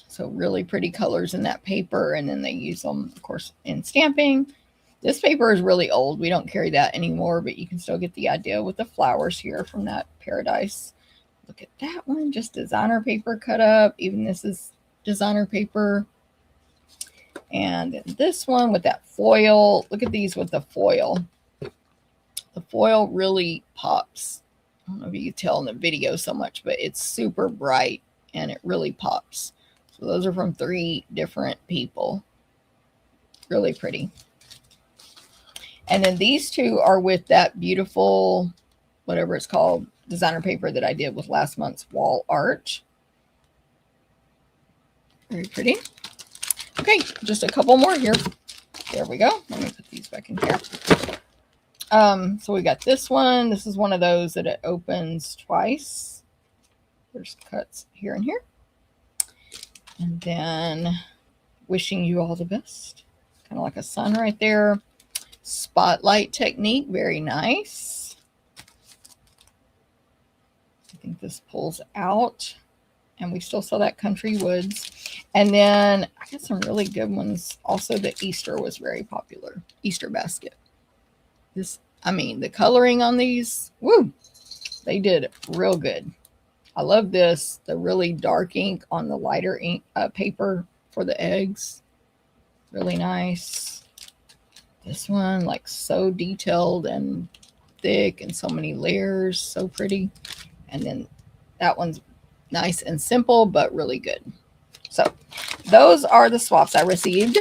S1: So really pretty colors in that paper, and then they use them, of course, in stamping. This paper is really old. We don't carry that anymore, but you can still get the idea with the flowers here from that Paradise. Look at that one, just designer paper cut up. Even this is designer paper. And then this one with that foil. Look at these with the foil. The foil really pops. I don't know if you can tell in the video so much, but it's super bright and it really pops. So those are from 3 different people. Really pretty. And then these 2 are with that beautiful, whatever it's called, designer paper that I did with last month's wall art. Very pretty. Okay, just a couple more here. There we go. Let me put these back in here. So we got this one. This is one of those that it opens twice. There's cuts here and here. And then wishing you all the best. Kind of like a sun right there. Spotlight technique. Very nice. I think this pulls out. And we still sell that Country Woods. And then I got some really good ones. Also, the Easter was very popular. Easter basket. This, I mean, the coloring on these, woo, they did real good. I love this, the really dark ink on the lighter ink paper for the eggs. Really nice. This one, like, so detailed and thick and so many layers. So pretty. And then that one's nice and simple, but really good. So those are the swaps I received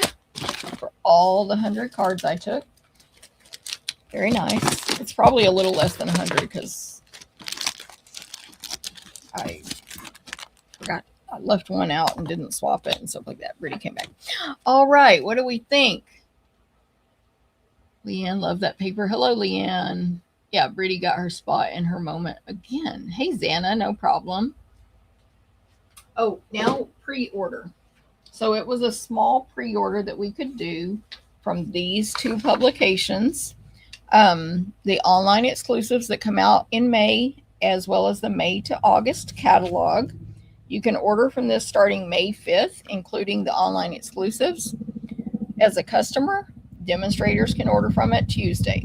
S1: for all the 100 cards I took. Very nice. It's probably a little less than 100 because I forgot. I left one out and didn't swap it and stuff like that. Brittany came back. All right. What do we think? Leanne, love that paper. Hello, Leanne. Yeah, Brittany got her spot in her moment again. Hey, Xana, no problem. Oh, now pre-order. So it was a small pre-order that we could do from these 2 publications. The online exclusives that come out in May, as well as the May to August catalog. You can order from this starting May 5th, including the online exclusives. As a customer, demonstrators can order from it Tuesday.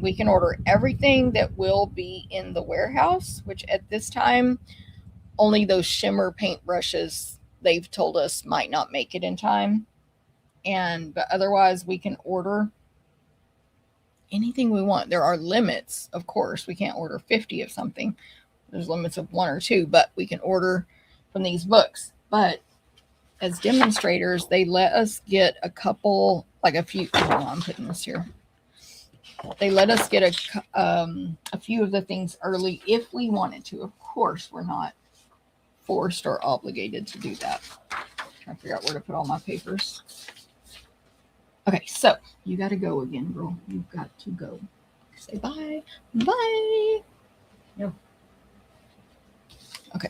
S1: We can order everything that will be in the warehouse, which at this time, only those shimmer paint brushes they've told us might not make it in time. But otherwise, we can order anything we want. There are limits, of course. We can't order 50 of something. There's limits of 1 or 2, but we can order from these books. But as demonstrators, they let us get a couple, like a few. Hold on, I'm putting this here. They let us get a few of the things early if we wanted to. Of course, we're not forced or obligated to do that. Trying to figure out where to put all my papers. Okay, so you got to go again, girl. You've got to go. Say bye. Bye. No. Okay.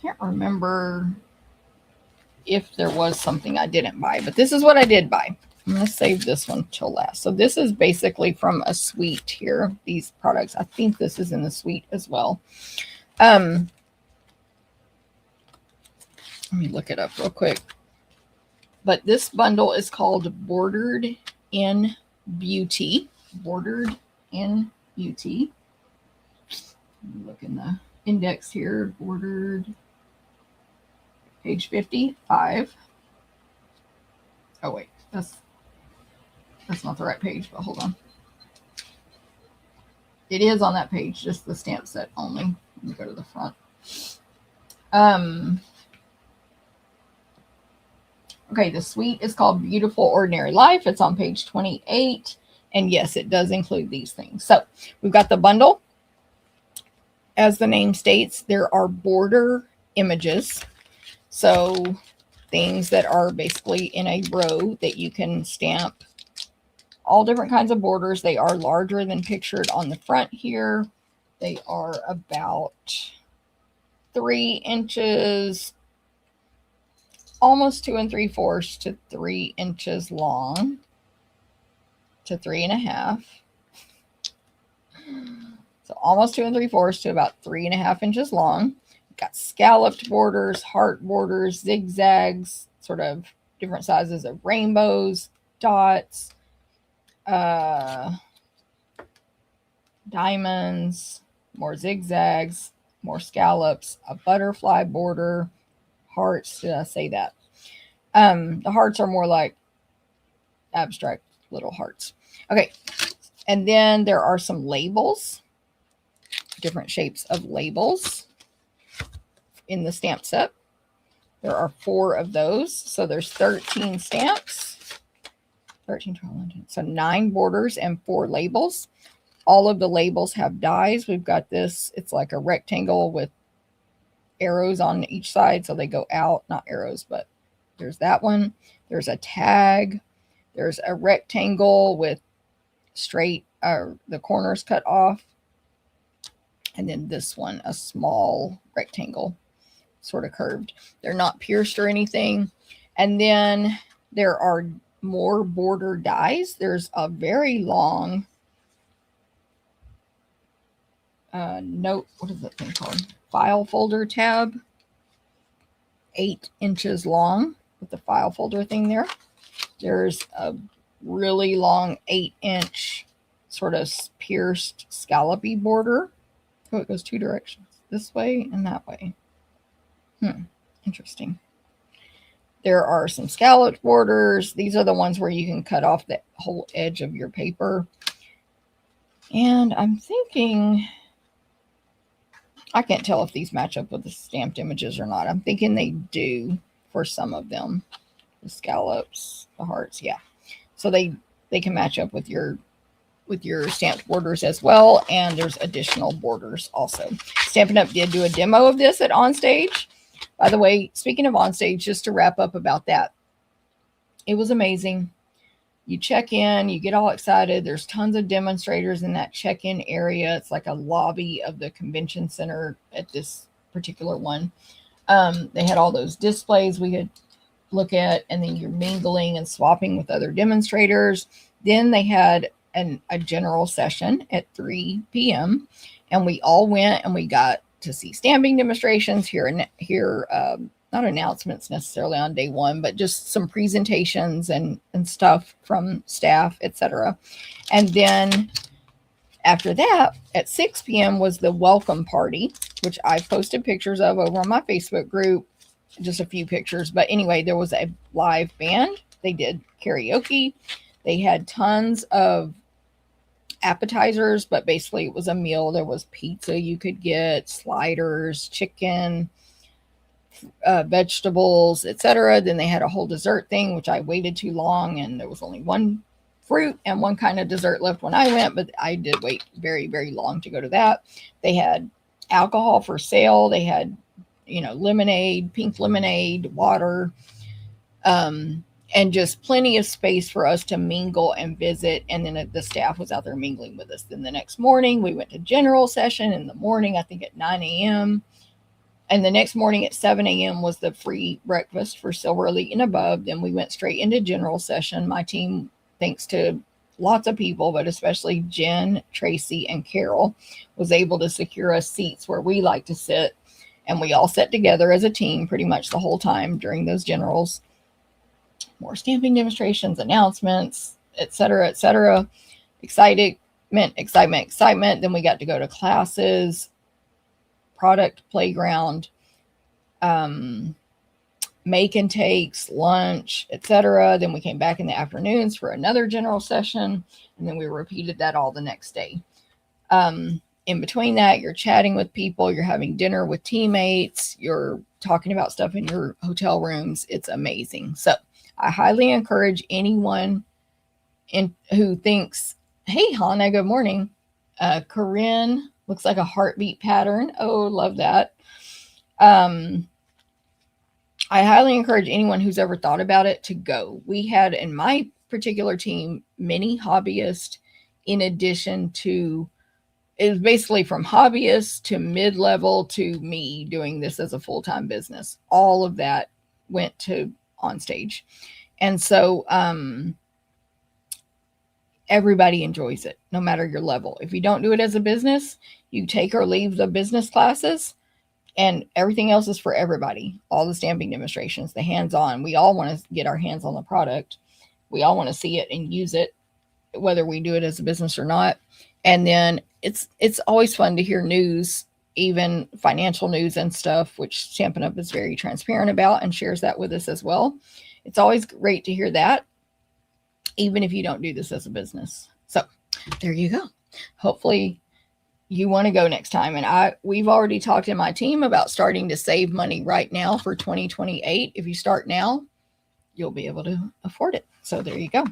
S1: Can't remember if there was something I didn't buy, but this is what I did buy. I'm going to save this one till last. So this is basically from a suite here. These products. I think this is in the suite as well. Let me look it up real quick. But this bundle is called Bordered in Beauty. Bordered in Beauty. Look in the index here. Bordered. Page 55. Oh, wait. That's not the right page, but hold on. It is on that page, just the stamp set only. Let me go to the front. Okay, the suite is called Beautiful Ordinary Life. It's on page 28. And yes, it does include these things. So we've got the bundle. As the name states, there are border images. So things that are basically in a row that you can stamp all different kinds of borders. They are larger than pictured on the front here. They are about 3 inches, almost 2 3/4 to 3 inches long to 3.5. So almost 2 3/4 to about 3.5 inches long. We've got scalloped borders, heart borders, zigzags, sort of different sizes of rainbows, dots, diamonds, more zigzags, more scallops, a butterfly border, hearts. Did I say that? The hearts are more like abstract little hearts. Okay. And then there are some labels, different shapes of labels in the stamp set. There are 4 of those. So there's 13 stamps. 13, 12, 13. So 9 borders and 4 labels. All of the labels have dies. We've got this. It's like a rectangle with arrows on each side. So they go out, not arrows, but there's that one. There's a tag. There's a rectangle with straight, the corners cut off. And then this one, a small rectangle, sort of curved. They're not pierced or anything. And then there are more border dies. There's a very long note, what is that thing called? File folder tab, 8 inches long with the file folder thing there. There's a really long 8-inch sort of pierced scallopy border. Oh, it goes 2 directions, this way and that way. Interesting. There are some scalloped borders. These are the ones where you can cut off the whole edge of your paper. And I'm thinking, I can't tell if these match up with the stamped images or not. I'm thinking they do for some of them. The scallops, the hearts, yeah. So they can match up with your stamped borders as well. And there's additional borders also. Stampin' Up! Did do a demo of this at OnStage. By the way, speaking of OnStage, just to wrap up about that, it was amazing. You check in, you get all excited. There's tons of demonstrators in that check-in area. It's like a lobby of the convention center at this particular one. They had all those displays we could look at, and then you're mingling and swapping with other demonstrators. Then they had a general session at 3 p.m. and we all went and we got to see stamping demonstrations, hear not announcements necessarily on day one, but just some presentations and stuff from staff, etc. And then after that, at 6 p.m. was the welcome party, which I posted pictures of over on my Facebook group, just a few pictures. But anyway, there was a live band. They did karaoke. They had tons of appetizers, but basically it was a meal. There was pizza you could get, sliders, chicken, vegetables, etc. Then they had a whole dessert thing, which I waited too long, and there was only one fruit and one kind of dessert left when I went, but I did wait very, very long to go to that. They had alcohol for sale. They had, lemonade, pink lemonade, water, and just plenty of space for us to mingle and visit. And then the staff was out there mingling with us. Then the next morning, we went to general session in the morning, I think at 9 a.m. And the next morning at 7 a.m. was the free breakfast for Silver Elite and above. Then we went straight into general session. My team, thanks to lots of people, but especially Jen, Tracy, and Carol, was able to secure us seats where we like to sit. And we all sat together as a team pretty much the whole time during those generals. More stamping demonstrations, announcements, etc., etc. Excitement. Then we got to go to classes, product playground, make and takes, lunch, etc. Then we came back in the afternoons for another general session, and then we repeated that all the next day. In between that, you're chatting with people, you're having dinner with teammates, you're talking about stuff in your hotel rooms. It's amazing. So I highly encourage anyone who thinks, hey, Hannah, good morning. Corinne, looks like a heartbeat pattern. Oh, love that. I highly encourage anyone who's ever thought about it to go. We had in my particular team many hobbyists, in addition to, it was basically from hobbyists to mid-level to me doing this as a full-time business. All of that went to OnStage. And so everybody enjoys it, no matter your level. If you don't do it as a business, you take or leave the business classes, and everything else is for everybody. All the stamping demonstrations, the hands-on. We all want to get our hands on the product. We all want to see it and use it, whether we do it as a business or not. And then it's always fun to hear news, even financial news and stuff, which Stampin' Up! Is very transparent about and shares that with us as well. It's always great to hear that, even if you don't do this as a business. So there you go. Hopefully you want to go next time. And we've already talked in my team about starting to save money right now for 2028. If you start now, you'll be able to afford it. So there you go.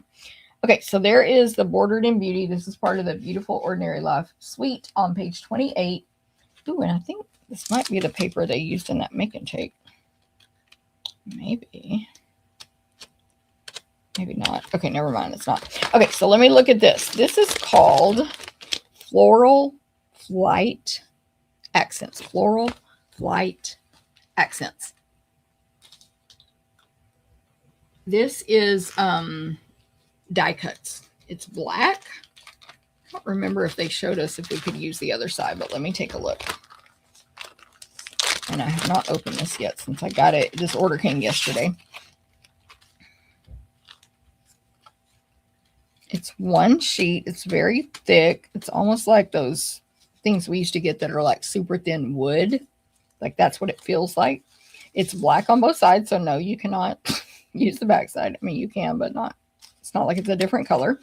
S1: Okay, so there is the Bordered in Beauty. This is part of the Beautiful Ordinary Life suite on page 28. Ooh, and I think this might be the paper they used in that make and take. Maybe not. Okay, never mind. It's not. Okay, so let me look at this. This is called Floral Flight Accents. Floral Flight Accents. This is die cuts. It's black. I don't remember if they showed us if we could use the other side, but let me take a look. And I have not opened this yet since I got it. This order came yesterday. It's one sheet. It's very thick. It's almost like those things we used to get that are like super thin wood. Like that's what it feels like. It's black on both sides, so no, you cannot use the back side. I mean, you can, but not. It's not like it's a different color.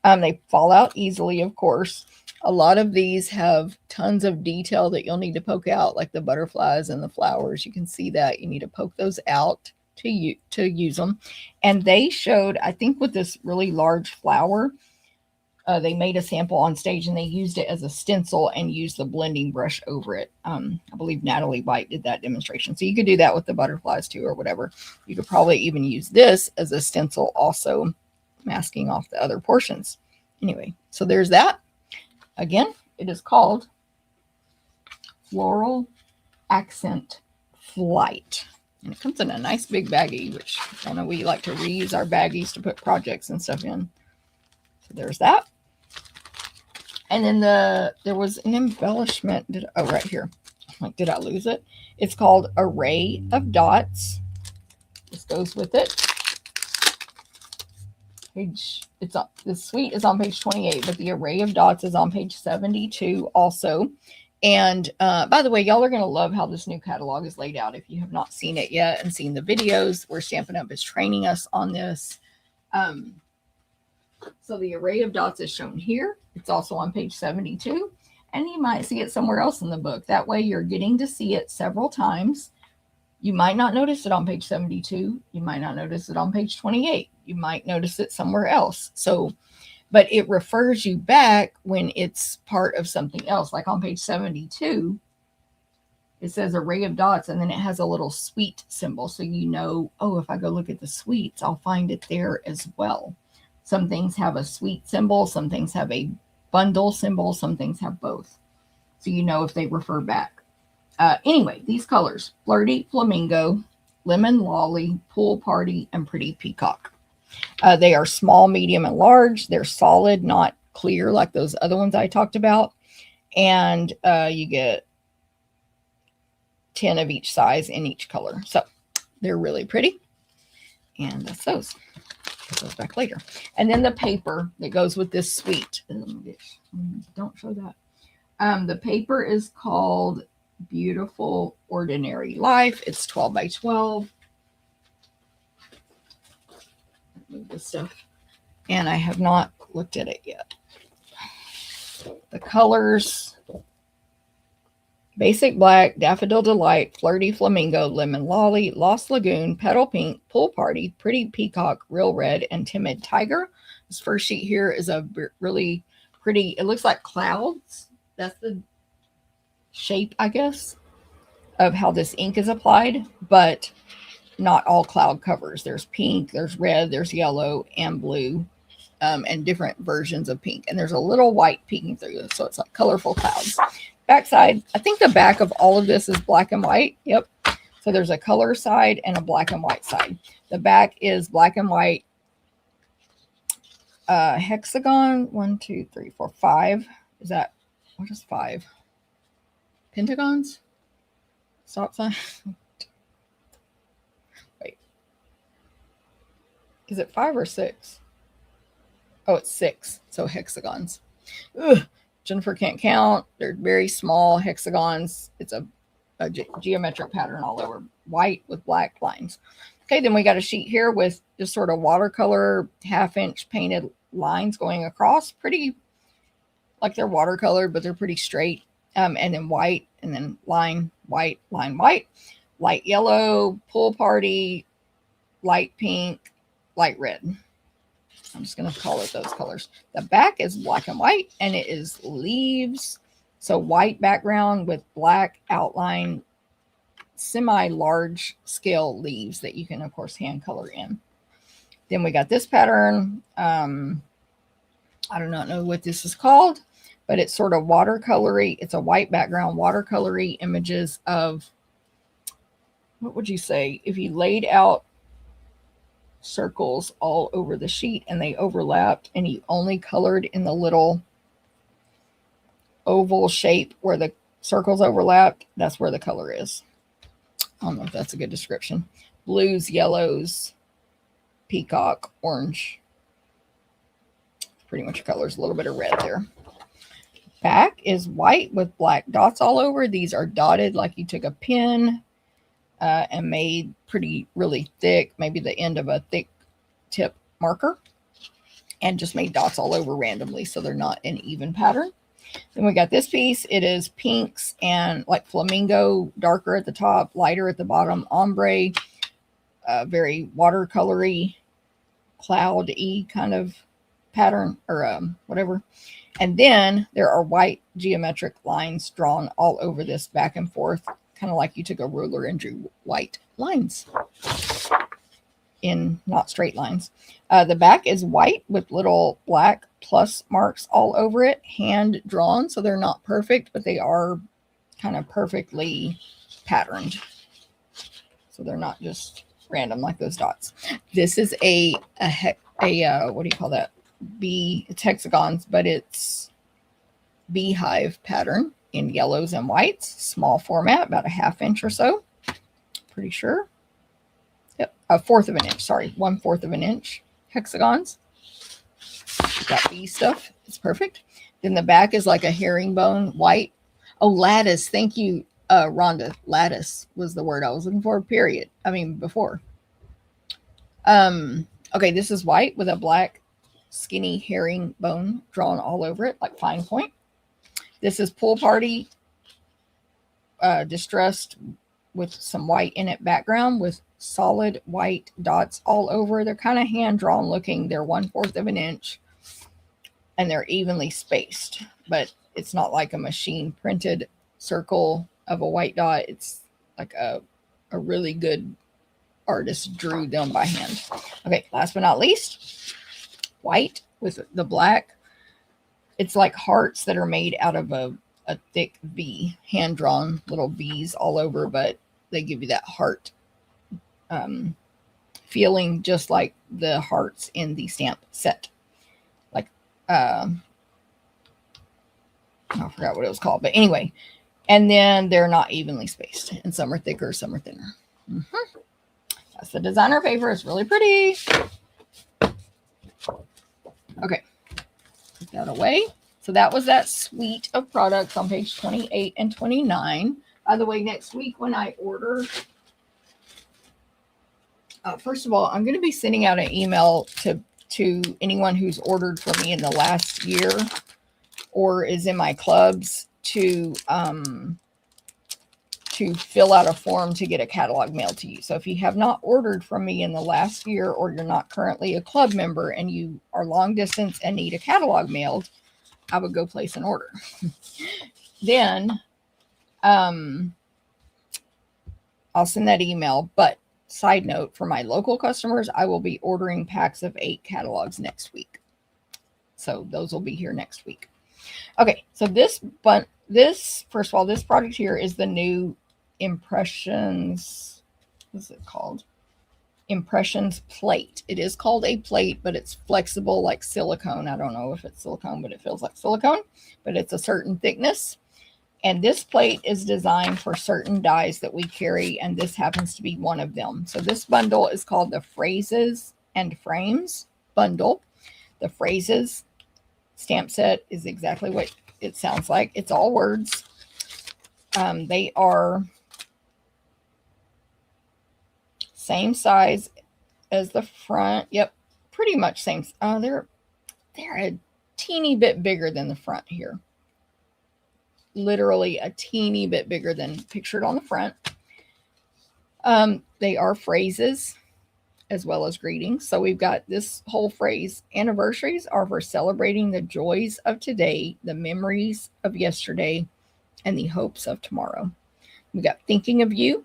S1: They fall out easily, of course. A lot of these have tons of detail that you'll need to poke out, like the butterflies and the flowers. You can see that. You need to poke those out to use them. And they showed, I think with this really large flower, they made a sample on stage and they used it as a stencil and used the blending brush over it. I believe Natalie White did that demonstration. So you could do that with the butterflies too, or whatever. You could probably even use this as a stencil also, masking off the other portions. Anyway, so there's that. Again, it is called Floral Accent Flight. And it comes in a nice big baggie, which I know we like to reuse our baggies to put projects and stuff in. So there's that. And then there was an embellishment. Right here. Like, did I lose it? It's called Array of Dots. This goes with it. The suite is on page 28, but the Array of Dots is on page 72 also. And by the way, y'all are going to love how this new catalog is laid out if you have not seen it yet and seen the videos where Stampin' Up! Is training us on this. So the Array of Dots is shown here. It's also on page 72. And you might see it somewhere else in the book. That way you're getting to see it several times. You might not notice it on page 72. You might not notice it on page 28. You might notice it somewhere else. So, but it refers you back when it's part of something else. Like on page 72, it says Array of Dots, and then it has a little suite symbol. So you know, oh, if I go look at the suites, I'll find it there as well. Some things have a suite symbol. Some things have a bundle symbol. Some things have both. So you know if they refer back. Anyway, these colors: Flirty Flamingo, Lemon Lolly, Pool Party, and Pretty Peacock. They are small, medium, and large. They're solid, not clear like those other ones I talked about. And you get 10 of each size in each color. So they're really pretty. And that's those. Put those back later. And then the paper that goes with this suite. Don't show that. The paper is called Beautiful Ordinary Life. It's 12 by 12. move this stuff. And I have not looked at it yet. The colors: Basic Black, Daffodil Delight, Flirty Flamingo, Lemon Lolly, Lost Lagoon, Petal Pink, Pool Party, Pretty Peacock, Real Red, and Timid Tiger. This first sheet here is a really pretty, it looks like clouds. That's the shape, I guess, of how this ink is applied, but not all cloud covers. There's pink, there's red, there's yellow, and blue, and different versions of pink. And there's a little white peeking through, so it's like colorful clouds. Backside, I think the back of all of this is black and white. Yep. So there's a color side and a black and white side. The back is black and white hexagon. 1, 2, 3, 4, 5. Is that, what is 5? Pentagons? Stop sign? Wait. Is it 5 or 6? Oh, it's 6. So hexagons. Ugh. Jennifer can't count. They're very small hexagons. It's a geometric pattern all over, white with black lines. Okay, then we got a sheet here with just sort of watercolor 1/2-inch painted lines going across. Pretty, like they're watercolored, but they're pretty straight. And then white, and then line, white, line, white, light yellow, Pool Party, light pink, light red. I'm just going to call it those colors. The back is black and white, and it is leaves. So white background with black outline, semi-large scale leaves that you can, of course, hand color in. Then we got this pattern. I do not know what this is called, but it's sort of watercolory. It's a white background, watercolory images of, what would you say, if you laid out circles all over the sheet and they overlapped and you only colored in the little oval shape where the circles overlapped, that's where the color is. I don't know if that's a good description. Blues, yellows, peacock, orange. Pretty much colors, a little bit of red there. Back is white with black dots all over. These are dotted like you took a pen and made pretty, really thick, maybe the end of a thick tip marker, and just made dots all over randomly, so they're not an even pattern. Then we got this piece. It is pinks and like flamingo, darker at the top, lighter at the bottom, ombre, very watercolory, cloudy kind of pattern, or whatever. And then there are white geometric lines drawn all over this back and forth, kind of like you took a ruler and drew white lines in not straight lines. The back is white with little black plus marks all over it, hand drawn. So they're not perfect, but they are kind of perfectly patterned. So they're not just random like those dots. This is a what do you call that? It's hexagons, but it's beehive pattern in yellows and whites, small format, about 1/2 inch or so. Pretty sure. Yep, 1/4 of an inch. Sorry, 1/4 of an inch hexagons. Got bee stuff. It's perfect. Then the back is like a herringbone white. Oh, lattice. Thank you, Rhonda. Lattice was the word I was looking for. Period. I mean, before. Okay, this is white with a black skinny herringbone drawn all over it, like fine point. This is Pool Party, distressed with some white in it background with solid white dots all over. They're kind of hand-drawn looking. They're 1/4 of an inch, and they're evenly spaced, but it's not like a machine printed circle of a white dot. It's like a really good artist drew them by hand. Okay, last but not least, white with the black. It's like hearts that are made out of a thick V, hand-drawn little V's all over, but they give you that heart feeling, just like the hearts in the stamp set. Like, I forgot what it was called, but anyway. And then they're not evenly spaced, and some are thicker, some are thinner. That's the designer paper. It's really pretty. Okay, put that away. So that was that suite of products on page 28 and 29. By the way, next week when I order First of all, I'm going to be sending out an email to anyone who's ordered from me in the last year or is in my clubs to fill out a form to get a catalog mailed to you. So if you have not ordered from me in the last year, or you're not currently a club member and you are long distance and need a catalog mailed, I would go place an order. Then I'll send that email. But side note, for my local customers, I will be ordering packs of 8 catalogs next week. So those will be here next week. Okay, so this first of all, this product here is the new Impressions. What's it called? Impressions plate. It is called a plate, but it's flexible like silicone. I don't know if it's silicone, but it feels like silicone, but it's a certain thickness. And this plate is designed for certain dies that we carry, and this happens to be one of them. So this bundle is called the Phrases and Frames bundle. The Phrases stamp set is exactly what it sounds like. It's all words. They are same size as the front. Yep, pretty much same. They're a teeny bit bigger than the front here. Literally a teeny bit bigger than pictured on the front. They are phrases as well as greetings. So we've got this whole phrase. Anniversaries are for celebrating the joys of today, the memories of yesterday, and the hopes of tomorrow. We've got thinking of you.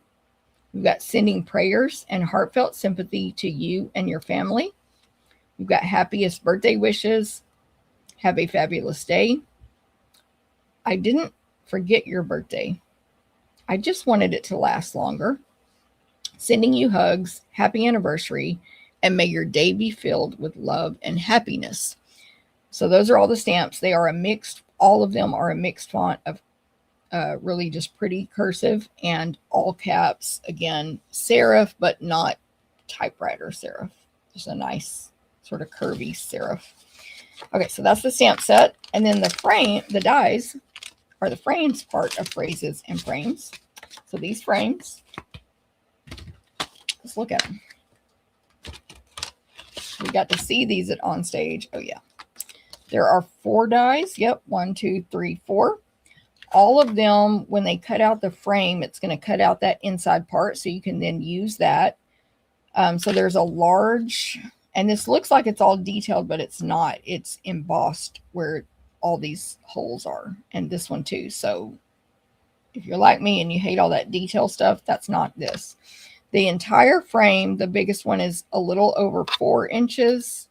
S1: We've got sending prayers and heartfelt sympathy to you and your family. We've got happiest birthday wishes. Have a fabulous day. I didn't forget your birthday. I just wanted it to last longer. Sending you hugs. Happy anniversary. And may your day be filled with love and happiness. So those are all the stamps. They are all of them are a mixed font of really just pretty cursive and all caps. Again, serif, but not typewriter serif. Just a nice sort of curvy serif. Okay, so that's the stamp set. And then the dies are the frames part of Phrases and Frames. So these frames, let's look at them. We got to see these at OnStage. Oh yeah. There are 4 dies. Yep, 1, 2, 3, 4. All of them, when they cut out the frame, it's going to cut out that inside part, so you can then use that. So there's a large, and this looks like it's all detailed, but it's not. It's embossed where all these holes are, and this one too. So if you're like me and you hate all that detail stuff, that's not this. The entire frame, the biggest one is a little over 4 inches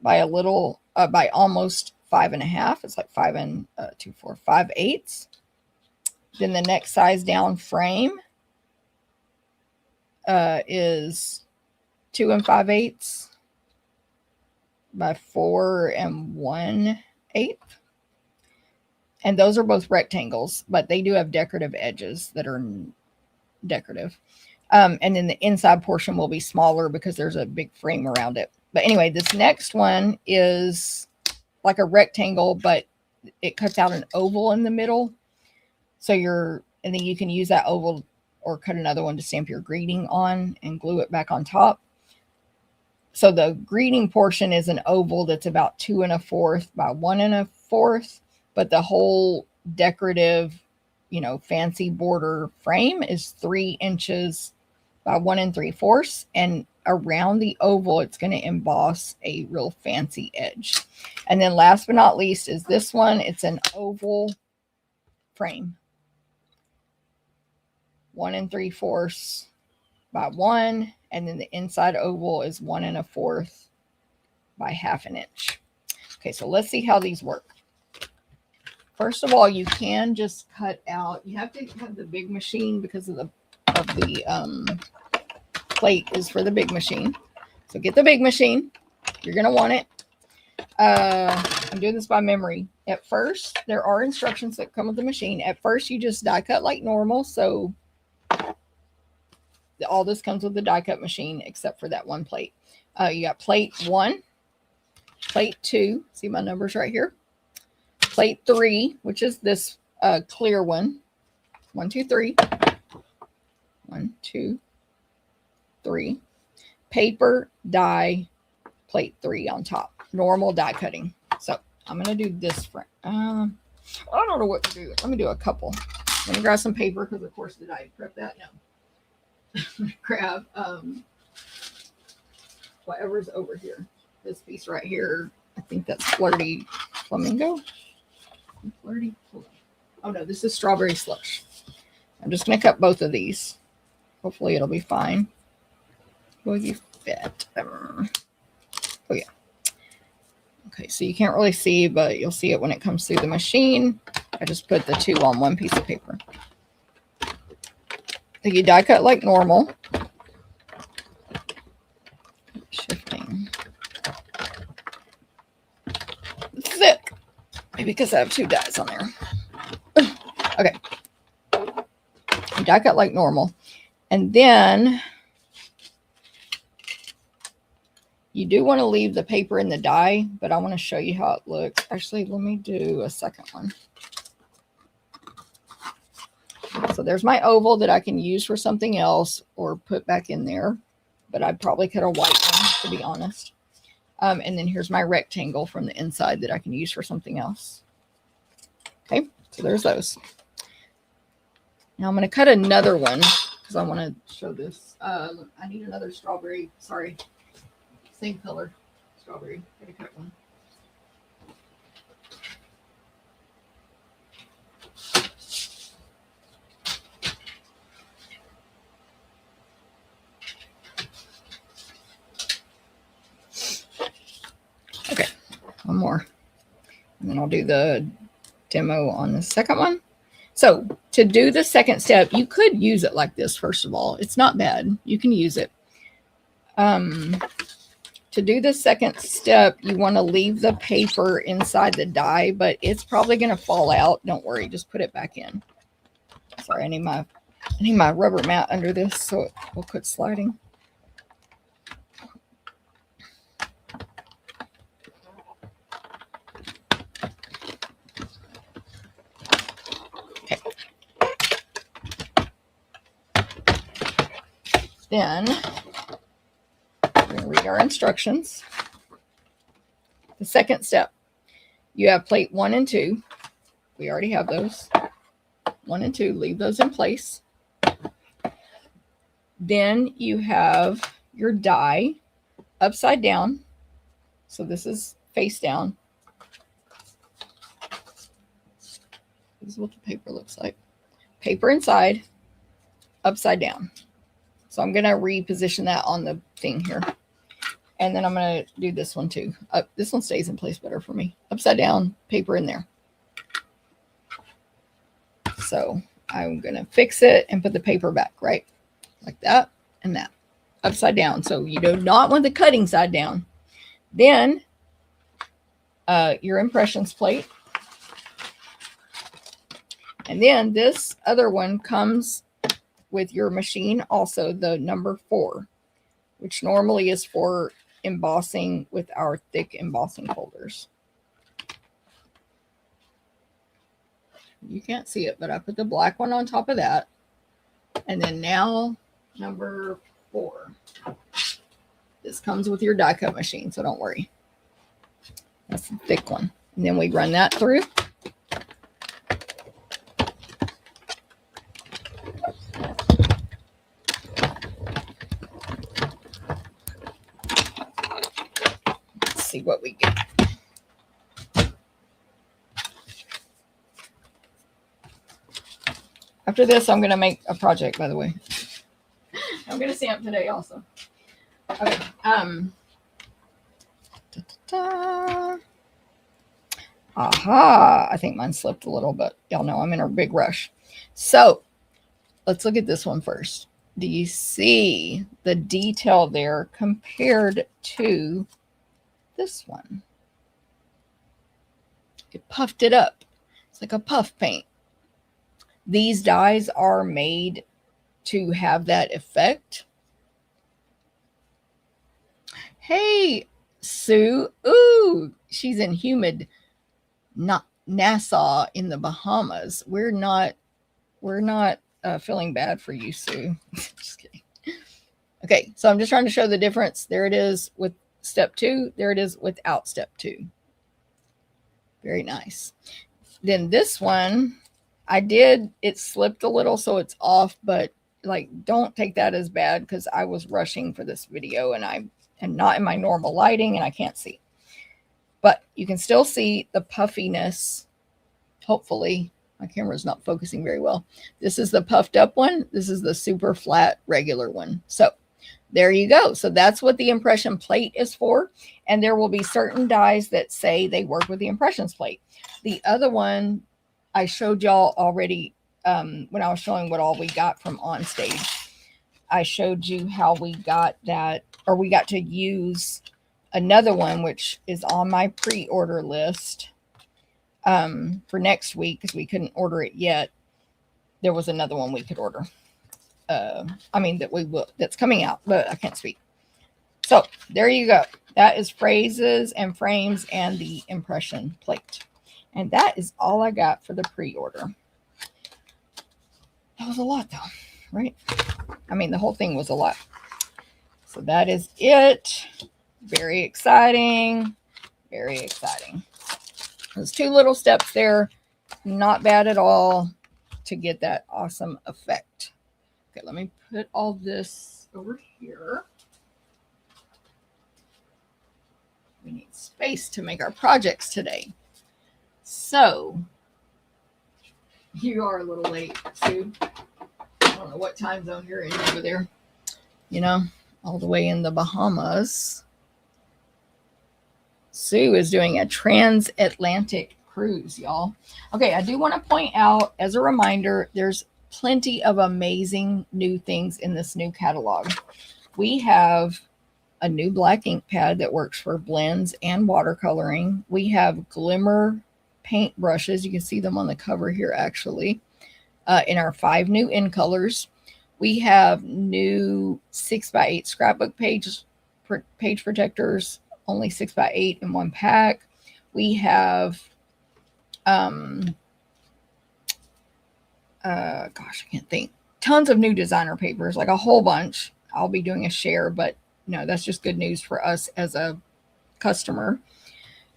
S1: by almost 5.5. It's like 5 and 2, 4, 5/8. Then the next size down frame is 2 5/8 by 4 1/8. And those are both rectangles, but they do have decorative edges that are decorative. And then the inside portion will be smaller because there's a big frame around it. But anyway, this next one is like a rectangle, but it cuts out an oval in the middle. So and then you can use that oval or cut another one to stamp your greeting on and glue it back on top. So the greeting portion is an oval that's about 2 1/4 by 1 1/4, but the whole decorative, fancy border frame is 3 inches by 1 3/4, and around the oval, it's going to emboss a real fancy edge. And then last but not least is this one. It's an oval frame. 1 3/4 by 1. And then the inside oval is 1 1/4 by 1/2 inch. Okay, so let's see how these work. First of all, you can just cut out. You have to have the big machine because of the plate is for the big machine. So get the big machine. You're going to want it. I'm doing this by memory. At first, there are instructions that come with the machine. At first, you just die cut like normal. So all this comes with the die cut machine except for that one plate. You got plate 1, plate 2. See my numbers right here. Plate 3, which is this clear one. 1, 2, 3. 1, 2, 3, paper, die, plate 3 on top. Normal die cutting. So I'm going to do this for, I don't know what to do. Let me do a couple. I'm going to grab some paper because, of course, did I prep that? No. Grab whatever's over here. This piece right here. I think that's Flirty Flamingo. Flirty. Oh, no, this is Strawberry Slush. I'm just going to cut both of these. Hopefully it'll be fine. Will you fit? Oh, yeah. Okay, so you can't really see, but you'll see it when it comes through the machine. I just put the 2 on one piece of paper. So you die cut like normal. Shifting. Thick. Maybe because I have 2 dies on there. Okay. You die cut like normal. And then you do want to leave the paper in the die, but I want to show you how it looks. Actually, let me do a second one. So there's my oval that I can use for something else or put back in there, but I'd probably cut a white one, to be honest. And then here's my rectangle from the inside that I can use for something else. Okay, so there's those. Now I'm going to cut another one because I want to show this. I need another strawberry. Sorry. Same color, strawberry. Gotta cut one. Okay, one more. And then I'll do the demo on the second one. So to do the second step, you could use it like this, first of all. It's not bad. You can use it. To do the second step, you want to leave the paper inside the die, but it's probably going to fall out. Don't worry, just put it back in. Sorry, I need my rubber mat under this so it will quit sliding. Okay. Then we're going to read our instructions. The second step, you have plate 1 and 2. We already have those. 1 and 2, leave those in place. Then you have your die upside down. So this is face down. This is what the paper looks like. Paper inside, upside down. So I'm going to reposition that on the thing here. And then I'm going to do this one too. This one stays in place better for me. Upside down, paper in there. So I'm going to fix it and put the paper back, right? Like that and that. Upside down. So you do not want the cutting side down. Then your impressions plate. And then this other one comes with your machine also, the number 4, which normally is for embossing with our thick embossing folders. You can't see it, but I put the black one on top of that. And then now number 4. This comes with your die cut machine, so don't worry. That's the thick one. And then we run that through. Let's see what we get. After this, I'm going to make a project, by the way. I'm going to stamp today also. Okay. Aha. I think mine slipped a little, but y'all know I'm in a big rush. So let's look at this one first. Do you see the detail there compared to this one? It puffed it up. It's like a puff paint. These dies are made to have that effect. Hey, Sue. Ooh, she's in humid Nassau in the Bahamas. We're not feeling bad for you, Sue. Just kidding. Okay, so I'm just trying to show the difference. There it is with step 2. There it is without step 2. Very nice. Then this one, it slipped a little, so it's off, but like, don't take that as bad because I was rushing for this video and I am not in my normal lighting and I can't see. But you can still see the puffiness. Hopefully, my camera's not focusing very well. This is the puffed up one. This is the super flat regular one. So there you go. So that's what the impression plate is for. And there will be certain dies that say they work with the impressions plate. The other one I showed y'all already when I was showing what all we got from OnStage. I showed you how we got that, or we got to use another one, which is on my pre-order list for next week because we couldn't order it yet. There was another one we could order. That's coming out, but I can't speak. So there you go. That is phrases and frames and the impression plate. And that is all I got for the pre-order. That was a lot though, right? I mean, the whole thing was a lot. So that is it. Very exciting. Very exciting. There's 2 little steps there. Not bad at all to get that awesome effect. Okay, let me put all this over here. We need space to make our projects today. So, you are a little late, Sue. I don't know what time zone you're in over there. You know, all the way in the Bahamas. Sue is doing a transatlantic cruise, y'all. Okay, I do want to point out, as a reminder, there's plenty of amazing new things in this new catalog. We have a new black ink pad that works for blends and watercoloring. We have glimmer paint brushes. You can see them on the cover here, actually, in our 5 new in colors. We have new 6x8 scrapbook page protectors, only 6x8 in 1 pack. We have, gosh, I can't think. Tons of new designer papers, like a whole bunch. I'll be doing a share, but no, that's just good news for us as a customer.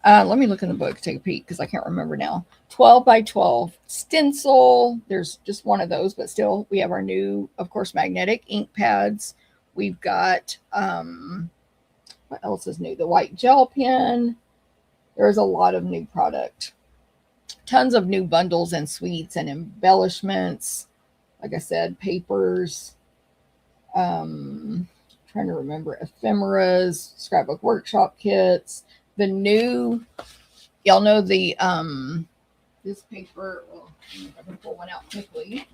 S1: Let me look in the book, take a peek, because I can't remember now. 12x12 stencil. There's just one of those, but still, we have our new, of course, magnetic ink pads. We've got, what else is new? The white gel pen. There's a lot of new product. Tons of new bundles and suites and embellishments. Like I said, papers. Trying to remember, ephemeras, scrapbook workshop kits. The new, y'all know the this paper. Well, I can pull one out quickly,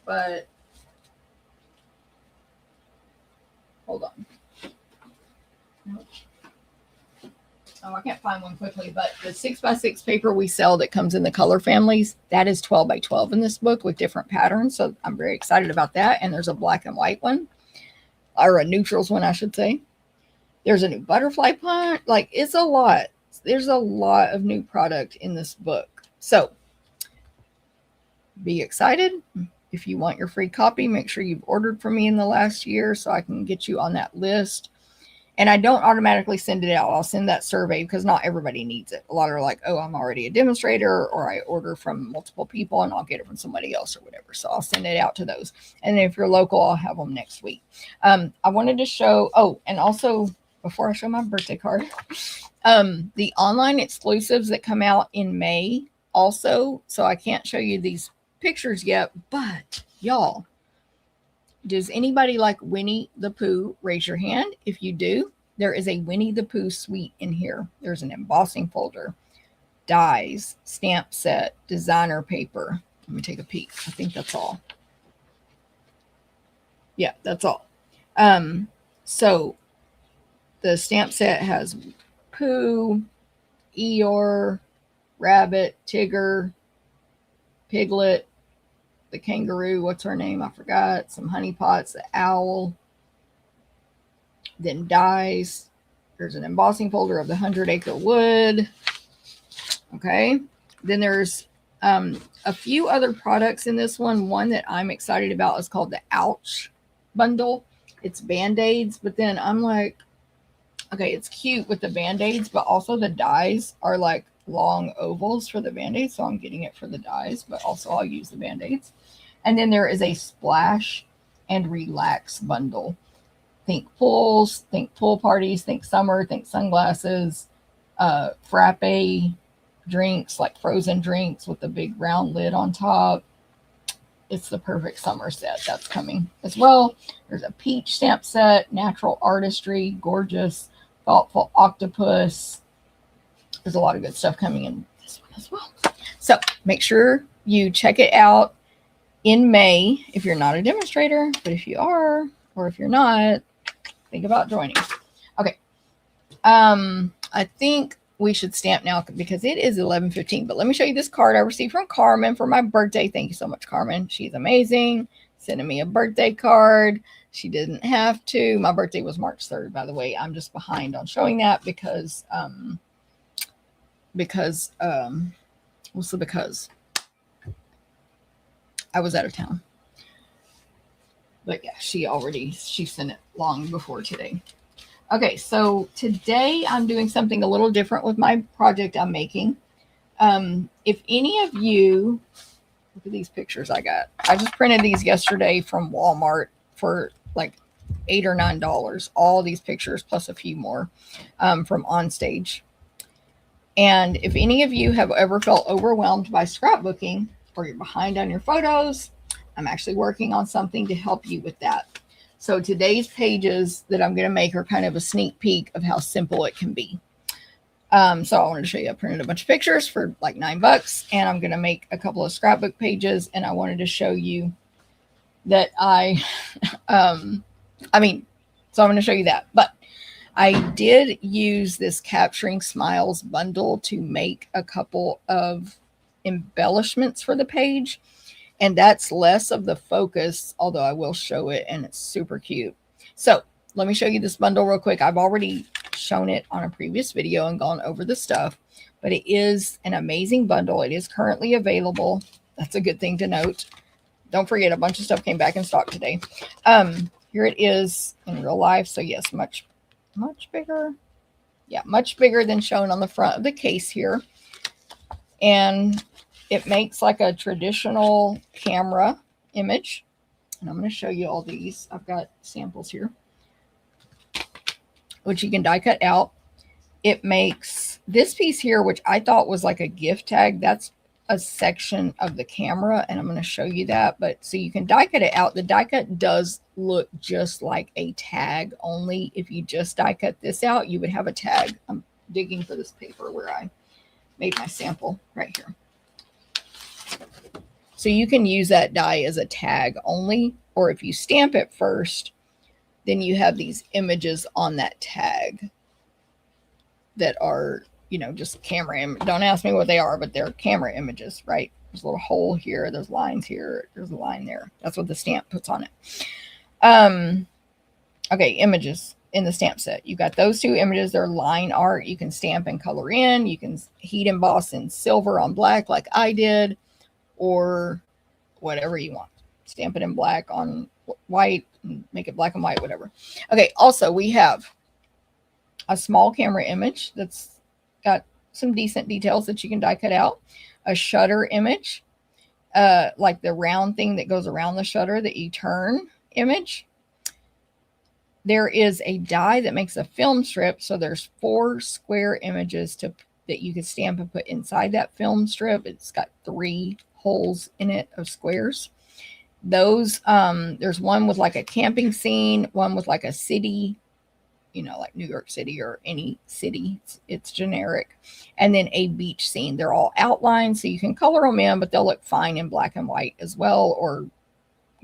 S1: but hold on. Nope. Oh, I can't find one quickly, but the 6x6 paper we sell that comes in the color families, that is 12x12 in this book with different patterns. So I'm very excited about that. And there's a black and white one, or a neutrals one, I should say. There's a new butterfly punch. Like, it's a lot. There's a lot of new product in this book. So be excited. If you want your free copy, make sure you've ordered from me in the last year so I can get you on that list. And I don't automatically send it out. I'll send that survey because not everybody needs it. A lot are like, oh, I'm already a demonstrator, or I order from multiple people and I'll get it from somebody else or whatever. So I'll send it out to those. And if you're local, I'll have them next week. I wanted to show, oh, and also before I show my birthday card, the online exclusives that come out in May also. So I can't show you these pictures yet, but y'all, does anybody like Winnie the Pooh? Raise your hand if you do. There is a Winnie the Pooh suite in here. There's an embossing folder, dies, stamp set, designer paper. Let me take a peek. I think that's all. Yeah, that's all. So the stamp set has Pooh, Eeyore, Rabbit, Tigger, Piglet, the kangaroo, what's her name? I forgot. Some honey pots, the owl. Then dies. There's an embossing folder of the 100-acre wood. Okay. Then there's a few other products in this one. One that I'm excited about is called the Ouch bundle. It's Band-Aids, but then I'm like, okay, it's cute with the Band-Aids, but also the dies are like long ovals for the Band-Aids, so I'm getting it for the dies, but also I'll use the Band-Aids. And then there is a splash and relax bundle. Think pools, think pool parties, think summer, think sunglasses, frappe drinks, like frozen drinks with a big round lid on top. It's the perfect summer set that's coming as well. There's a peach stamp set, natural artistry, gorgeous, thoughtful octopus. There's a lot of good stuff coming in this one as well. So make sure you check it out in May if you're not a demonstrator, but if you are, or if you're not, think about joining. Okay. I think we should stamp now because it is 11:15, but let me show you this card I received from Carmen for my birthday. Thank you so much, Carmen. She's amazing. Sending me a birthday card. She didn't have to. My birthday was March 3rd, by the way. I'm just behind on showing that because what's the because? I was out of town. But yeah, she sent it long before today. Okay, so today I'm doing something a little different with my project I'm making. If any of you, look at these pictures I got. I just printed these yesterday from Walmart for like $8 or $9. All these pictures plus a few more from OnStage. And if any of you have ever felt overwhelmed by scrapbooking or you're behind on your photos, I'm actually working on something to help you with that. So today's pages that I'm going to make are kind of a sneak peek of how simple it can be. So I wanted to show you, I printed a bunch of pictures for like $9, and I'm going to make a couple of scrapbook pages. And I wanted to show you that so I'm going to show you that. But I did use this Capturing Smiles bundle to make a couple of embellishments for the page. And that's less of the focus, although I will show it, and it's super cute. So let me show you this bundle real quick. I've already shown it on a previous video and gone over the stuff, but it is an amazing bundle. It is currently available. That's a good thing to note. Don't forget, a bunch of stuff came back in stock today. Here it is in real life. So yes, much bigger. Yeah, much bigger than shown on the front of the case here. And it makes like a traditional camera image. And I'm going to show you all these. I've got samples here, which you can die cut out. It makes this piece here, which I thought was like a gift tag. That's a section of the camera, and I'm going to show you that. But so you can die cut it out. The die cut does look just like a tag, only if you just die cut this out, you would have a tag. I'm digging for this paper where I made my sample right here. So you can use that die as a tag only, or if you stamp it first, then you have these images on that tag that are, you know, just camera. Don't ask me what they are, but they're camera images, right? There's a little hole here. There's lines here. There's a line there. That's what the stamp puts on it. Okay, images in the stamp set. You got those two images. They're line art. You can stamp and color in. You can heat emboss in silver on black like I did, or whatever you want. Stamp it in black on white, make it black and white, whatever. Okay, also we have a small camera image that's got some decent details that you can die cut out. A shutter image, like the round thing that goes around the shutter that you turn image. There is a die that makes a film strip. So there's 4 square images that you can stamp and put inside that film strip. It's got 3 holes in it of squares. Those, there's one with like a camping scene, one with like a city, you know, like New York City or any city. It's generic. And then a beach scene. They're all outlined, so you can color them in, but they'll look fine in black and white as well, or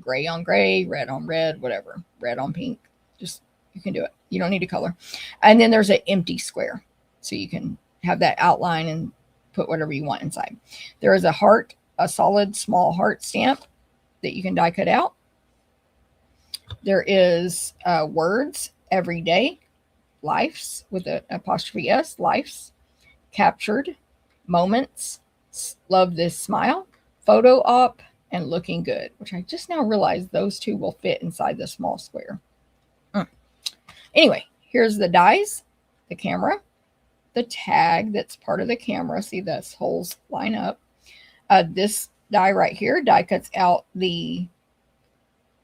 S1: gray on gray, red on red, whatever, red on pink. Just, you can do it. You don't need to color. And then there's an empty square, so you can have that outline and put whatever you want inside. There is a heart, a solid small heart stamp that you can die cut out. There is words, everyday, life's with an apostrophe S, life's, captured, moments, love this smile, photo op, and looking good, which I just now realized those 2 will fit inside the small square. Anyway, here's the dies, the camera, the tag that's part of the camera. See, those holes line up. This die right here, die cuts out the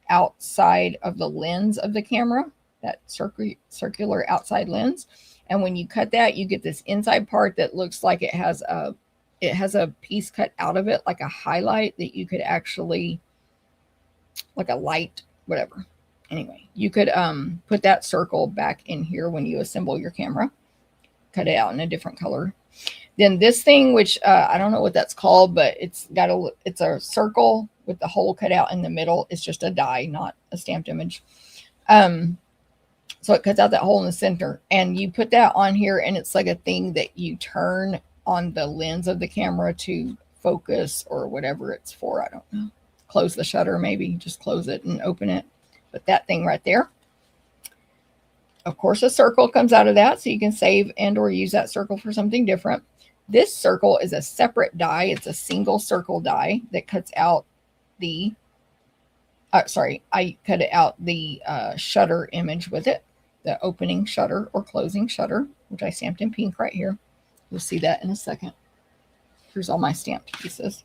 S1: outside of the lens of the camera, that circular outside lens. And when you cut that, you get this inside part that looks like it has a piece cut out of it, like a highlight that you could actually, like a light, whatever. Anyway, you could put that circle back in here when you assemble your camera, cut it out in a different color. Then this thing, which I don't know what that's called, but it's a circle with the hole cut out in the middle. It's just a die, not a stamped image. So it cuts out that hole in the center, and you put that on here, and it's like a thing that you turn on the lens of the camera to focus or whatever it's for. I don't know. Close the shutter, maybe just close it and open it. But that thing right there. Of course, a circle comes out of that, so you can save and or use that circle for something different. This circle is a separate die. It's a single circle die that cuts out the, I cut it out the shutter image with it, the opening shutter or closing shutter, which I stamped in pink right here. You'll see that in a second. Here's all my stamped pieces.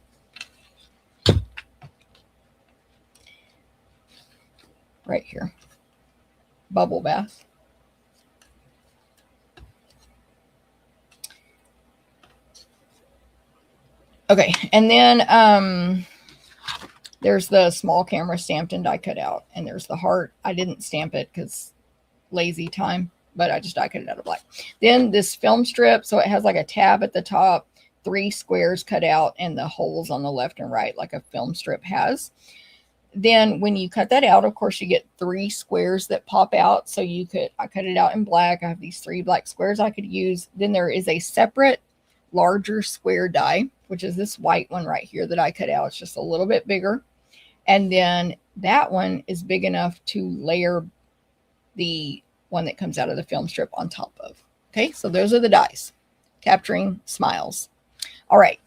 S1: Right here. Bubble bath. Okay, and then there's the small camera stamped and die cut out, and there's the heart. I didn't stamp it because lazy time, but I just die cut it out of black. Then this film strip, so it has like a tab at the top, 3 squares cut out, and the holes on the left and right like a film strip has. Then when you cut that out, of course, you get 3 squares that pop out. So I cut it out in black. I have these 3 black squares I could use. Then there is a separate larger square die, which is this white one right here that I cut out. It's just a little bit bigger. And then that one is big enough to layer the one that comes out of the film strip on top of. Okay, so those are the dies. Capturing smiles. All right.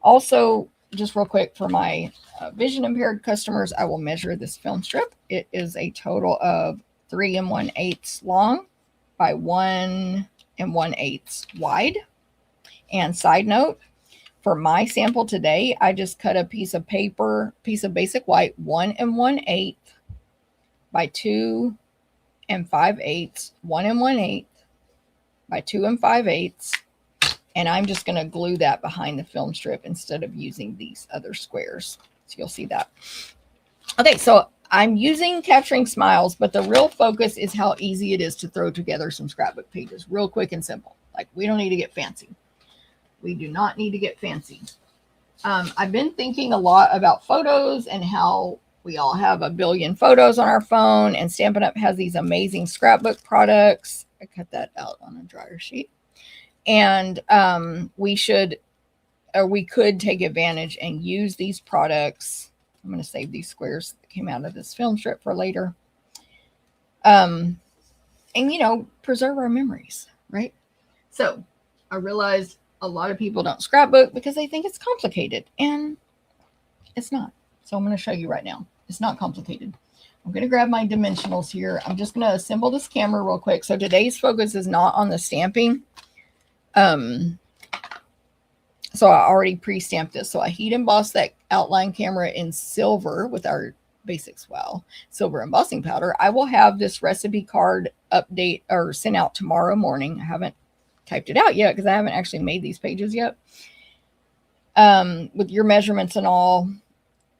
S1: Also, just real quick for my vision impaired customers, I will measure this film strip. It is a total of 3 1/8 long by 1 1/8 wide. And side note, for my sample today, I just cut a piece of paper, piece of basic white, 1 1/8 by 2 5/8, 1 1/8 by 2 5/8. And I'm just going to glue that behind the film strip instead of using these other squares. So you'll see that. Okay, so I'm using capturing smiles, but the real focus is how easy it is to throw together some scrapbook pages. Real quick and simple. Like, we don't need to get fancy. We do not need to get fancy. I've been thinking a lot about photos and how we all have a billion photos on our phone, and Stampin' Up! Has these amazing scrapbook products. I cut that out on a dryer sheet. And we could take advantage and use these products. I'm going to save these squares that came out of this film strip for later. And, preserve our memories, right? So I realized a lot of people don't scrapbook because they think it's complicated, and it's not. So I'm going to show you right now. It's not complicated. I'm going to grab my dimensionals here. I'm just going to assemble this camera real quick. So today's focus is not on the stamping. So I already pre-stamped this. So I heat embossed that outline camera in silver with our basic swell silver embossing powder. I will have this recipe card update or sent out tomorrow morning. I haven't typed it out yet because I haven't actually made these pages yet. With your measurements and all,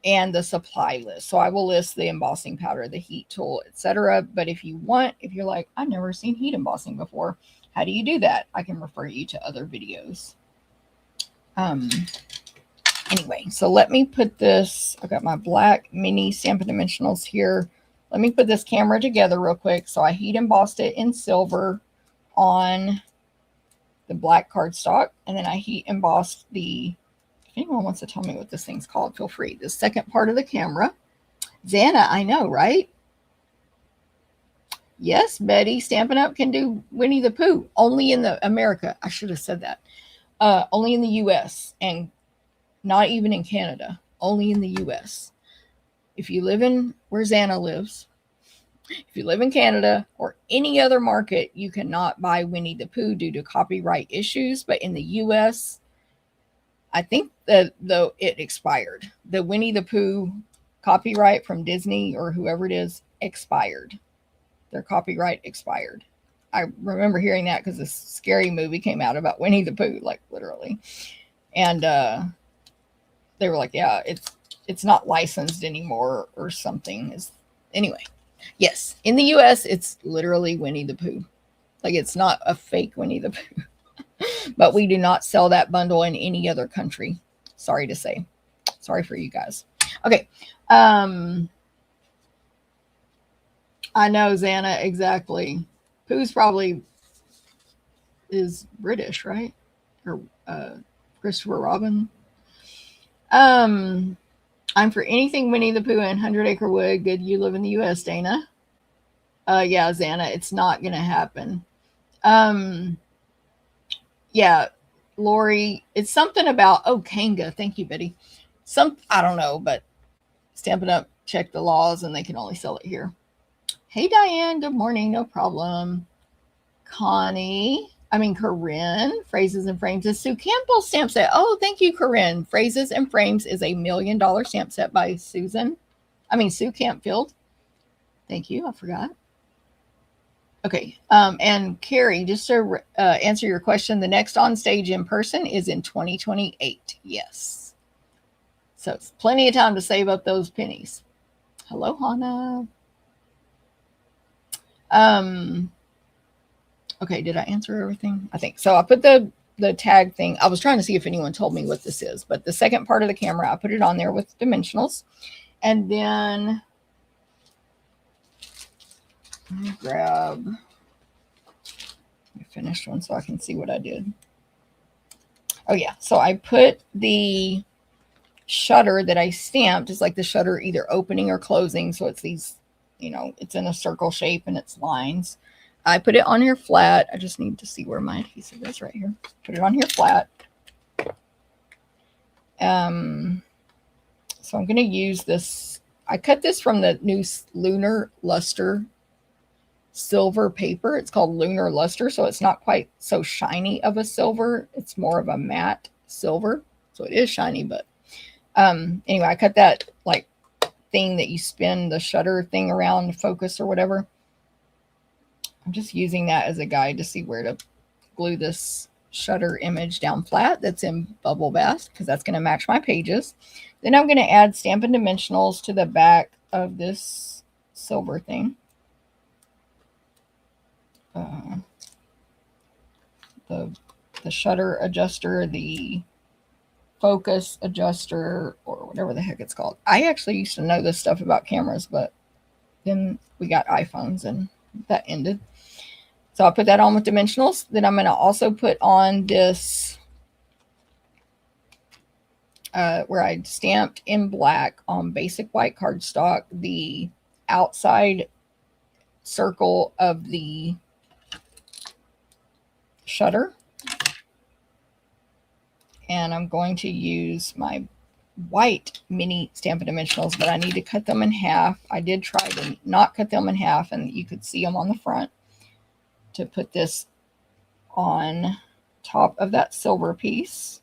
S1: and the supply list. So I will list the embossing powder, the heat tool, etc. But if you're like, I've never seen heat embossing before, how do you do that? I can refer you to other videos. Anyway, so let me put this, I've got my black mini Stampin' Dimensionals here. Let me put this camera together real quick. So I heat embossed it in silver on the black cardstock, and then I heat embossed if anyone wants to tell me what this thing's called, feel free. The second part of the camera. Xana, I know, right? Yes, Betty, Stampin' Up! Can do Winnie the Pooh. Only in America. I should have said that. Only in the U.S. and not even in Canada. Only in the U.S. If you live in where Xana lives, If you live in Canada or any other market, you cannot buy Winnie the Pooh due to copyright issues. But in the US, I think that though it expired. The Winnie the Pooh copyright from Disney or whoever it is expired. Their copyright expired. I remember hearing that because this scary movie came out about Winnie the Pooh, like literally. And they were like, yeah, it's not licensed anymore or something. Anyway, yes, in the US, it's literally Winnie the Pooh. Like it's not a fake Winnie the Pooh. But we do not sell that bundle in any other country. Sorry to say. Sorry for you guys. Okay. I know, Xana, exactly. Pooh's probably is British, right? Or Christopher Robin. I'm for anything Winnie the Pooh and 100 Acre Wood. Good you live in the US, Dana. Yeah, Xana, it's not going to happen. Yeah, Lori, it's something about, oh, Kanga. Thank you, Betty. I don't know, but Stampin' Up! Check the laws and they can only sell it here. Hey, Diane, good morning. No problem. Corinne, Phrases and Frames is Sue Campbell's stamp set. Oh, thank you, Corinne. Phrases and Frames is $1 million stamp set by Sue Campfield. Thank you. I forgot. Okay. And Carrie, just to answer your question, the next OnStage in person is in 2028. Yes. So it's plenty of time to save up those pennies. Hello, Hannah. Okay, did I answer everything? I think so. I put the tag thing. I was trying to see if anyone told me what this is, but the second part of the camera, I put it on there with dimensionals. And then let me grab the finished one so I can see what I did. Oh yeah, so I put the shutter that I stamped. It's like the shutter either opening or closing. So it's these, it's in a circle shape and it's lines. I put it on here flat. I just need to see where my adhesive is right here. Put it on here flat. So I'm going to use this. I cut this from the new Lunar Luster silver paper. It's called Lunar Luster. So it's not quite so shiny of a silver. It's more of a matte silver. So it is shiny, but anyway, I cut that like thing that you spin the shutter thing around, focus or whatever. I'm just using that as a guide to see where to glue this shutter image down flat that's in Bubble Bath because that's going to match my pages. Then I'm going to add Stampin' Dimensionals to the back of this silver thing. The shutter adjuster, the focus adjuster, or whatever the heck it's called. I actually used to know this stuff about cameras, but then we got iPhones and that ended. So I'll put that on with dimensionals. Then I'm going to also put on this where I stamped in black on basic white cardstock the outside circle of the shutter. And I'm going to use my white mini Stampin' Dimensionals, but I need to cut them in half. I did try to not cut them in half, and you could see them on the front, to put this on top of that silver piece.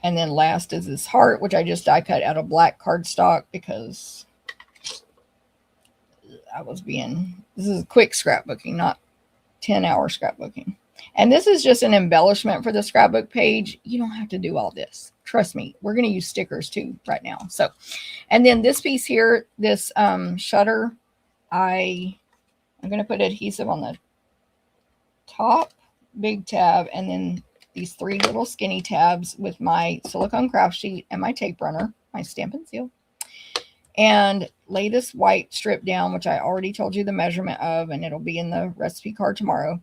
S1: And then last is this heart, which I just die cut out of black cardstock because this is quick scrapbooking, not 10-hour scrapbooking. And this is just an embellishment for the scrapbook page. You don't have to do all this. Trust me, we're going to use stickers too right now. So, and then this piece here, this shutter, I'm going to put adhesive on the top big tab, and then these 3 little skinny tabs with my silicone craft sheet and my tape runner, my Stampin' Seal, and lay this white strip down, which I already told you the measurement of, and it'll be in the recipe card tomorrow.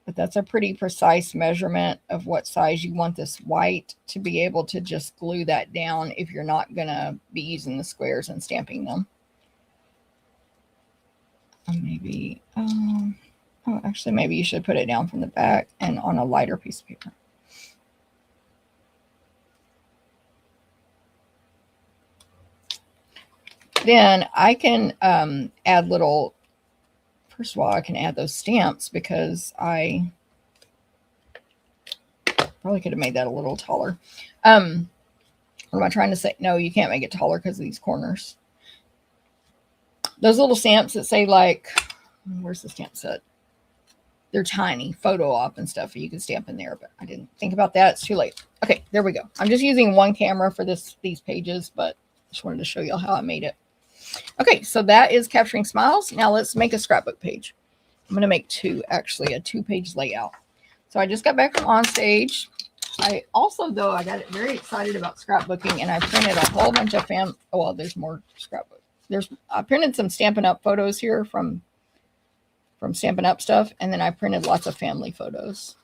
S1: But that's a pretty precise measurement of what size you want this white to be able to just glue that down if you're not going to be using the squares and stamping them. Maybe, actually, maybe you should put it down from the back and on a lighter piece of paper. then I can add little, first of all, I can add those stamps because I probably could have made that a little taller. What am I trying to say? No, you can't make it taller because of these corners. Those little stamps that say like, where's the stamp set? They're tiny, photo op and stuff. You can stamp in there, but I didn't think about that. It's too late. Okay, there we go. I'm just using one camera for these pages, but just wanted to show you how I made it. Okay, so that is capturing smiles. Now let's make a scrapbook page. I'm going to make two, actually, a 2-page layout. So I just got back from OnStage. I also, though, I got very excited about scrapbooking, and I printed a whole bunch of well, there's more scrapbook. I printed some Stampin' Up photos here from Stampin' Up stuff, and then I printed lots of family photos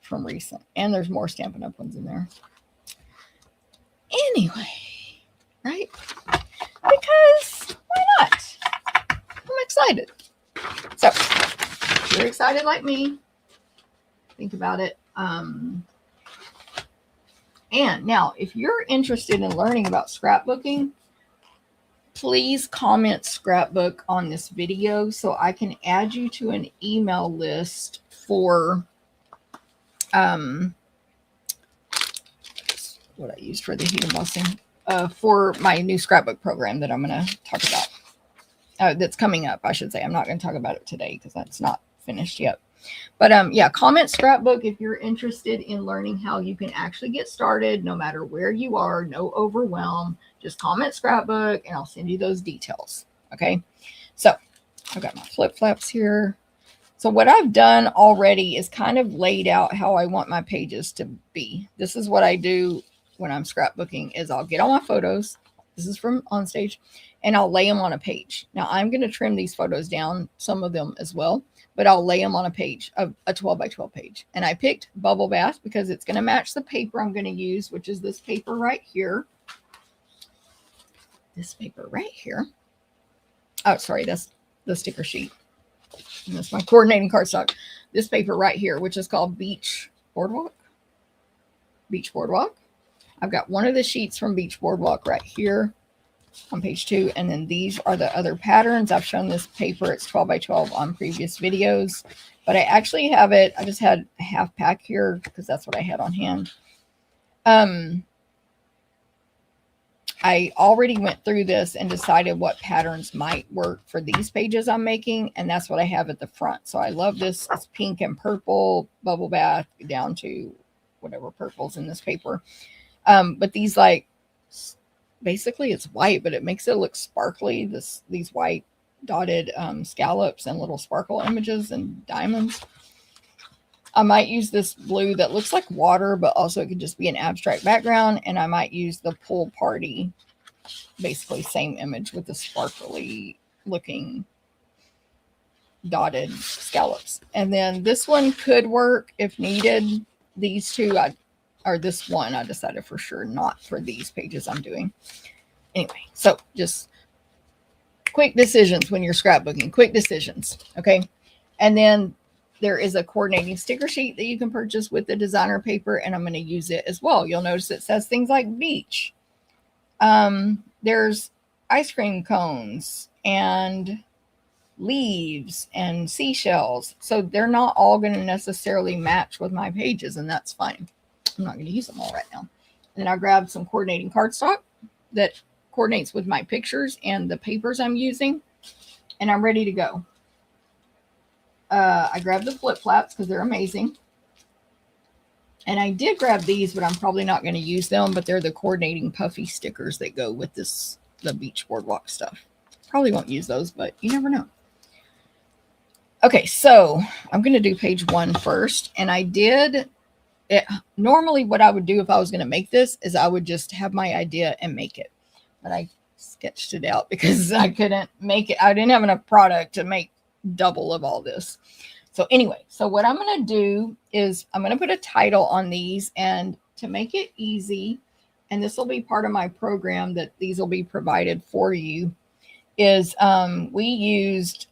S1: from recent. And there's more Stampin' Up ones in there. Anyway, right? Because why not? I'm excited. So, if you're excited like me, think about it. And now, if you're interested in learning about scrapbooking, please comment scrapbook on this video so I can add you to an email list for what I used for the heat embossing, for my new scrapbook program that I'm going to talk about. That's coming up, I should say. I'm not going to talk about it today because that's not finished yet. But yeah, comment scrapbook if you're interested in learning how you can actually get started no matter where you are. No overwhelm. Just comment scrapbook and I'll send you those details. Okay. So I've got my flip flaps here. So what I've done already is kind of laid out how I want my pages to be. This is what I do when I'm scrapbooking is I'll get all my photos. This is from OnStage and I'll lay them on a page. Now I'm going to trim these photos down, some of them as well, but I'll lay them on a page, of a 12 by 12 page. And I picked Bubble Bath because it's going to match the paper I'm going to use, which is this paper right here. This paper right here. Oh, sorry, that's the sticker sheet. And that's my coordinating cardstock. This paper right here, which is called Boardwalk. Beach Boardwalk. I've got one of the sheets from Beach Boardwalk right here on page 2. And then these are the other patterns. I've shown this paper. It's 12 by 12 on previous videos. But I actually have it. I just had a half pack here because that's what I had on hand. I already went through this and decided what patterns might work for these pages I'm making. And that's what I have at the front. So I love this. It's pink and purple Bubble Bath down to whatever purple's in this paper. But these, like, basically it's white, but it makes it look sparkly. These white dotted scallops and little sparkle images and diamonds. I might use this blue that looks like water, but also it could just be an abstract background. And I might use the Pool Party, basically same image with the sparkly looking dotted scallops. And then this one could work if needed. These two, or this one, I decided for sure not for these pages I'm doing. Anyway, so just quick decisions when you're scrapbooking. Quick decisions, okay? And then there is a coordinating sticker sheet that you can purchase with the designer paper, and I'm going to use it as well. You'll notice it says things like beach. There's ice cream cones and leaves and seashells. So they're not all going to necessarily match with my pages, and that's fine. I'm not going to use them all right now. And then I grabbed some coordinating cardstock that coordinates with my pictures and the papers I'm using, and I'm ready to go. I grabbed the flip flaps because they're amazing. And I did grab these, but I'm probably not going to use them, but they're the coordinating puffy stickers that go with this, the Beach Boardwalk stuff. Probably won't use those, but you never know. Okay, so I'm going to do page 1 first. And I did it. Normally what I would do if I was going to make this is I would just have my idea and make it. But I sketched it out because I couldn't make it. I didn't have enough product to make double of all this. So anyway, so what I'm going to do is I'm going to put a title on these, and to make it easy, and this will be part of my program that these will be provided for you, is we used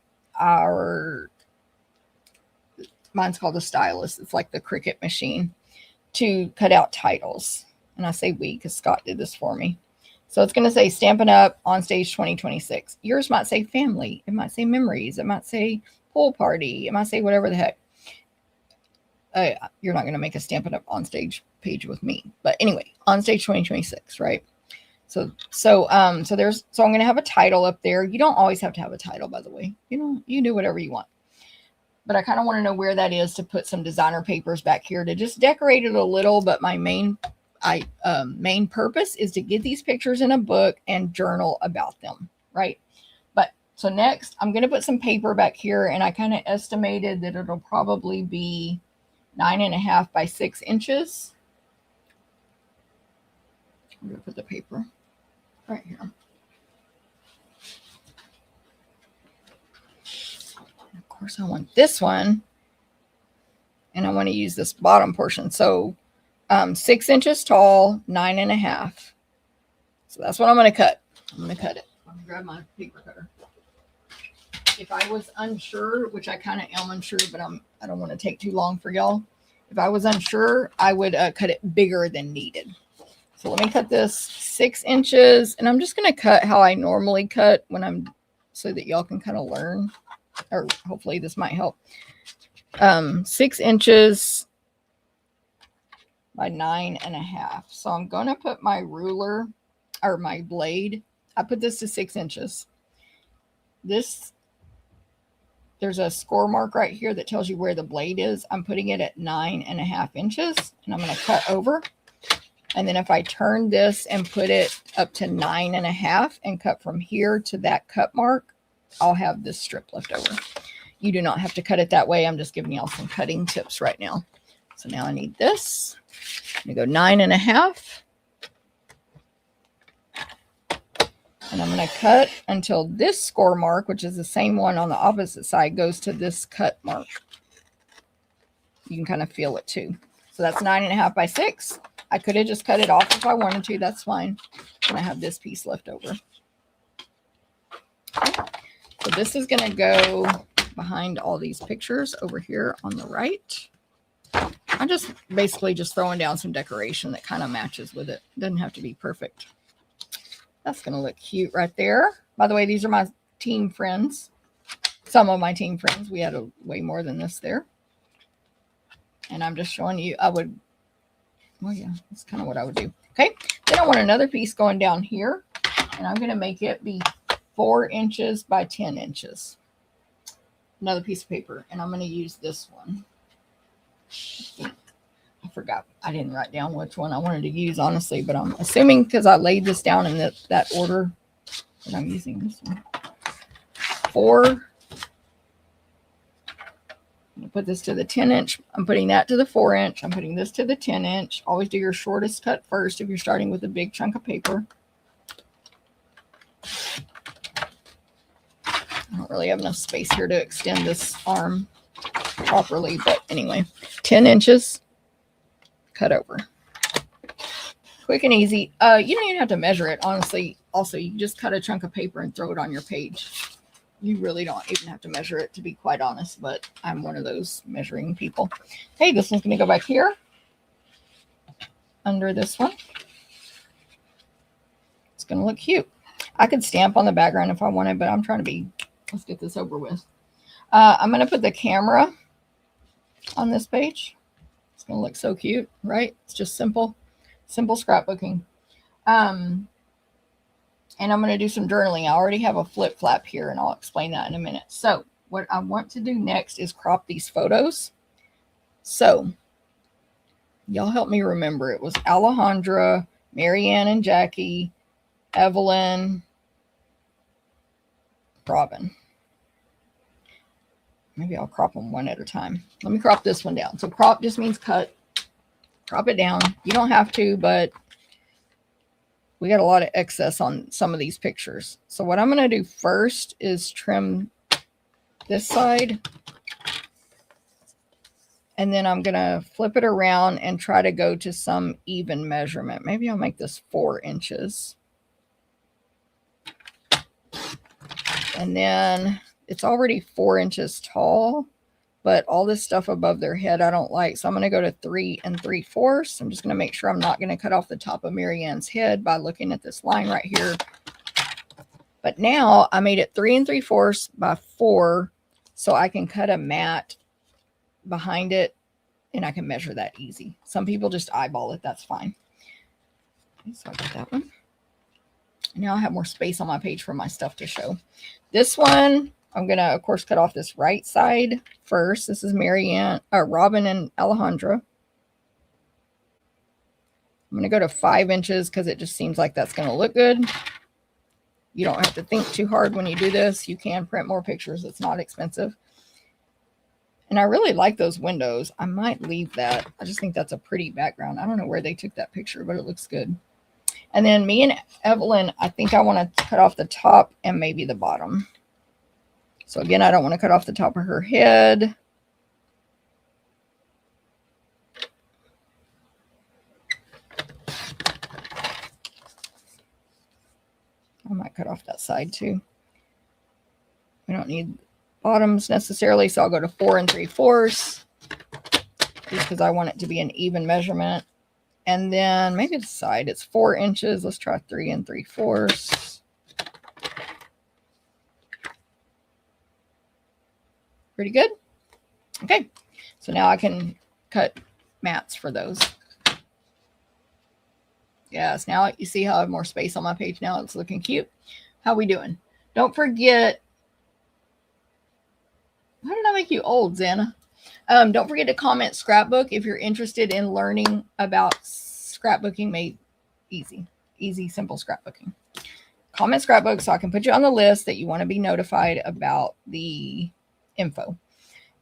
S1: mine's called a stylus. It's like the Cricut machine to cut out titles. And I say we because Scott did this for me. So it's going to say Stampin' Up! OnStage 2026. Yours might say family. It might say memories. It might say pool party. It might say whatever the heck. You're not going to make a Stampin' Up! OnStage page with me. But anyway, OnStage 2026, right? So I'm going to have a title up there. You don't always have to have a title, by the way. You can do whatever you want. But I kind of want to know where that is to put some designer papers back here to just decorate it a little. But my main purpose is to get these pictures in a book and journal about them, right? But so next I'm going to put some paper back here, and I kind of estimated that it'll probably be 9.5 by 6 inches. I'm going to put the paper right here. And of course I want this one, and I want to use this bottom portion. So 6 inches tall, 9.5. So that's what I'm going to cut. I'm going to cut it. Let me grab my paper cutter. If I was unsure, which I kind of am unsure, but I don't want to take too long for y'all. If I was unsure, I would cut it bigger than needed. So let me cut this 6 inches, and I'm just going to cut how I normally cut so that y'all can kind of learn, or hopefully this might help. 6 inches by 9.5. So I'm going to put my ruler or my blade. I put this to 6 inches. There's a score mark right here that tells you where the blade is. I'm putting it at 9.5 inches, and I'm going to cut over. And then if I turn this and put it up to 9.5 and cut from here to that cut mark, I'll have this strip left over. You do not have to cut it that way. I'm just giving y'all some cutting tips right now. So now I need this. I'm going to go 9.5. And I'm going to cut until this score mark, which is the same one on the opposite side, goes to this cut mark. You can kind of feel it too. So that's 9.5 by 6. I could have just cut it off if I wanted to. That's fine. And I have this piece left over. Okay. So this is going to go behind all these pictures over here on the right. I'm just basically just throwing down some decoration that kind of matches with it. Doesn't have to be perfect. That's going to look cute right there. By the way, these are my team friends. Some of my team friends. We had way more than this there. And I'm just showing you, well, yeah, that's kind of what I would do. Okay. Then I want another piece going down here, and I'm going to make it be 4 inches by 10 inches. Another piece of paper, and I'm going to use this one. I forgot. I didn't write down which one I wanted to use, honestly, but I'm assuming because I laid this down in that order that I'm using this one. 4. I'm going to put this to the 10 inch. I'm putting that to the 4 inch. I'm putting this to the 10 inch. Always do your shortest cut first if you're starting with a big chunk of paper. I don't really have enough space here to extend this arm properly, but anyway, 10 inches. Cut over. Quick and easy. You don't even have to measure it, honestly. Also, you can just cut a chunk of paper and throw it on your page. You really don't even have to measure it, to be quite honest, but I'm one of those measuring people. Okay, this one's going to go back here under this one. It's going to look cute. I could stamp on the background if I wanted, but I'm trying to let's get this over with. I'm going to put the camera on this page. It's going to look so cute, right? It's just simple scrapbooking. And I'm going to do some journaling. I already have a flip flap here, and I'll explain that in a minute. So what I want to do next is crop these photos. So y'all help me remember. It was Alejandra, Marianne and Jackie, Evelyn, Robin. Maybe I'll crop them one at a time. Let me crop this one down. So crop just means cut. Crop it down. You don't have to, but we got a lot of excess on some of these pictures. So what I'm going to do first is trim this side. And then I'm going to flip it around and try to go to some even measurement. Maybe I'll make this 4 inches. And then it's already 4 inches tall. but all this stuff above their head I don't like. So I'm going to go to 3 3/4. I'm just going to make sure I'm not going to cut off the top of Marianne's head by looking at this line right here. But now I made it 3 3/4 by 4, so I can cut a mat behind it and I can measure that easy. Some people just eyeball it. That's fine. Okay, so I got that one. Now I have more space on my page for my stuff to show. This one, I'm going to, of course, cut off this right side first. This is Robin and Alejandra. I'm going to go to 5 inches because it just seems like that's going to look good. You don't have to think too hard when you do this. You can print more pictures. It's not expensive. And I really like those windows. I might leave that. I just think that's a pretty background. I don't know where they took that picture, but it looks good. And then me and Evelyn, I think I want to cut off the top and maybe the bottom. So again, I don't want to cut off the top of her head. I might cut off that side too. We don't need bottoms necessarily, so I'll go to 4 3/4 just because I want it to be an even measurement. And then maybe the side, it's 4 inches. Let's try 3 3/4. Pretty good. Okay, so now I can cut mats for those. Yes, now you see how I have more space on my page now. It's looking cute. How we doing? Don't forget. How did I make you old, Xana? Don't forget to comment scrapbook if you're interested in learning about scrapbooking made easy. Easy, simple scrapbooking. Comment scrapbook so I can put you on the list that you want to be notified about the info.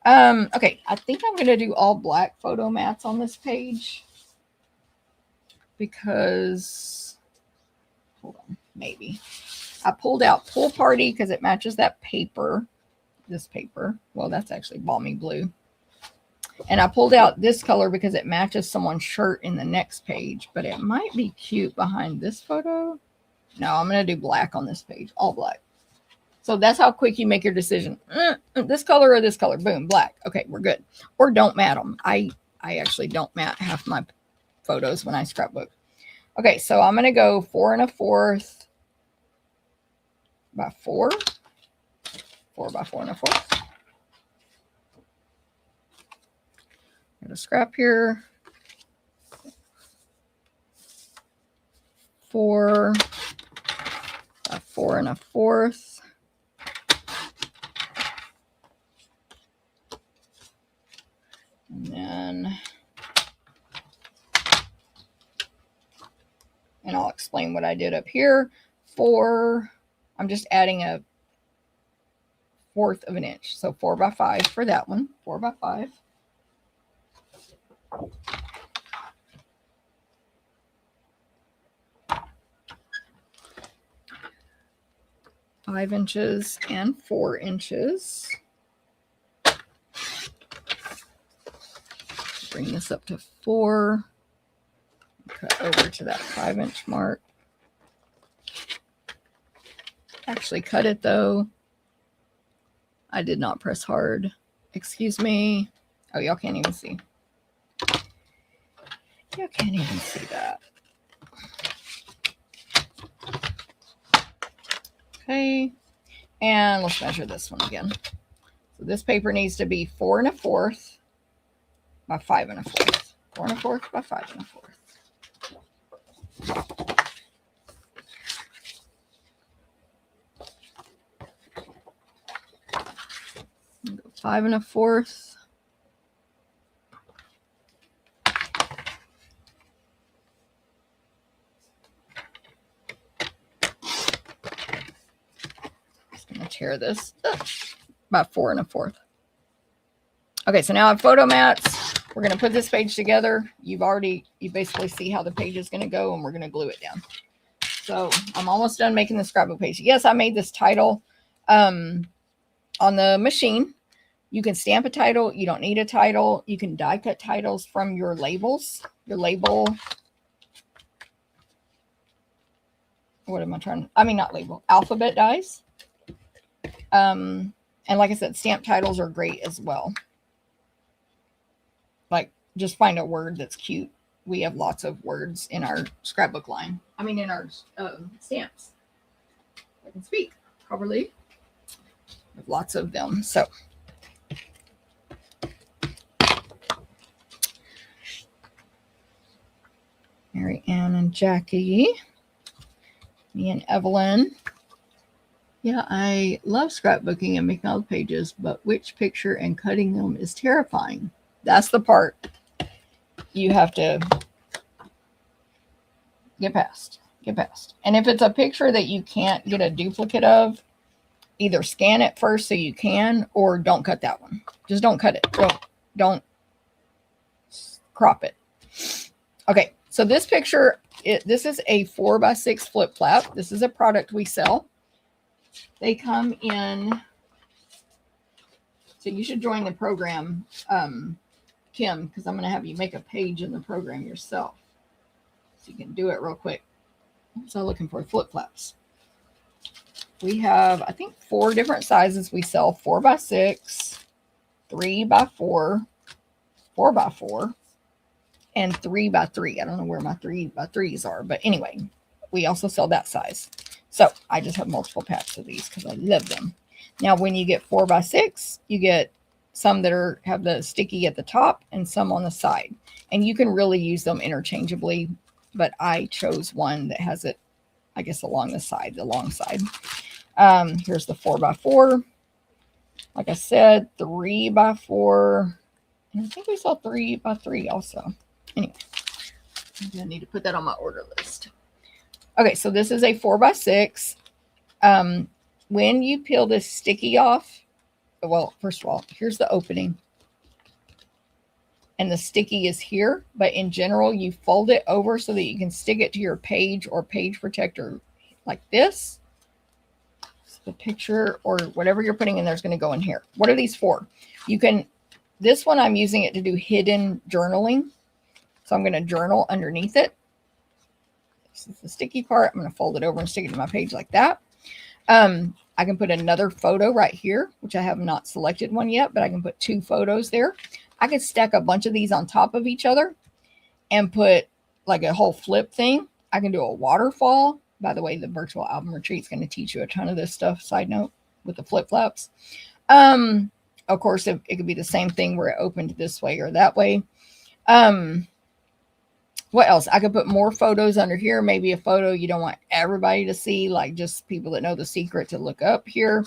S1: Okay, I think I'm going to do all black photo mats on this page. Because, hold on, maybe. I pulled out Pool Party because it matches that paper. This paper. Well, that's actually balmy blue. And I pulled out this color because it matches someone's shirt in the next page. But it might be cute behind this photo. No, I'm going to do black on this page. All black. So that's how quick you make your decision. This color or this color. Boom, black. Okay, we're good. Or don't mat them. I actually don't mat half my photos when I scrapbook. Okay, so I'm going to go 4 1/4 by 4. 4 by 4 1/4. Got a scrap here. 4 by 4 1/4. And then, and I'll explain what I did up here. 4, I'm just adding a 1/4 of an inch. So 4 by 5 for that one. 4 by 5. $5 and 4 inches. Bring this up to 4. Cut over to that 5-inch mark. Actually cut it though. I did not press hard. Excuse me. Oh, y'all can't even see. You can't even see that. Okay. And let's measure this one again. So this paper needs to be 4 1/4 by 5 1/4. 4 1/4 by 5 1/4. 5 1/4. Just going to tear this about 4 1/4. Okay, so now I have photo mats. We're going to put this page together. You basically see how the page is going to go, and we're going to glue it down. So I'm almost done making the scrapbook page. Yes, I made this title on the machine. You can stamp a title. You don't need a title. You can die cut titles from your labels. Your label. What am I trying to? I mean, not label. Alphabet dies. And like I said, stamp titles are great as well. like just find a word that's cute. We have lots of words in our scrapbook line. I mean, in our stamps. I can speak properly. We have lots of them. So Mary Ann and Jackie, me and Evelyn. Yeah, I love scrapbooking and making all the pages, but which picture and cutting them is terrifying. That's the part you have to get past. Get past. And if it's a picture that you can't get a duplicate of, either scan it first so you can, or don't cut that one. Just don't cut it. Don't crop it. Okay, so this picture, this is a 4x6 flip flap. This is a product we sell. They come in, so you should join the program, Kim, because I'm going to have you make a page in the program yourself. So you can do it real quick. What was I looking for? Flip flaps. We have, I think, 4 different sizes we sell. 4x6, 3x4, 4x4, and 3x3. I don't know where my 3x3s are, but anyway, we also sell that size. So I just have multiple packs of these because I love them. Now, when you get 4x6, you get some that have the sticky at the top and some on the side. And you can really use them interchangeably, but I chose one that has it, I guess, along the side, the long side. Here's the 4x4. Like I said, 3x4. And I think we saw 3x3 also. Anyway, I need to put that on my order list. Okay, so this is a 4x6. When you peel this sticky off, well, first of all, here's the opening. And the sticky is here. But in general, you fold it over so that you can stick it to your page or page protector like this. So the picture or whatever you're putting in there is going to go in here. What are these for? You can, this one I'm using it to do hidden journaling. So I'm going to journal underneath it. This is the sticky part. I'm going to fold it over and stick it to my page like that. I can put another photo right here, which I have not selected one yet, but I can put 2 photos there. I could stack a bunch of these on top of each other and put like a whole flip thing. I can do a waterfall. By the way, the virtual album retreat is going to teach you a ton of this stuff. Side note with the flip flaps. Of course, it could be the same thing where it opened this way or that way. What else? I could put more photos under here. Maybe a photo you don't want everybody to see, like just people that know the secret to look up here.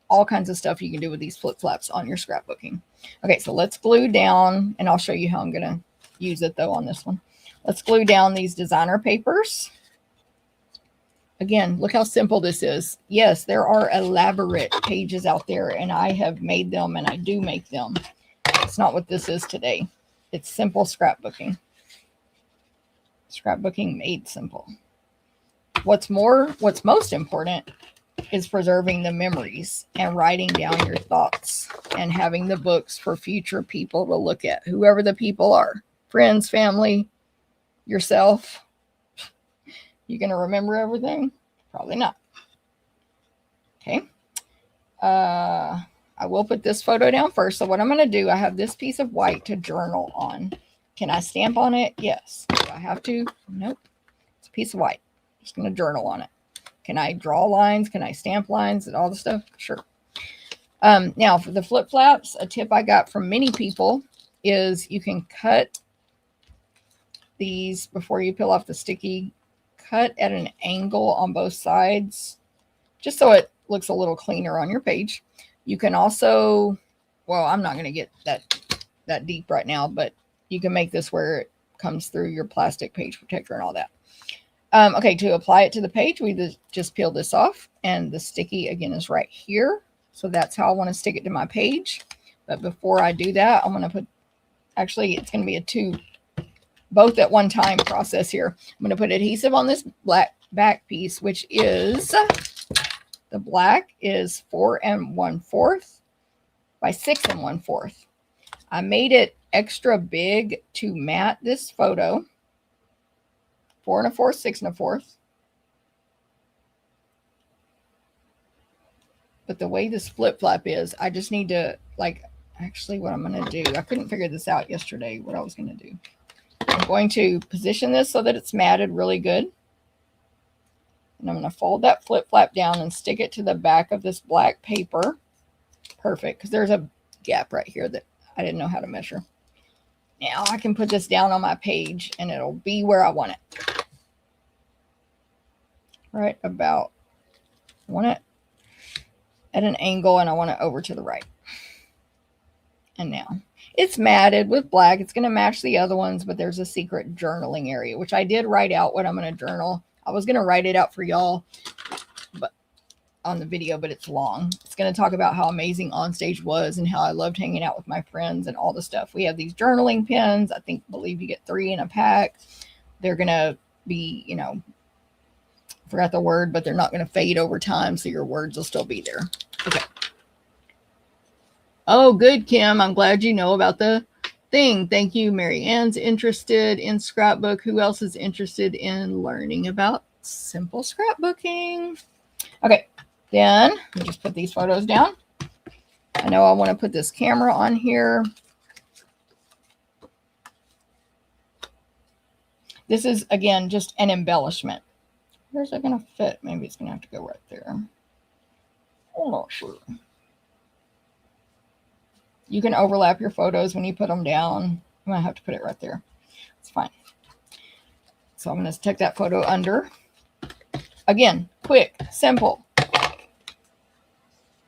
S1: All kinds of stuff you can do with these flip flaps on your scrapbooking. Okay, so let's glue down, and I'll show you how I'm going to use it though on this one. Let's glue down these designer papers. Again, look how simple this is. Yes, there are elaborate pages out there, and I have made them, and I do make them. It's not what this is today. It's simple scrapbooking. Scrapbooking made simple. What's most important is preserving the memories and writing down your thoughts and having the books for future people to look at, whoever the people are, friends, family, yourself. You going to remember everything? Probably not. Okay. I will put this photo down first. So what I'm going to do, I have this piece of white to journal on. Can I stamp on it? Yes. Do I have to? Nope. It's a piece of white. I'm just going to journal on it. Can I draw lines? Can I stamp lines and all the stuff? Sure. Now for the flip flaps, a tip I got from many people is you can cut these before you peel off the sticky. Cut at an angle on both sides, just so it looks a little cleaner on your page. You can also, well, I'm not going to get that deep right now, but you can make this where it comes through your plastic page protector and all that. Okay, to apply it to the page, we just peel this off, and the sticky again is right here. So that's how I want to stick it to my page. But before I do that, I'm going to put, actually, it's going to be a 2, both at one time process here. I'm going to put adhesive on this black back piece, which is, the black is 4 1/4 by 6 1/4. I made it extra big to mat this photo. 4 1/4, 6 1/4. But the way this flip flap is, I just need to, like, actually what I'm going to do, I couldn't figure this out yesterday, what I was going to do. I'm going to position this so that it's matted really good. And I'm going to fold that flip flap down and stick it to the back of this black paper. Perfect, because there's a gap right here that I didn't know how to measure. Now I can put this down on my page and it'll be where I want it. Right about, I want it at an angle and I want it over to the right. And now it's matted with black. It's going to match the other ones, but there's a secret journaling area, which I did write out what I'm going to journal. I was going to write it out for y'all but on the video, but it's long. It's going to talk about how amazing OnStage was and how I loved hanging out with my friends and all the stuff. We have these journaling pens. I believe you get 3 in a pack. They're going to be, you know, I forgot the word, but they're not going to fade over time, so your words will still be there. Okay. Oh, good, Kim. I'm glad you know about the thing. Thank you. Mary Ann's interested in Scrapbook. Who else is interested in learning about simple scrapbooking? Okay, then let me just put these photos down. I know I want to put this camera on here. This is, again, just an embellishment. Where's it going to fit? Maybe it's going to have to go right there. I'm not sure. You can overlap your photos when you put them down. I'm going to have to put it right there. It's fine. So I'm going to stick that photo under. Again, quick, simple.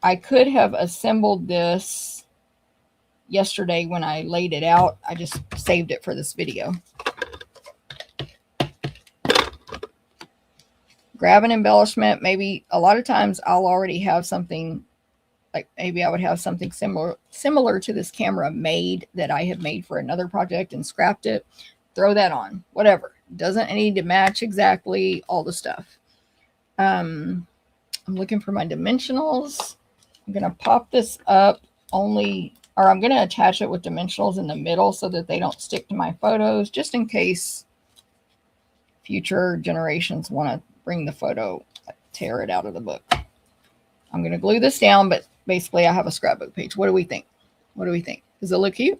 S1: I could have assembled this yesterday when I laid it out. I just saved it for this video. Grab an embellishment. Maybe a lot of times I'll already have something, like maybe I would have something similar to this camera made that I have made for another project and scrapped it. Throw that on, whatever. Doesn't need to match exactly, all the stuff. I'm looking for my dimensionals. I'm going to pop this up I'm going to attach it with dimensionals in the middle so that they don't stick to my photos, just in case future generations want to bring the photo, tear it out of the book. I'm going to glue this down, but basically I have a scrapbook page. What do we think? What do we think? Does it look cute?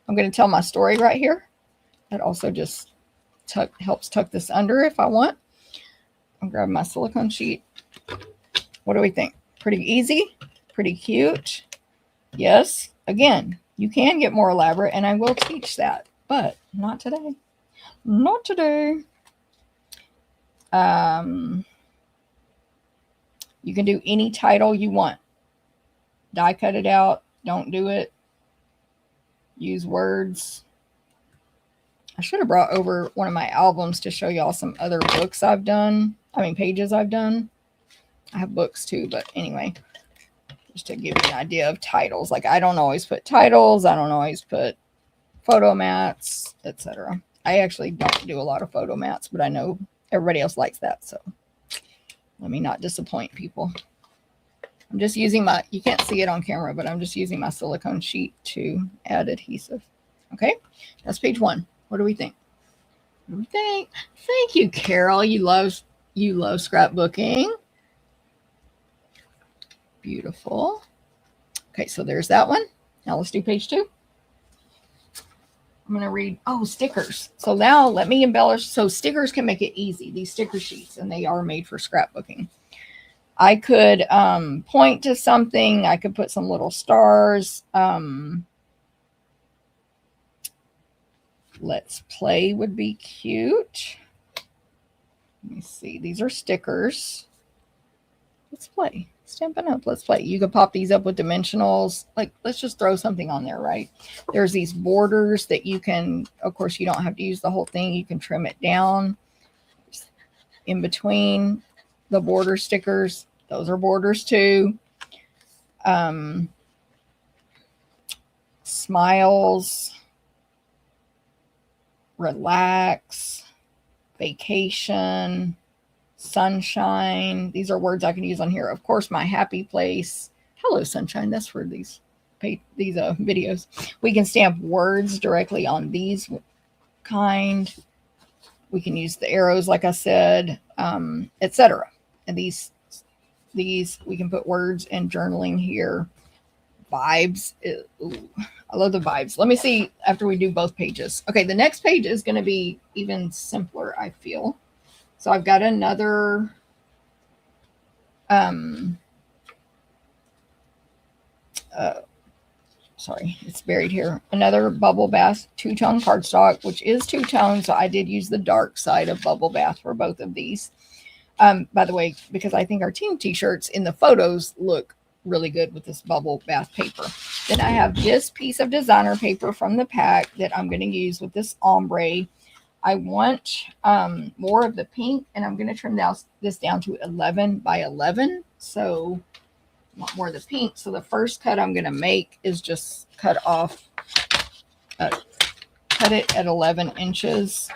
S1: I'm going to tell my story right here. That also just helps tuck this under if I want. I'll grab my silicone sheet. What do we think? Pretty easy? Pretty cute? Yes. Again, you can get more elaborate, and I will teach that, but not today. Not today. You can do any title you want. Die cut it out. Don't do it. Use words. I should have brought over one of my albums to show y'all some other books I've done. I mean, pages I've done. I have books too, but anyway, just to give you an idea of titles. Like, I don't always put titles. I don't always put photo mats, etc. I actually don't do a lot of photo mats, but I know everybody else likes that. So let me not disappoint people. I'm just using my, you can't see it on camera, but I'm just using my silicone sheet to add adhesive. Okay, that's page 1. What do we think? What do we think? Thank you, Carol. You love scrapbooking. Beautiful. Okay, so there's that one. Now let's do page 2. I'm going to read, stickers. So now let me embellish. So stickers can make it easy, these sticker sheets, and they are made for scrapbooking. I could point to something. I could put some little stars. Let's play would be cute. Let me see. These are stickers. Let's play. Stampin' Up. Let's play. You could pop these up with dimensionals. Like, let's just throw something on there, right? There's these borders that you can, of course, you don't have to use the whole thing. You can trim it down in between the border stickers. Those are borders too. Smiles. Relax. Vacation. Sunshine. These are words I can use on here. Of course, my happy place. Hello, sunshine. That's for these videos. We can stamp words directly on these kind. We can use the arrows, like I said, etc. And these we can put words and journaling here. vibes. Ooh, I love the vibes. Let me see after we do both pages. Okay, the next page is going to be even simpler, I feel. So I've got another sorry, it's buried here. Another Bubble Bath two-tone cardstock, which is two-tone, so I did use the dark side of Bubble Bath for both of these. By the way, because I think our team t-shirts in the photos look really good with this Bubble Bath paper. Then I have this piece of designer paper from the pack that I'm going to use with this ombre. I want more of the pink, and I'm going to trim this down to 11 by 11. So I want more of the pink. So the first cut I'm going to make is just cut it at 11 inches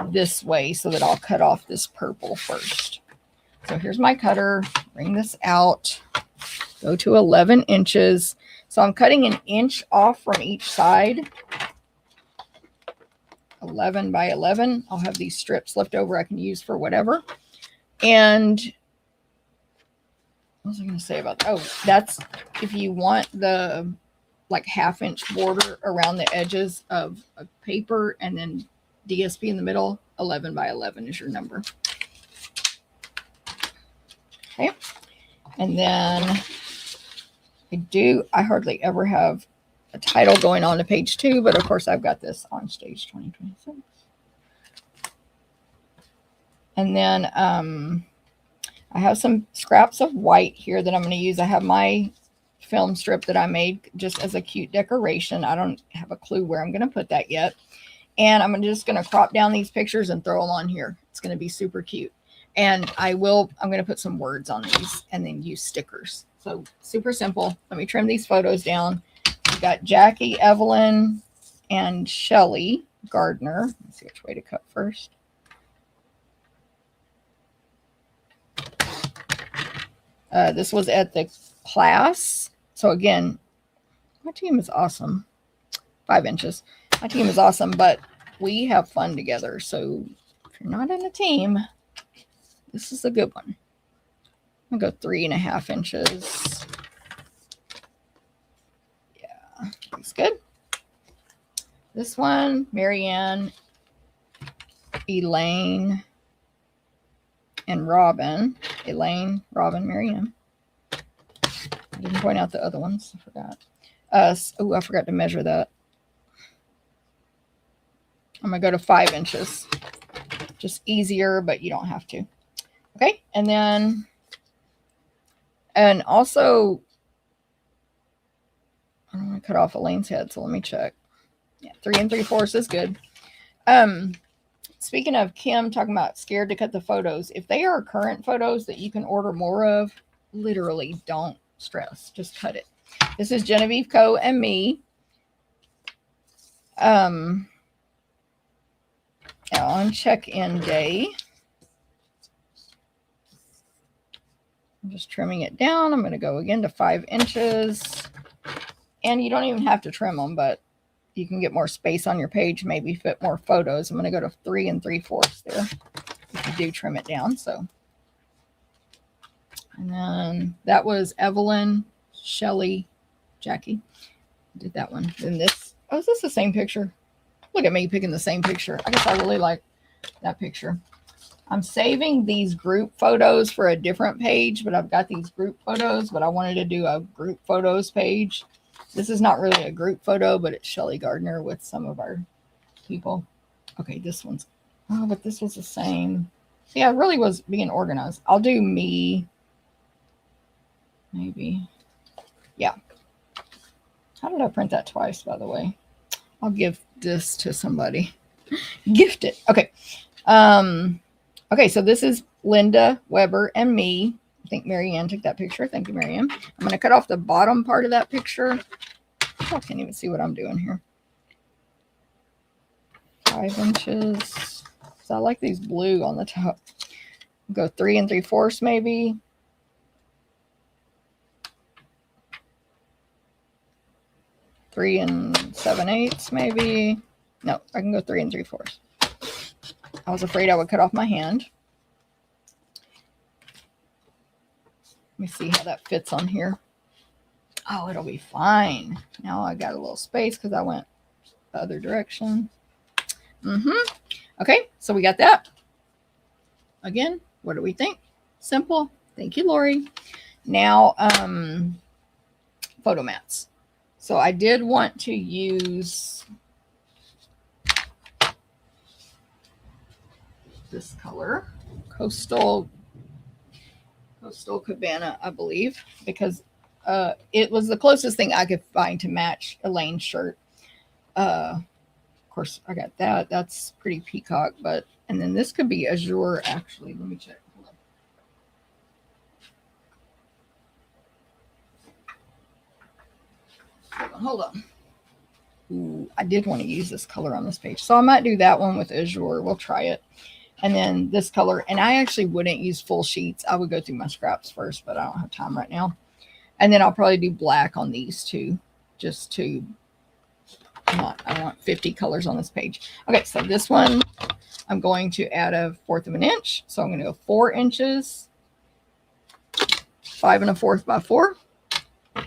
S1: this way so that I'll cut off this purple first. So here's my cutter. Bring this out. Go to 11 inches. So I'm cutting an inch off from each side. 11 by 11. I'll have these strips left over I can use for whatever. And what was I going to say about that? Oh, that's if you want the like ½ inch border around the edges of a paper and then DSP in the middle. 11 by 11 is your number. Okay. And then I hardly ever have a title going on to page 2, but of course I've got this OnStage 2026. And then I have some scraps of white here that I'm going to use. I have my film strip that I made just as a cute decoration. I don't have a clue where I'm going to put that yet. And I'm just going to crop down these pictures and throw them on here. It's going to be super cute. And I'm going to put some words on these and then use stickers. So super simple. Let me trim these photos down. We've got Jackie, Evelyn, and Shelly Gardner. Let's see which way to cut first. This was at the class. So again, my team is awesome. 5 inches. My team is awesome, but we have fun together. So if you're not in a team, this is a good one. I'm going to go 3.5 inches. Yeah, looks good. This one, Marianne, Elaine, and Robin. Elaine, Robin, Marianne. I didn't point out the other ones. I forgot. Oh, I forgot to measure that. I'm going to go to 5 inches. Just easier, but you don't have to. Okay, and also, I don't want to cut off Elaine's head, so let me check. Yeah, 3 3/4 is good. Speaking of Kim talking about scared to cut the photos, if they are current photos that you can order more of, literally don't stress. Just cut it. This is Genevieve Coe and me. On check-in day. I'm just trimming it down. I'm going to go again to 5 inches. And you don't even have to trim them, but you can get more space on your page, maybe fit more photos. I'm going to go to 3 3/4 there if you do trim it down. So, and then that was Evelyn, Shelly, Jackie. Did that one. Then this, oh, is this the same picture? Look at me picking the same picture. I guess I really like that picture. I'm saving these group photos for a different page, but I've got these group photos, but I wanted to do a group photos page. This is not really a group photo, but it's Shelly Gardner with some of our people. Okay, this one's, oh, but this was the same. Yeah, it really was being organized. I'll do me. Maybe. Yeah. How did I print that twice, by the way? I'll give this to somebody. Gift it. Okay. Okay, so this is Linda Weber and me. I think Marianne took that picture. Thank you, Marianne. I'm going to cut off the bottom part of that picture. I can't even see what I'm doing here. 5 inches. So I like these blue on the top. Go 3 3/4 maybe. Three and 7/8 maybe. No, I can go 3 3/4. I was afraid I would cut off my hand. Let me see how that fits on here. Oh, it'll be fine. Now I got a little space because I went the other direction. Okay, so we got that. Again, what do we think? Simple. Thank you, Lori. Now, photo mats. So I did want to use this color, Coastal Cabana, I believe, because it was the closest thing I could find to match Elaine's shirt. Of course, I got that. That's pretty peacock, but, and then this could be azure, actually. Let me check. Hold on. Ooh, I did want to use this color on this page, so I might do that one with azure. We'll try it. And then this color, and I actually wouldn't use full sheets. I would go through my scraps first, but I don't have time right now. And then I'll probably do black on these two, just to I want 50 colors on this page. Okay, so this one, I'm going to add 1/4 of an inch. So I'm going to go 4 inches, 5 1/4 by 4, 5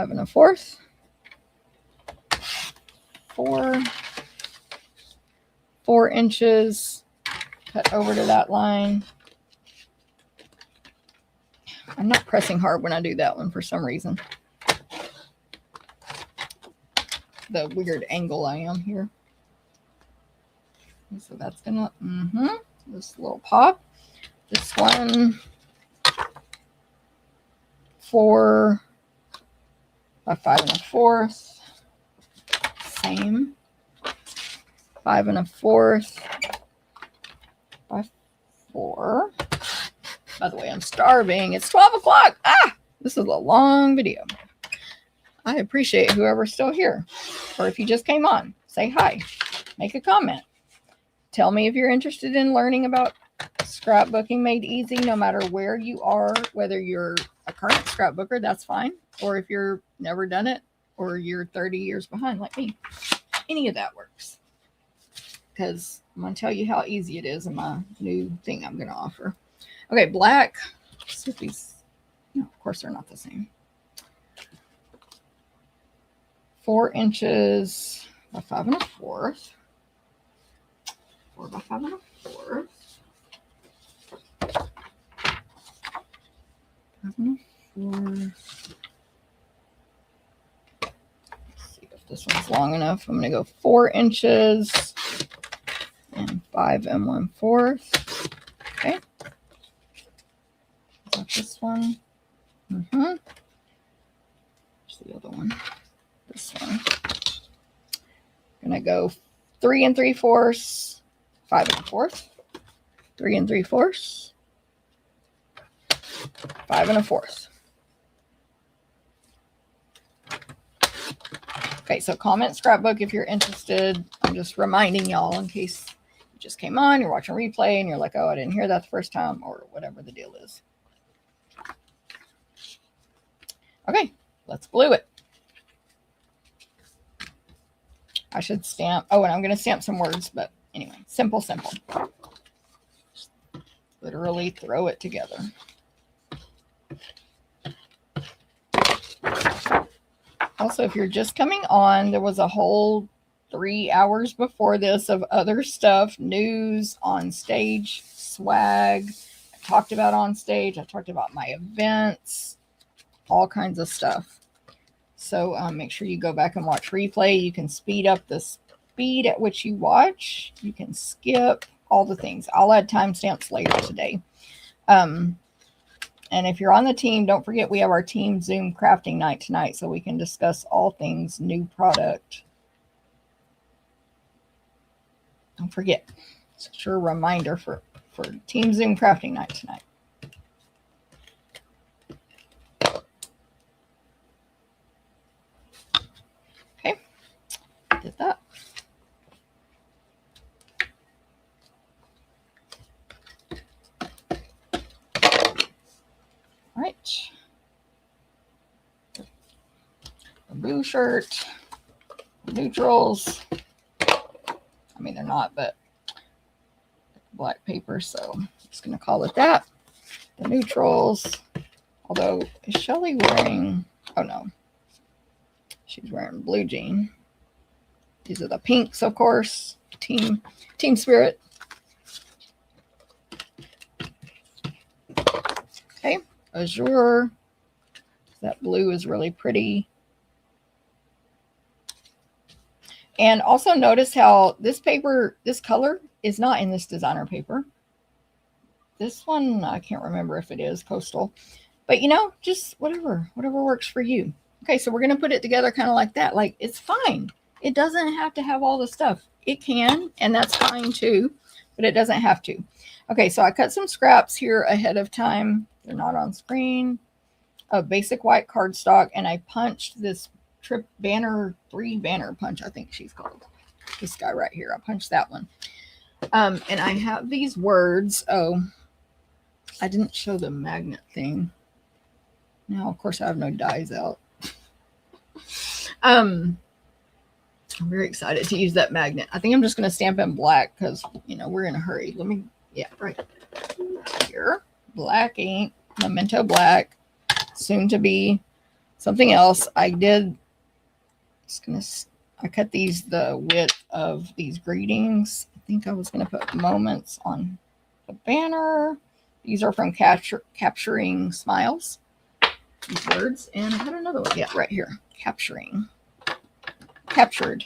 S1: 1/4, 4 inches, cut over to that line. I'm not pressing hard when I do that one for some reason. The weird angle I am here. So that's gonna, this little pop. This one, 4 by 5 1/4. Same. 5 1/4 by 4. By the way, I'm starving. It's 12 o'clock. This is a long video. I appreciate whoever's still here. Or if you just came on, say hi. Make a comment. Tell me if you're interested in learning about scrapbooking made easy, no matter where you are, whether you're a current scrapbooker, that's fine. Or if you're never done it, or you're 30 years behind like me. Any of that works. Because I'm going to tell you how easy it is in my new thing I'm going to offer. Okay, black. Let's see if these, no, of course they're not the same. 4 inches by 5 1/4. 4 by 5 1/4. 5 1/4. Let's see if this one's long enough. I'm going to go 4 inches and 5 1/4. Okay. Got this one. Here's the other one. This one. I'm going to go 3 3/4, 5 1/4, 3 3/4, 5 1/4. Okay, so comment scrapbook if you're interested. I'm just reminding y'all in case you just came on, you're watching a replay, and you're like, oh, I didn't hear that the first time, or whatever the deal is. Okay, let's glue it. I should stamp. Oh, and I'm going to stamp some words, but anyway, simple, simple. Just literally throw it together. Also, if you're just coming on, there was a whole 3 hours before this of other stuff, news, OnStage, swag. I talked about OnStage. I talked about my events, all kinds of stuff. So make sure you go back and watch replay. You can speed up the speed at which you watch. You can skip all the things. I'll add timestamps later today. And if you're on the team, don't forget we have our team Zoom crafting night tonight, so we can discuss all things new product. Don't forget. It's a sure reminder for team Zoom crafting night tonight. Did that. All right. The blue shirt, neutrals. I mean, they're not, but black paper, so I'm just going to call it that. The neutrals, Although, is Shelly wearing, oh no, she's wearing blue jean. These are the pinks, of course. Team Spirit. Okay, Azure. That blue is really pretty. And also notice how this paper, this color is not in this designer paper. This one, I can't remember if it is coastal, but you know, just whatever works for you. Okay, so we're going to put it together kind of like that. Like, it's fine. It doesn't have to have all the stuff. It can, and that's fine too, but it doesn't have to. Okay, so I cut some scraps here ahead of time. They're not on screen. A basic white cardstock, and I punched this three banner punch, I think she's called. This guy right here. I punched that one. And I have these words. Oh, I didn't show the magnet thing. Now, of course, I have no dies out. I'm very excited to use that magnet. I think I'm just going to stamp in black because, you know, we're in a hurry. Let me, yeah, right here. Black ink, Memento black, soon to be something else. I cut these the width of these greetings. I think I was going to put moments on the banner. These are from Capturing Smiles. These words. And I had another one. Yeah, right here. Captured.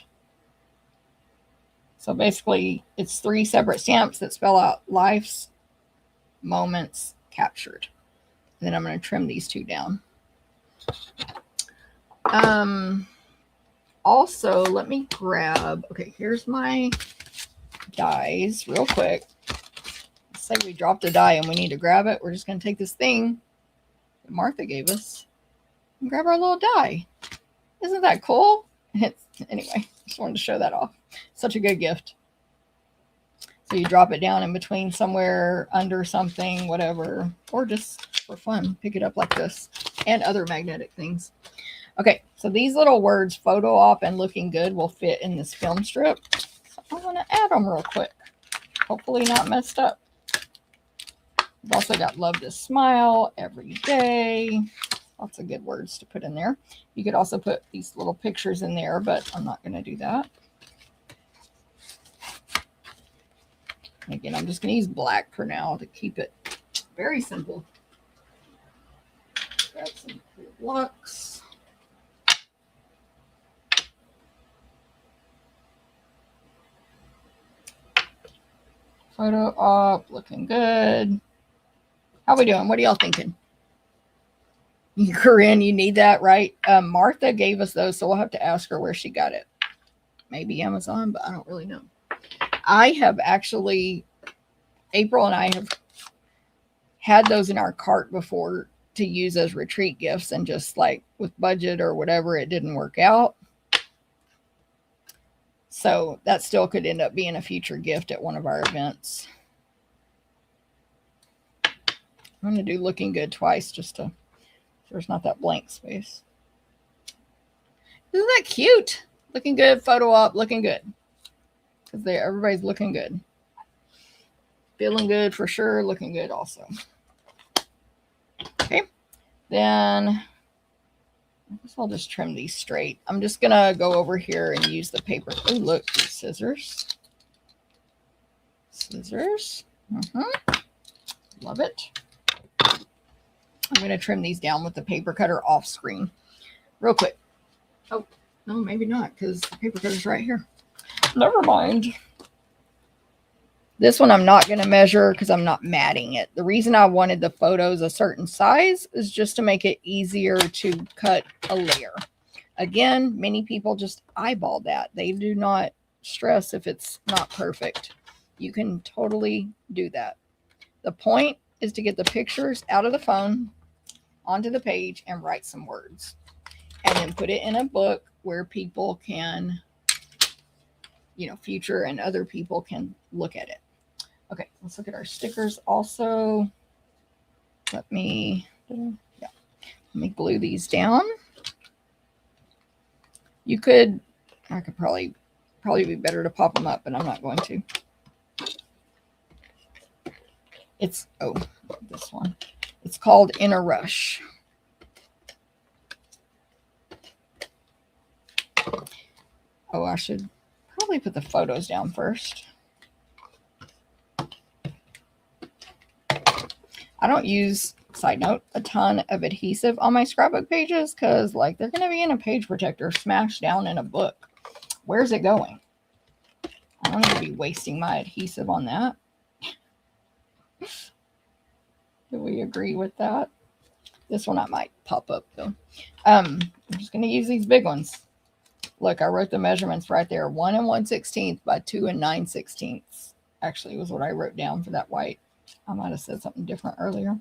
S1: So basically, it's 3 separate stamps that spell out life's moments captured. And then I'm going to trim these 2 down. Also, let me grab, okay, here's my dies real quick. Let's say we dropped a die and we need to grab it. We're just going to take this thing that Martha gave us and grab our little die. Isn't that cool? Anyway, just wanted to show that off. Such a good gift. So you drop it down in between somewhere, under something, whatever, or just for fun, pick it up like this, and other magnetic things. Okay, so these little words, photo op and looking good, will fit in this film strip. So I'm going to add them real quick. Hopefully not messed up. We've also got love to smile every day. Lots of good words to put in there. You could also put these little pictures in there, but I'm not going to do that. Again, I'm just going to use black for now to keep it very simple. Grab some clear blocks. Photo op, looking good. How we doing? What are y'all thinking? Corinne, you need that, right? Martha gave us those, so we'll have to ask her where she got it. Maybe Amazon, but I don't really know. I have actually, April and I have had those in our cart before to use as retreat gifts, and just like with budget or whatever, it didn't work out. So that still could end up being a future gift at one of our events. I'm going to do looking good twice just to, there's not that blank space. Isn't that cute? Looking good, photo op, looking good. Because everybody's looking good. Feeling good for sure, looking good also. Okay, then I guess I'll just trim these straight. I'm just going to go over here and use the paper. Oh, look, scissors. Scissors. Love it. I'm going to trim these down with the paper cutter off screen real quick. Oh, no, maybe not, because the paper cutter's right here. Never mind. This one I'm not going to measure because I'm not matting it. The reason I wanted the photos a certain size is just to make it easier to cut a layer. Again, many people just eyeball that. They do not stress if it's not perfect. You can totally do that. The point is to get the pictures out of the phone onto the page and write some words. And then put it in a book where people can, you know, future and other people can look at it. Okay, let's look at our stickers also. Let me glue these down. You could, I could probably be better to pop them up, but I'm not going to. It's, oh, this one. It's called In a Rush. Oh, I should probably put the photos down first. I don't use, side note, a ton of adhesive on my scrapbook pages because, like, they're going to be in a page protector smashed down in a book. Where's it going? I don't need to be wasting my adhesive on that. Do we agree with that? This one I might pop up, though. I'm just going to use these big ones. Look, I wrote the measurements right there. 1 1/16 by 2 9/16. Actually, was what I wrote down for that white. I might have said something different earlier.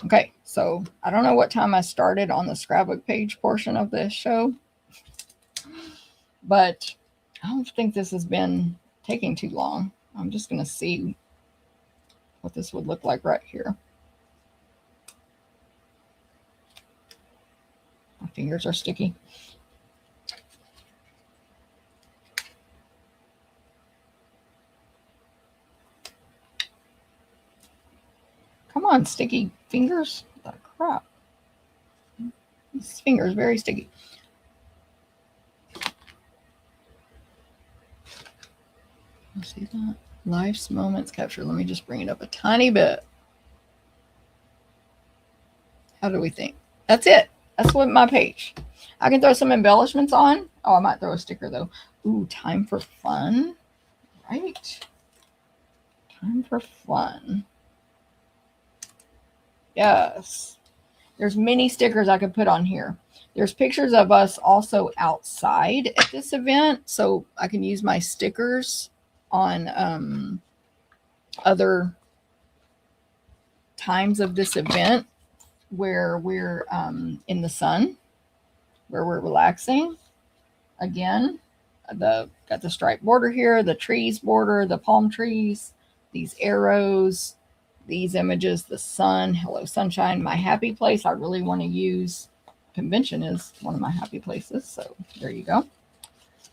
S1: Okay, so I don't know what time I started on the scrapbook page portion of this show, but I don't think this has been taking too long. I'm just going to see what this would look like right here. My fingers are sticky. Come on, sticky fingers. Oh, crap. This finger is very sticky. See that? Life's moments capture. Let me just bring it up a tiny bit. How do we think? That's it. That's what my page. I can throw some embellishments on. Oh, I might throw a sticker though. Ooh, time for fun. Right. Time for fun. Yes. There's many stickers I could put on here. There's pictures of us also outside at this event, so I can use my stickers on other times of this event where we're in the sun, where we're relaxing. Again, got the striped border here, the trees border, the palm trees, these arrows, these images, the sun, hello sunshine, my happy place. I really want to use. Convention is one of my happy places, so there you go.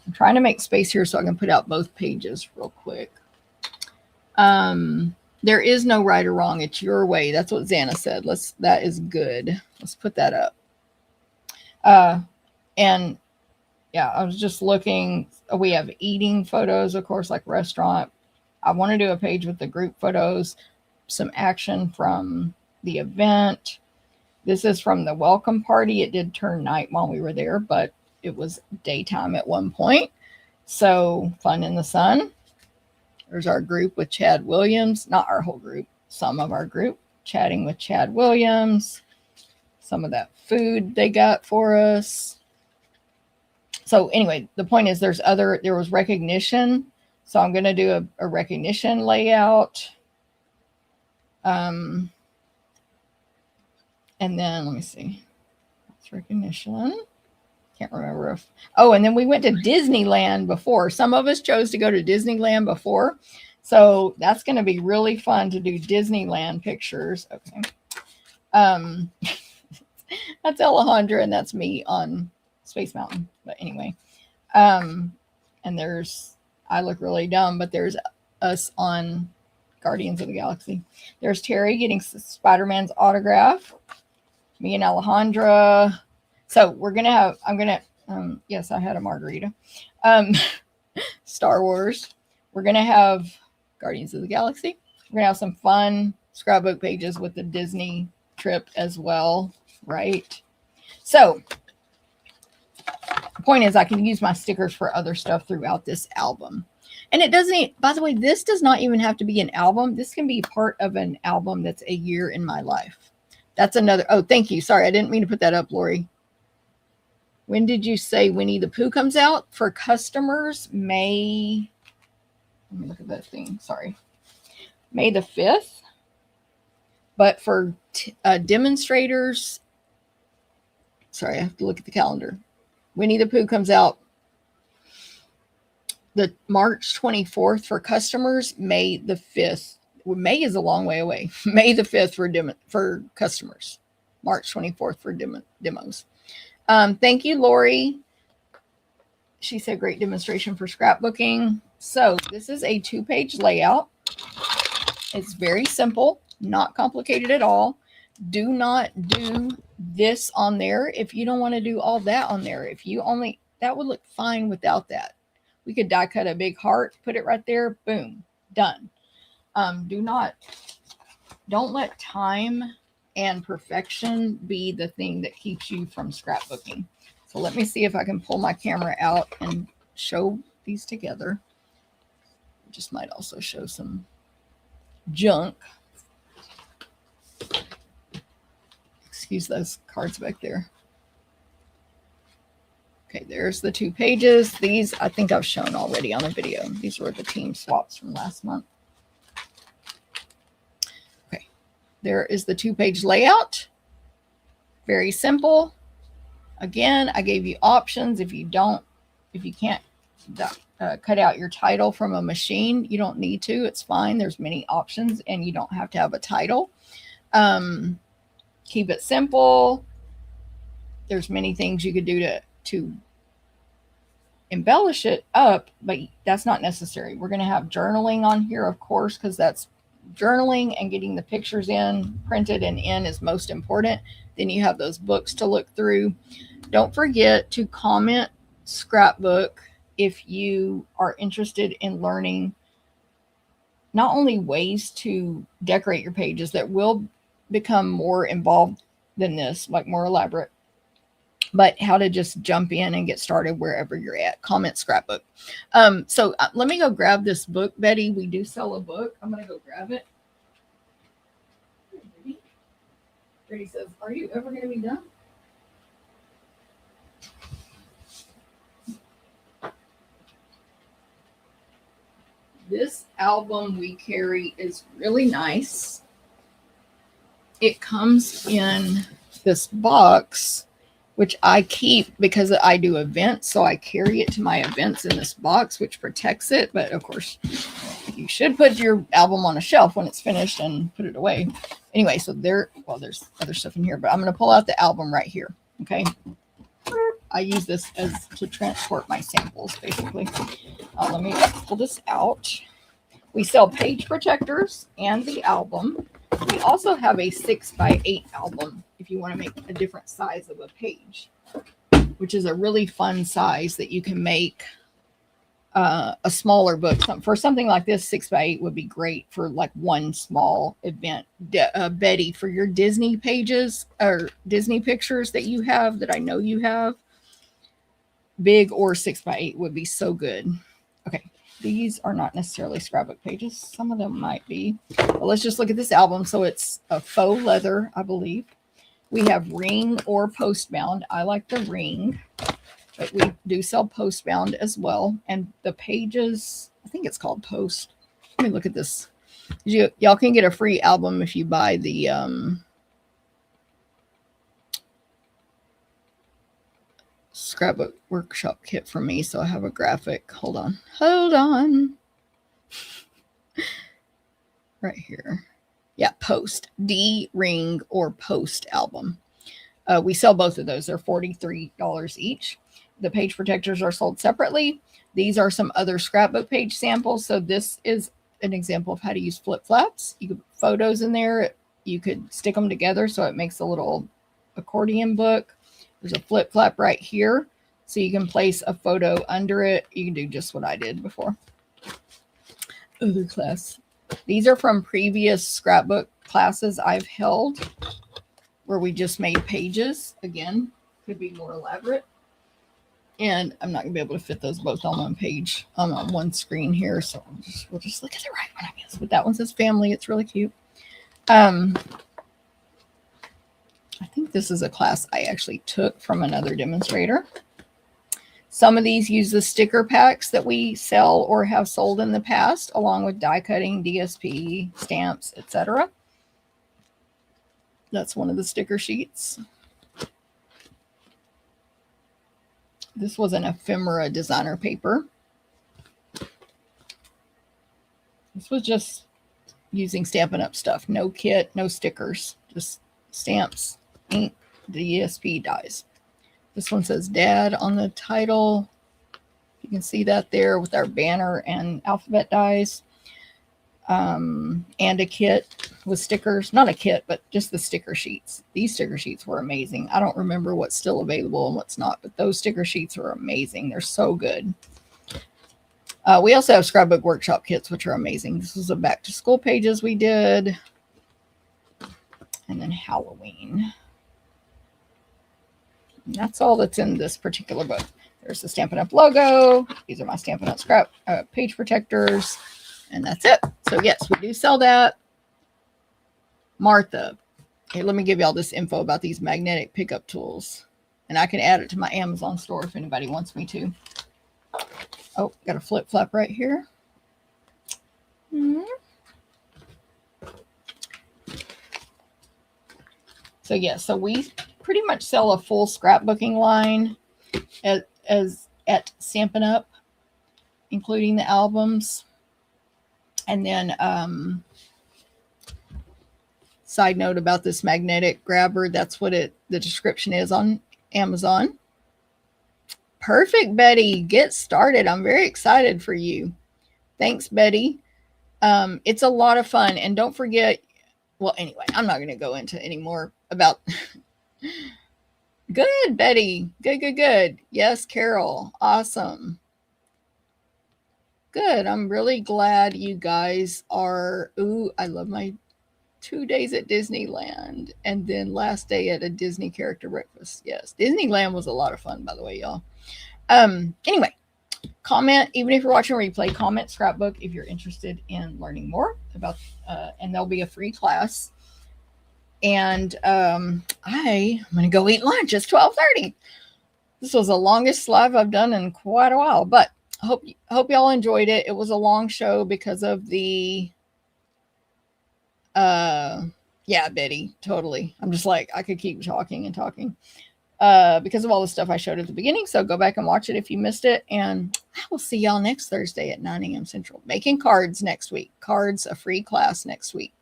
S1: I'm trying to make space here so I can put out both pages real quick. There is no right or wrong. It's your way. That's what Xana said. That is good. Let's put that up. And yeah, I was just looking. We have eating photos, of course, like restaurant. I want to do a page with the group photos, some action from the event. This is from the welcome party. It did turn night while we were there, but it was daytime at one point. So fun in the sun. There's our group with Chad Williams. Not our whole group, some of our group. Chatting with Chad Williams. Some of that food they got for us. So anyway, the point is there was recognition. So I'm going to do a recognition layout. And then let me see. That's recognition. Can't remember if, and then we went to Disneyland before. Some of us chose to go to Disneyland before. So that's going to be really fun to do Disneyland pictures. Okay. That's Alejandra and that's me on Space Mountain. But anyway, and I look really dumb, but there's us on Guardians of the Galaxy. There's Terry getting Spider-Man's autograph. Me and Alejandra. So we're going to have, yes, I had a margarita. Star Wars. We're going to have Guardians of the Galaxy. We're going to have some fun scrapbook pages with the Disney trip as well, right? So the point is I can use my stickers for other stuff throughout this album. And it doesn't, by the way, this does not even have to be an album. This can be part of an album that's a year in my life. That's another, thank you. Sorry, I didn't mean to put that up, Lori. When did you say Winnie the Pooh comes out? For customers, May, let me look at that thing, sorry. May the 5th. But for demonstrators, sorry, I have to look at the calendar. Winnie the Pooh comes out the March 24th for customers, May the 5th. Well, May is a long way away. May the 5th for customers. March 24th for demos. Thank you, Lori. She said great demonstration for scrapbooking. So this is a 2-page layout. It's very simple, not complicated at all. Do not do this on there if you don't want to do all that on there. If you only, that would look fine without that. We could die cut a big heart, put it right there, boom, done. Don't let time and perfection be the thing that keeps you from scrapbooking. So let me see if I can pull my camera out and show these together. Just might also show some junk. Excuse those cards back there. Okay, there's the 2 pages. These I think I've shown already on the video. These were the team swaps from last month. Okay, there is the 2-page layout. Very simple. Again, I gave you options. If you can't cut out your title from a machine, you don't need to. It's fine. There's many options and you don't have to have a title. Keep it simple. There's many things you could do to embellish it up, but that's not necessary. We're going to have journaling on here, of course, because that's journaling and getting the pictures in, printed and in is most important. Then you have those books to look through. Don't forget to comment Scrapbook if you are interested in learning not only ways to decorate your pages that will become more involved than this, like more elaborate, but how to just jump in and get started wherever you're at. Comment Scrapbook. So let me go grab this book, Betty. We do sell a book. I'm going to go grab it. Betty says, are you ever going to be done? This album we carry is really nice. It comes in this box, which I keep because I do events. So I carry it to my events in this box, which protects it. But of course, you should put your album on a shelf when it's finished and put it away. Anyway, so there's other stuff in here, but I'm going to pull out the album right here. Okay. I use this as to transport my samples, basically. Let me pull this out. We sell page protectors and the album. We also have a 6x8 album if you want to make a different size of a page, which is a really fun size that you can make a smaller book. For something like this, 6x8 would be great for like one small event. Betty, for your Disney pages or Disney pictures that you have, that I know you have, big or 6x8 would be so good. Okay. These are not necessarily scrapbook pages. Some of them might be. But let's just look at this album. So it's a faux leather, I believe. We have ring or postbound. I like the ring, but we do sell postbound as well. And the pages, I think it's called post. Let me look at this. Y'all can get a free album if you buy the Scrapbook workshop kit from me. So I have a graphic. Hold on. Right here. Yeah, post. D ring or post album. We sell both of those. They're $43 each. The page protectors are sold separately. These are some other scrapbook page samples. So this is an example of how to use flip flaps. You could put photos in there. You could stick them together so it makes a little accordion book. There's a flip flap right here. So you can place a photo under it. You can do just what I did before. Other class. These are from previous scrapbook classes I've held where we just made pages. Again, could be more elaborate. And I'm not going to be able to fit those both on one page, on one screen here. So we'll just look at the right one, I guess. But that one says family. It's really cute. I think this is a class I actually took from another demonstrator. Some of these use the sticker packs that we sell or have sold in the past, along with die cutting, DSP, stamps, etc. That's one of the sticker sheets. This was an ephemera designer paper. This was just using Stampin' Up stuff. No kit, no stickers, just stamps, ink, DSP dies. This one says Dad on the title. You can see that there with our banner and alphabet dies. And a kit with stickers. Not a kit, but just the sticker sheets. These sticker sheets were amazing. I don't remember what's still available and what's not, but those sticker sheets are amazing. They're so good. We also have Scrapbook workshop kits, which are amazing. This was a back to school pages we did. And then Halloween. And that's all that's in this particular book. There's the Stampin' Up! Logo. These are my Stampin' Up! Scrap page protectors. And that's it. So yes, we do sell that. Martha. Okay, let me give you all this info about these magnetic pickup tools. And I can add it to my Amazon store if anybody wants me to. Oh, got a flip flap right here. So yeah, so we pretty much sell a full scrapbooking line at Stampin' Up, including the albums. And then side note about this magnetic grabber, that's what the description is on Amazon. Perfect, Betty. Get started. I'm very excited for you. Thanks, Betty. It's a lot of fun. And don't forget, well, anyway, I'm not going to go into any more about... Good, Betty. Good. Yes, Carol. Awesome. Good. I'm really glad you guys are... Ooh, I love my 2 days at Disneyland. And then last day at a Disney character breakfast. Yes, Disneyland was a lot of fun, by the way, y'all. Anyway, comment, even if you're watching a replay, comment Scrapbook if you're interested in learning more about, and there'll be a free class. And I'm going to go eat lunch. It's 12:30. This was the longest live I've done in quite a while, but I hope y'all enjoyed it. It was a long show because of the, yeah, Betty, totally. I'm just like, I could keep talking and talking. Because of all the stuff I showed at the beginning. So go back and watch it if you missed it. And I will see y'all next Thursday at 9 a.m. Central. Making cards next week. Cards, a free class next week.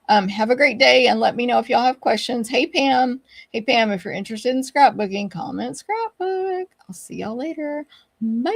S1: Have a great day and let me know if y'all have questions. Hey, Pam. Hey, Pam, if you're interested in scrapbooking, comment Scrapbook. I'll see y'all later. Bye.